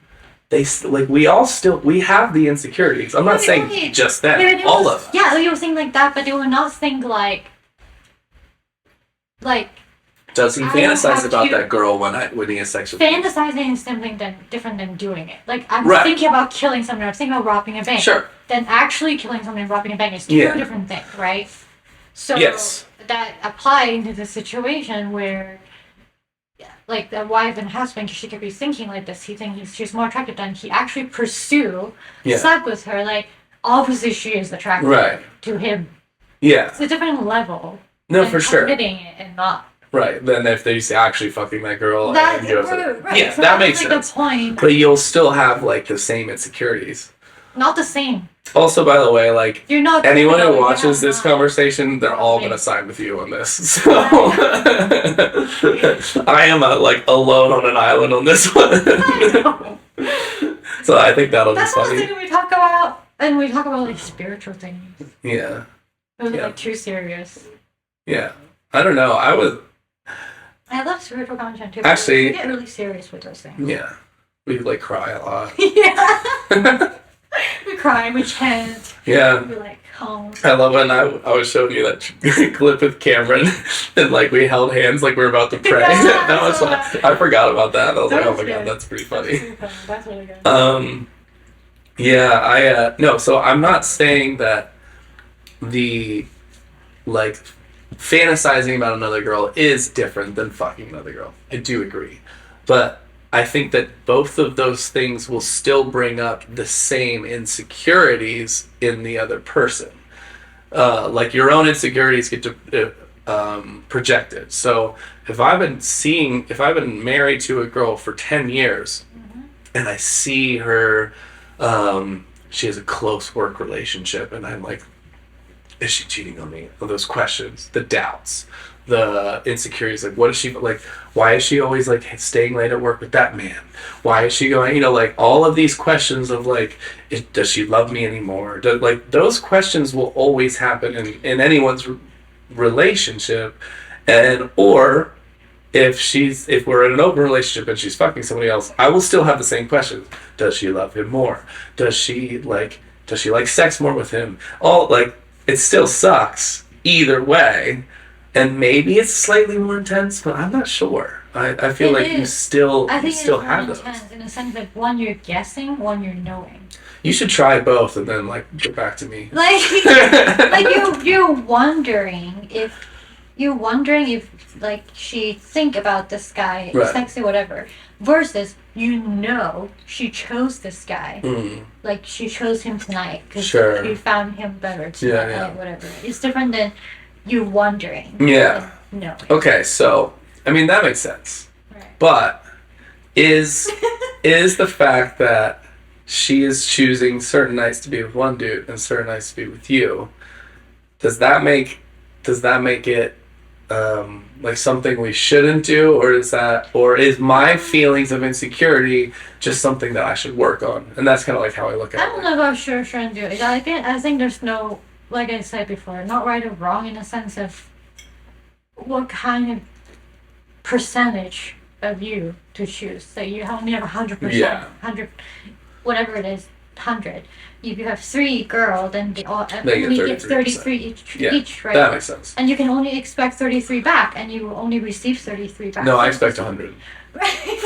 We have the insecurities. I'm not saying just them, Yeah, all of us. Yeah, they will think like that, but they will not think like Does he I fantasize have about to- that girl when he has sex with me? fantasizing is something different than doing it. Like I'm Right. thinking about killing someone, I'm thinking about robbing a bank. Sure. Then actually killing someone and robbing a bank is two Yeah. different things, right? So Yes. that applies to the situation where like the wife and husband, she could be thinking like this. He thinks she's more attractive than he actually pursue, Yeah. slept with her. Like obviously she is attractive Right. to him. Yeah. It's a different level. No, than for sure. admitting it and not. Right. Then if they say actually fucking that girl, That's and goes, right. yeah, So that that's makes like sense. the point. But you'll still have like the same insecurities. Not the same. Also, by the way, like You're not. anyone criminal, who you're watches not this not. conversation, they're all Okay. gonna side with you on this. So I am alone on an island on this one. I know. So I think that'll That's be the funny. thing we talk about, and we talk about like spiritual things. Yeah. It was Yeah. like too serious. Yeah. I don't know. I love spiritual content too. Actually- we get really serious with those things. Yeah. We like cry a lot. Yeah. We cry, we chant, Yeah. we like hum. I love when I was showing you that clip with Cameron and like we held hands like we were about to pray. Yeah, That was I fun. saw I forgot about that. I was like, That oh was my god, good. that's pretty That's funny. really fun. That's really good. Yeah, no, so I'm not saying that the like fantasizing about another girl is different than fucking another girl. I do agree. But I think that both of those things will still bring up the same insecurities in the other person. Like your own insecurities get projected. So if I've been married to a girl for 10 years and I see her, she has a close work relationship and I'm like, is she cheating on me? Those questions, the doubts, the insecurities, like what is she like? Why is she always like staying late at work with that man? Why is she going? Like all of these questions of like, does she love me anymore? Like those questions will always happen in anyone's relationship, or if we're in an open relationship and she's fucking somebody else, I will still have the same questions. Does she love him more? Does she like sex more with him? All like it still sucks either way, and maybe it's slightly more intense, but I'm not sure. I feel like you still I think still it's have more those. intense in the sense that one you're guessing, one you're knowing. You should try both and then like get back to me. Like you're wondering if like she think about this guy, Right. sexy whatever, versus she chose this guy. Like she chose him tonight because Sure. she found him better tonight, Yeah. whatever. It's different than you wondering. Yeah. No. Okay, so I mean that makes sense. Right. But is the fact that she is choosing certain nights to be with one dude and certain nights to be with you, does that make it like something we shouldn't do, or is my feelings of insecurity just something that I should work on? And that's kind of like how I look at I it. don't know about shouldn't do it. I think there's no, like I said before, not right or wrong in the sense of what kind of percentage of you to choose. So you only have 100%, Yeah. 100, whatever it is, 100. If you have 3 girls, then they all They only get get 33 Yeah, each, right? that makes sense. And you can only expect 33 back, and you will only receive 33 back. No, I expect 100. Right.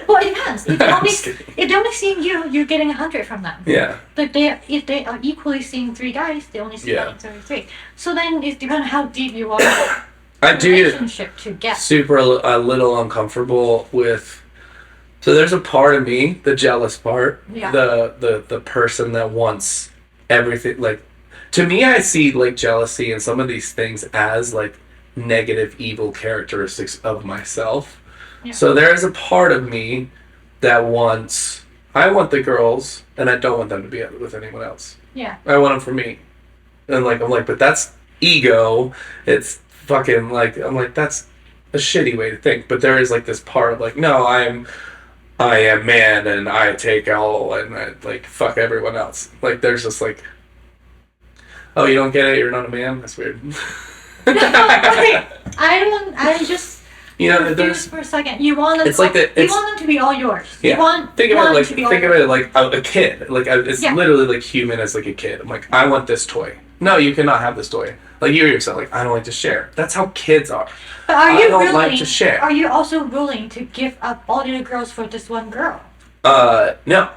Well, it depends. If they're only seeing you, you're getting 100 from them. Yeah. But if they are equally seeing 3 guys, they only see 33. So then it depends on how deep you are I in the do relationship to get. super a little uncomfortable with. So there's a part of me, the jealous part, Yeah. the person that wants everything. Like, to me, I see like jealousy and some of these things as like negative, evil characteristics of myself. Yeah. So there is a part of me that I want the girls, and I don't want them to be with anyone else. Yeah. I want them for me, and like I'm like, but that's ego. It's fucking like I'm like that's a shitty way to think. But there is like this part of like, no, I am man, and I take all, and I like fuck everyone else. Like there's just like, oh, you don't get it? You're not a man? That's weird. No, okay. I just You know, confused there's for a second. You want them. It's like the- you it's- want them to be all yours. Yeah. You want. think you of it want like them to be all think of yours. it like a kid. Like it's Yeah. literally like human as like a kid. I'm like, I want this toy. No, you cannot have this toy. Like you yourself, like I don't like to share. That's how kids are. But are I you don't willing? like to share. Are you also willing to give up all the other girls for this one girl? No.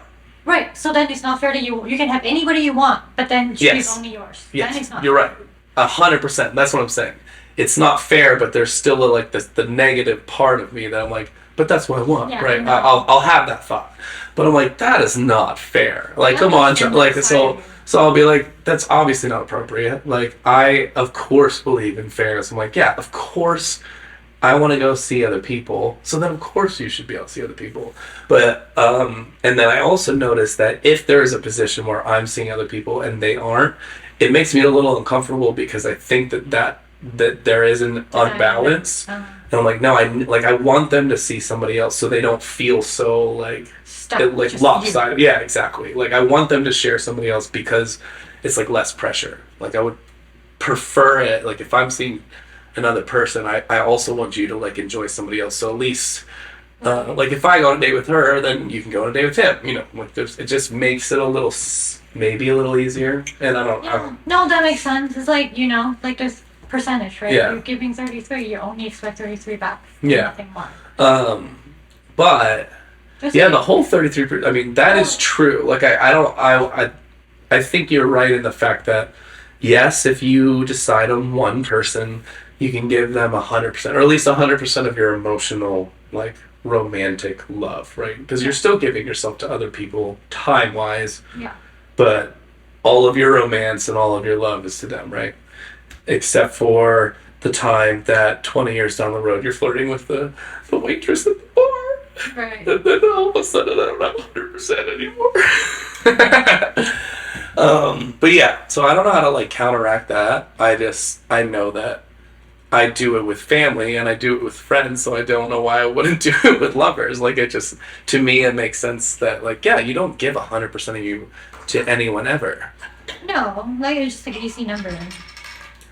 Right. So then it's not fair that you can have anybody you want, but then she's Yes. only yours. Yes, Then it's not. you're right. 100%. That's what I'm saying. It's not fair, but there's still like the negative part of me that I'm like, but that's what I want, Yeah, right? I know. I'll have that thought, but I'm like, that is not fair. Like, I come on, understand like that side of you. so I'll be like, that's obviously not appropriate. Like, I of course believe in fairness. I'm like, yeah, of course. I want to go see other people, so then of course you should be able to see other people. But and then I also notice that if there is a position where I'm seeing other people and they aren't, it makes me a little uncomfortable because I think that there is an unbalance, and I'm like, no, I want them to see somebody else so they don't feel so like Stuck. like Just lopsided. Yeah, exactly. Like I want them to share somebody else because it's like less pressure. Like I would prefer it. Like if I'm seeing another person, I also want you to like enjoy somebody else. So at least, like if I go on a date with her, then you can go on a date with him. You know, like it just makes it a little, maybe a little easier. And I don't. Yeah. No, that makes sense. It's like like this percentage, right? Yeah. You're giving 33, you only expect 33 back. Yeah. Nothing more. But Just yeah, like- the whole 33%. I mean, that is true. Like I think you're right in the fact that yes, if you decide on one person, you can give them 100%, or at least 100% of your emotional, like romantic love, right? Because you're still giving yourself to other people time-wise, Yeah. but all of your romance and all of your love is to them, right? Except for the time that 20 years down the road you're flirting with the waitress at the bar. Right. And then all of a sudden I don't have 100% anymore. But yeah, so I don't know how to like counteract that. I know that I do it with family and I do it with friends, so I don't know why I wouldn't do it with lovers. Like to me it makes sense that like, yeah, you don't give 100% of you to anyone ever. No, like it's just like an easy number.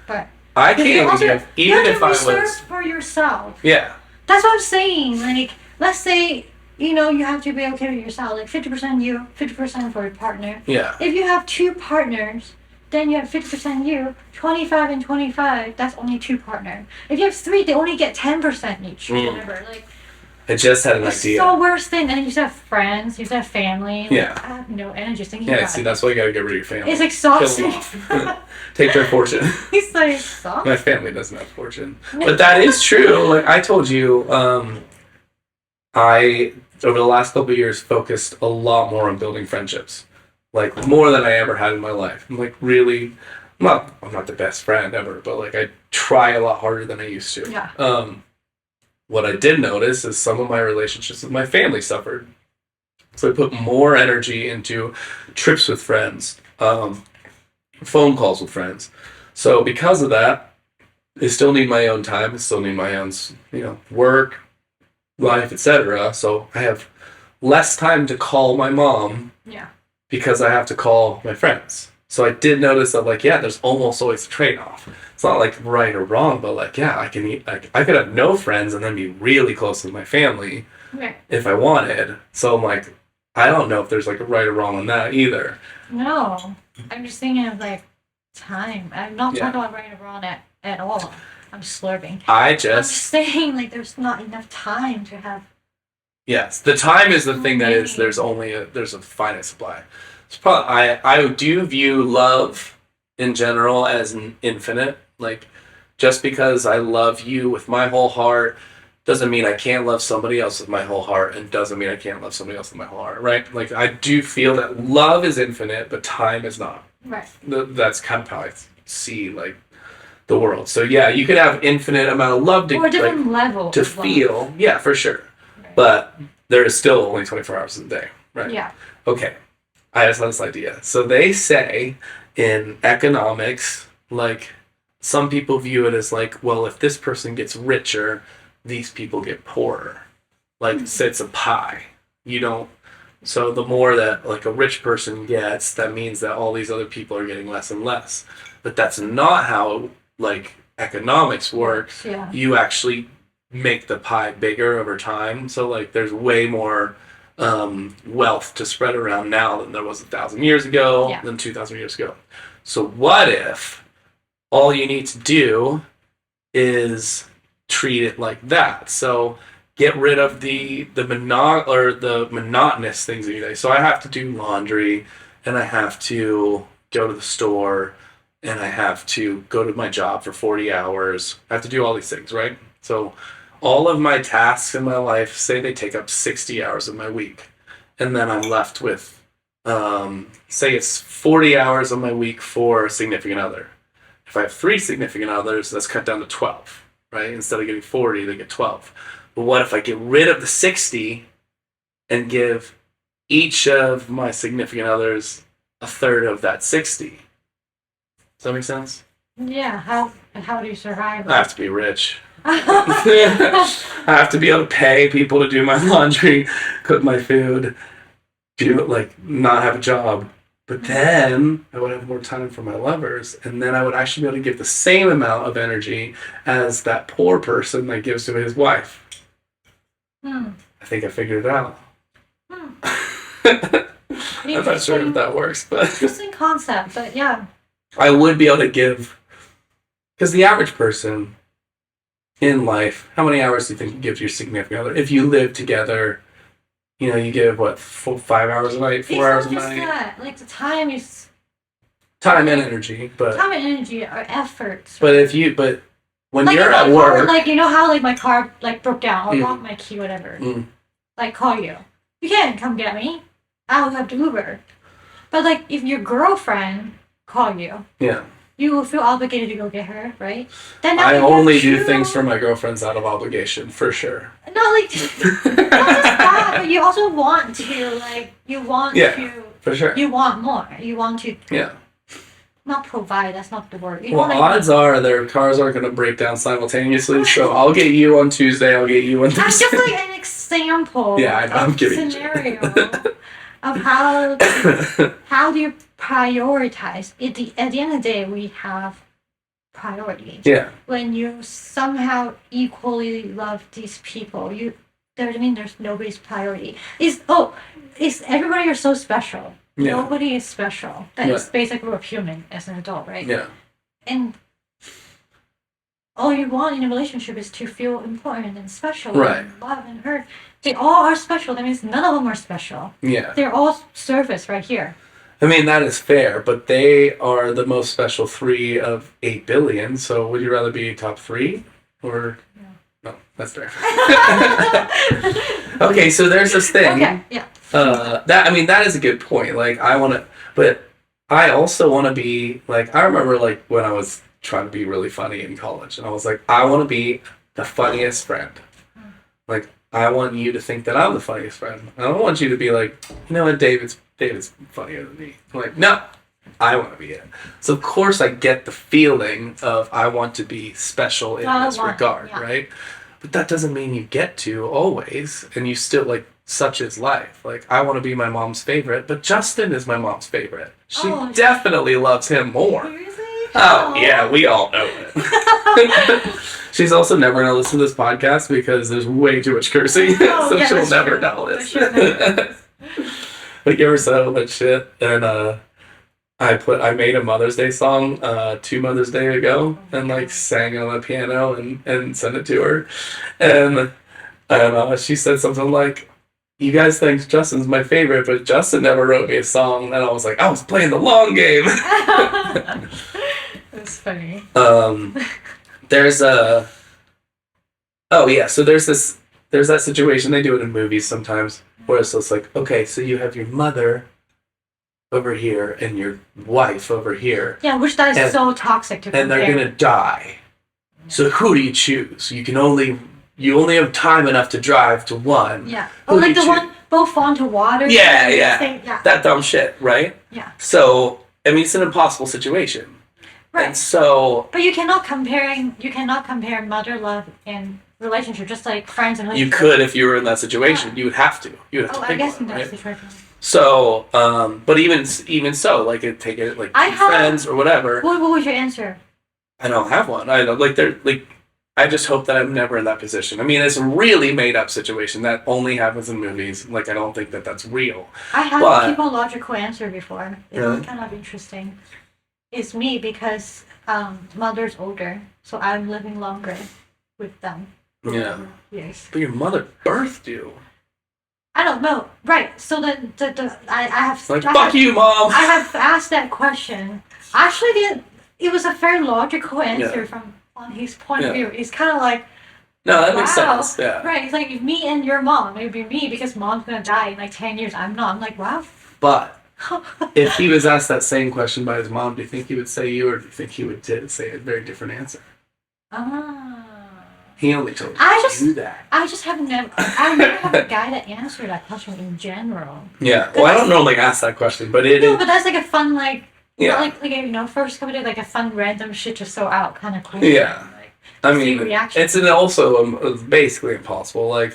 But I can't you even also, give, you even have if to I reserve was, for yourself. yeah. That's what I'm saying. Like, let's say, you have to be okay with yourself. Like, 50% you, 50% for your partner. Yeah. If you have two partners, then you have 50% you, 25 and 25, that's only two partners. If you have three, they only get 10% each. Whatever. Like, I just had an it's idea. so worse thing. And then you still have friends, you still have family. Like, Yeah. I have no energy thinking Yeah, about see, it. that's why you gotta get rid of your family. It's exhausting. Kill them off. Take their fortune. It's like exhausting. My family doesn't have fortune. But that is true. Like, I told you, I, over the last couple of years, focused a lot more on building friendships. Like, more than I ever had in my life. I'm like, really, I'm not the best friend ever, but like, I try a lot harder than I used to. Yeah. What I did notice is some of my relationships with my family suffered. So I put more energy into trips with friends, phone calls with friends. So because of that, I still need my own time. I still need my own, work, life, etc. So I have less time to call my mom. Yeah. Because I have to call my friends. So I did notice that, like, yeah, there's almost always a trade-off. It's not like right or wrong, but like, yeah, I could have no friends and then be really close with my family if I wanted. So I'm like, I don't know if there's like a right or wrong on that either. No, I'm just thinking of like time. I'm not talking about right or wrong at all. I'm slurping. I'm just saying like there's not enough time to have. Yes, the time is the thing that is. There's a finite supply. It's probably I do view love in general as an infinite. Like, just because I love you with my whole heart doesn't mean I can't love somebody else with my whole heart, and doesn't mean I can't love somebody else with my whole heart, right? Like, I do feel that love is infinite, but time is not. Right. That's kind of how I see, like, the world. So, yeah, you could have infinite amount of love to, or a different level to feel. Yeah, for sure. Right. But there is still only 24 hours in the day, right? Yeah. Okay. I just had this idea. So they say in economics, like, some people view it as like, well, if this person gets richer, these people get poorer. Like, it's a pie. So the more that, like, a rich person gets, that means that all these other people are getting less and less. But that's not how, like, economics works. Yeah. You actually make the pie bigger over time. So, like, there's way more wealth to spread around now than there was 1,000 years ago, than 2,000 years ago. So what if all you need to do is treat it like that? So get rid of the monotonous things every day. So I have to do laundry, and I have to go to the store, and I have to go to my job for 40 hours. I have to do all these things, right? So all of my tasks in my life, say they take up 60 hours of my week, and then I'm left with, say it's 40 hours of my week for a significant other. If I have 3 significant others, that's cut down to 12, right? Instead of getting 40, they get 12. But what if I get rid of the 60 and give each of my significant others a third of that 60? Does that make sense? Yeah. How do you survive? I have to be rich. I have to be able to pay people to do my laundry, cook my food, not have a job. But then I would have more time for my lovers, and then I would actually be able to give the same amount of energy as that poor person that gives to his wife. I think I figured it out. I'm not sure if that works, but interesting concept, but yeah. I would be able to give, because the average person in life, how many hours do you think you give to your significant other? If you live together, you give, 5 hours a night, 4 hours a night? That. Like, the time is... Time and energy, but... Time and energy are efforts. Right? But when like, you're at work... Like, how, like, my car, like, broke down, or locked my key, whatever. Like, call you. You can't come get me. I'll have to Uber. But, like, if your girlfriend call you... Yeah. You will feel obligated to go get her, right? Then I only do things for my girlfriends out of obligation, for sure. Not like, not just that, but you also want to, like, to... for sure. You want more. You want to... Yeah. Not provide, that's not the word. Odds are their cars aren't going to break down simultaneously, so I'll get you on Tuesday, I'll get you on Thursday. That's just like an example. Yeah, I know, I'm kidding. Scenario of how do you prioritize. At the end of the day, we have priority. Yeah. When you somehow equally love these people, there's nobody's priority. Is everybody are so special. Yeah. Nobody is special. That is basically we're human as an adult, right? Yeah. And all you want in a relationship is to feel important and special, right? And loved and heard. They all are special. That means none of them are special. Yeah. They're all surface right here. I mean, that is fair, but they are the most special 3 of 8 billion, so would you rather be top 3? Or... No, that's fair. Okay, so there's this thing. Okay, yeah. That is a good point. Like, but I also want to be, like, I remember, like, when I was trying to be really funny in college, and I was like, I want to be the funniest friend. Like, I want you to think that I'm the funniest friend. I don't want you to be like, you know what, David's funnier than me. I'm like, no, I want to be it. So of course I get the feeling of I want to be special in this regard, right? But that doesn't mean you get to always, and you still, like, such is life. Like, I want to be my mom's favorite, but Justin is my mom's favorite. She definitely loves him more. Seriously? Oh, yeah, we all know it. She's also never going to listen to this podcast because there's way too much cursing, so she'll never know this. Like, you ever said all that shit? And I made a Mother's Day song 2 Mother's Day ago, and like sang it on the piano and sent it to her, and she said something like, "You guys think Justin's my favorite, but Justin never wrote me a song." And I was like, I was playing the long game. That's funny. There's so there's that situation, they do it in movies sometimes, where it's just like, okay, so you have your mother over here and your wife over here. Yeah, which that is so toxic to compare. And they're gonna die. So who do you choose? You only have time enough to drive to one. Yeah. Oh, like the one both fall into water. Yeah. That dumb shit, right? Yeah. So I mean, it's an impossible situation. Right. And so. But you cannot compare mother love and relationship, just like friends and relationship. You could if you were in that situation. Yeah. You would have to. You would have to pick one, in that situation. So, but even so, like, take it like friends or whatever. What was your answer? I don't have one. I don't I just hope that I'm never in that position. I mean, it's a really made up situation that only happens in movies. Like, I don't think that that's real. I had a people logical answer before. It really? was kind of interesting. It's me because mother's older, so I'm living longer with them. Yeah. Yes. But your mother birthed you. I don't know. Right. So I have like, fuck you, Mom. I have asked that question. Actually, it was a very logical answer from on his point of view. It's kind of like, no, that makes sense. Yeah. Right. It's like, if me and your mom, it would be me because mom's gonna die in like 10 years. I'm not. I'm like, wow. But if he was asked that same question by his mom, do you think he would say you, or do you think he would say a very different answer? He only told you to do that. I never have a guy that answered that question in general. Yeah. Well, I don't normally ask that question, but but that's like a fun, like, first couple days, like a fun random shit just so out kind of question. Yeah. Like, I mean, it's it's basically impossible. Like,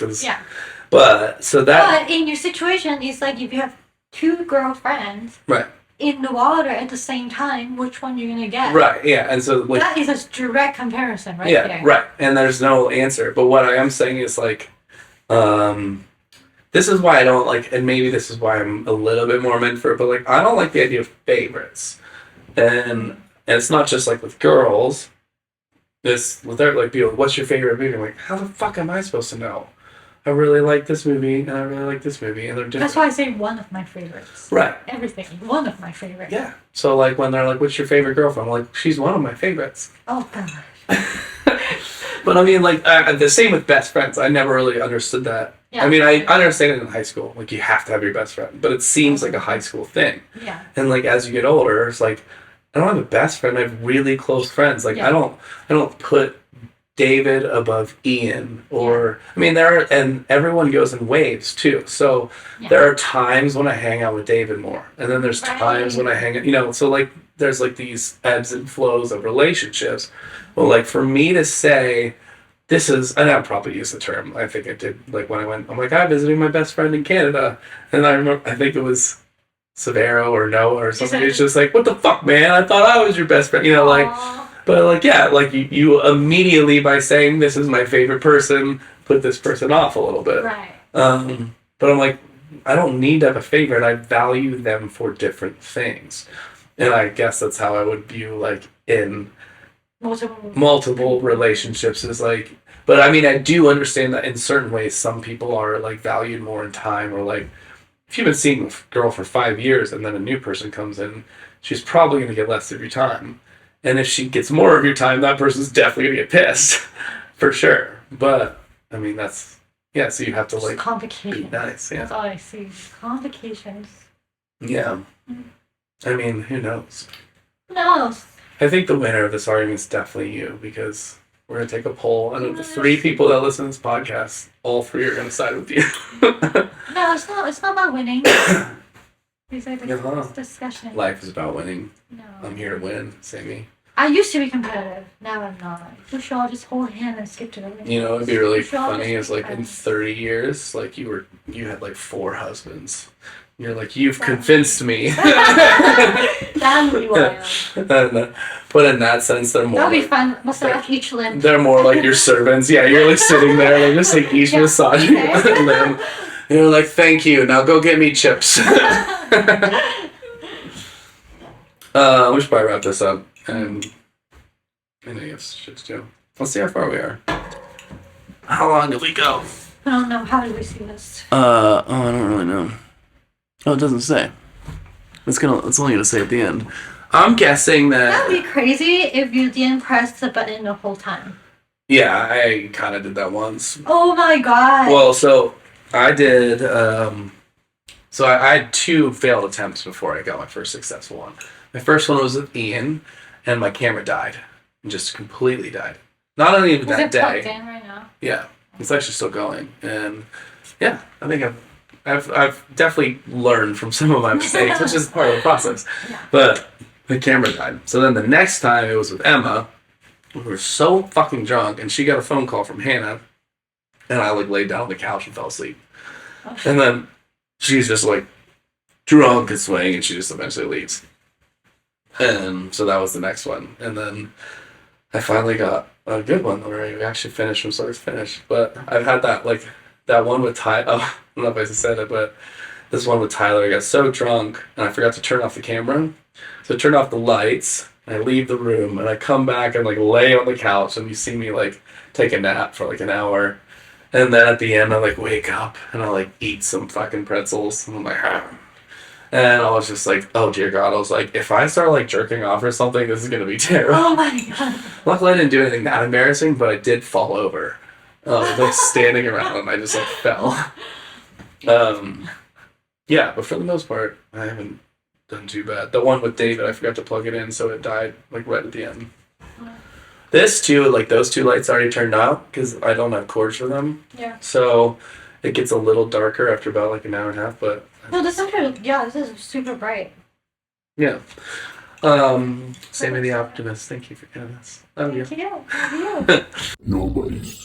But in your situation, it's like if you have 2 girlfriends. Right. In the water at the same time, which one you're gonna get? Right, yeah, and so like, that is a direct comparison, right? Yeah, there. Right, and there's no answer. But what I am saying is like, this is why I don't like, and maybe this is why I'm a little bit more meant for it. But like, I don't like the idea of favorites, and it's not just like with girls. This with their like people, what's your favorite movie? I'm like, how the fuck am I supposed to know? I really like this movie, and I really like this movie, and they're different. That's why I say one of my favorites. Right. Everything. One of my favorites. Yeah. So, like, when they're like, what's your favorite girlfriend? I'm like, she's one of my favorites. Oh, gosh. But, I mean, like, the same with best friends. I never really understood that. Yeah. I mean, I understand it in high school. Like, you have to have your best friend. But it seems like a high school thing. Yeah. And, like, as you get older, it's like, I don't have a best friend. I have really close friends. Like, I don't put David above Ian, or I mean, and everyone goes in waves too. So there are times when I hang out with David more, and then there's times when I hang out, so like there's like these ebbs and flows of relationships. Well, like for me to say this is, and I'll probably use the term, I think I did, like when I'm like, I'm visiting my best friend in Canada, and I think it was Severo or Noah or something. It's just like, what the fuck, man? I thought I was your best friend, like. But like, yeah, like you immediately by saying this is my favorite person, put this person off a little bit. Right. But I'm like, I don't need to have a favorite. I value them for different things, and I guess that's how I would view like in multiple relationships is like. But I mean, I do understand that in certain ways, some people are like valued more in time, or like if you've been seeing a girl for 5 years and then a new person comes in, she's probably going to get less of your time. And if she gets more of your time, that person's definitely going to get pissed. For sure. But, I mean, that's... Yeah, so you have to, like... Complications. Be nice, yeah. That's all I see. Complications. Yeah. I mean, who knows? Who knows? I think the winner of this argument is definitely you, because we're going to take a poll. And of the 3 people that listen to this podcast, all 3 are going to side with you. No, it's not about winning. These are Uh-huh. discussion. Life is about winning. No. I'm here to win, Sammy. I used to be competitive. Now I'm not. We should all just hold hands and skip to the next. You know, it'd be really We should all funny just is like in friends. 30 years, like you had like 4 husbands. You're like, you've convinced me. That would be wild. But in that sense, they're more. That would be like, fun. Massage each limb. they're more like your servants. Yeah, you're like sitting there, like just like each massaging okay. one limb. You're like, thank you. Now go get me chips. We should probably wrap this up. And I know you have shit to do. Let's see how far we are. How long did we go? I don't know. How did we see this? I don't really know. Oh, it doesn't say. It's only gonna say at the end. I'm guessing that. That would be crazy if you didn't press the button the whole time. Yeah, I kind of did that once. Oh my god. Well, so I did. So I had 2 failed attempts before I got my first successful one. My first one was with Ian, and my camera died. Just completely died. Not only even Is that it plugged day. in right now? Yeah, it's actually still going, and yeah, I think I've definitely learned from some of my mistakes, which is part of the process. Yeah. But the camera died. So then the next time it was with Emma. We were so fucking drunk, and she got a phone call from Hannah, and I like laid down on the couch and fell asleep. And then she's just like drunk and swaying, and she just eventually leaves. And so that was the next one, and then I finally got a good one where we actually finished from start to finish. But I've had that one with Tyler. Oh, I don't know if I said it, but this one with Tyler, I got so drunk and I forgot to turn off the camera. So I turned off the lights, and I leave the room, and I come back and like lay on the couch, and you see me like take a nap for like an hour. And then at the end I like wake up and I like eat some fucking pretzels, and I'm like, ah. And I was just like, oh dear God. I was like, if I start like jerking off or something, this is going to be terrible. Oh my god. Luckily I didn't do anything that embarrassing, but I did fall over. Like standing around, and I just like fell. Yeah, but for the most part, I haven't done too bad. The one with David, I forgot to plug it in, so it died like right at the end. This too, like those 2 lights already turned out because I don't have cords for them. Yeah. So it gets a little darker after about like an hour and a half, but No, this is super bright. yeah. Sammy the Optimist, thank you for giving us. Oh, yeah. Thank you. Nobody's.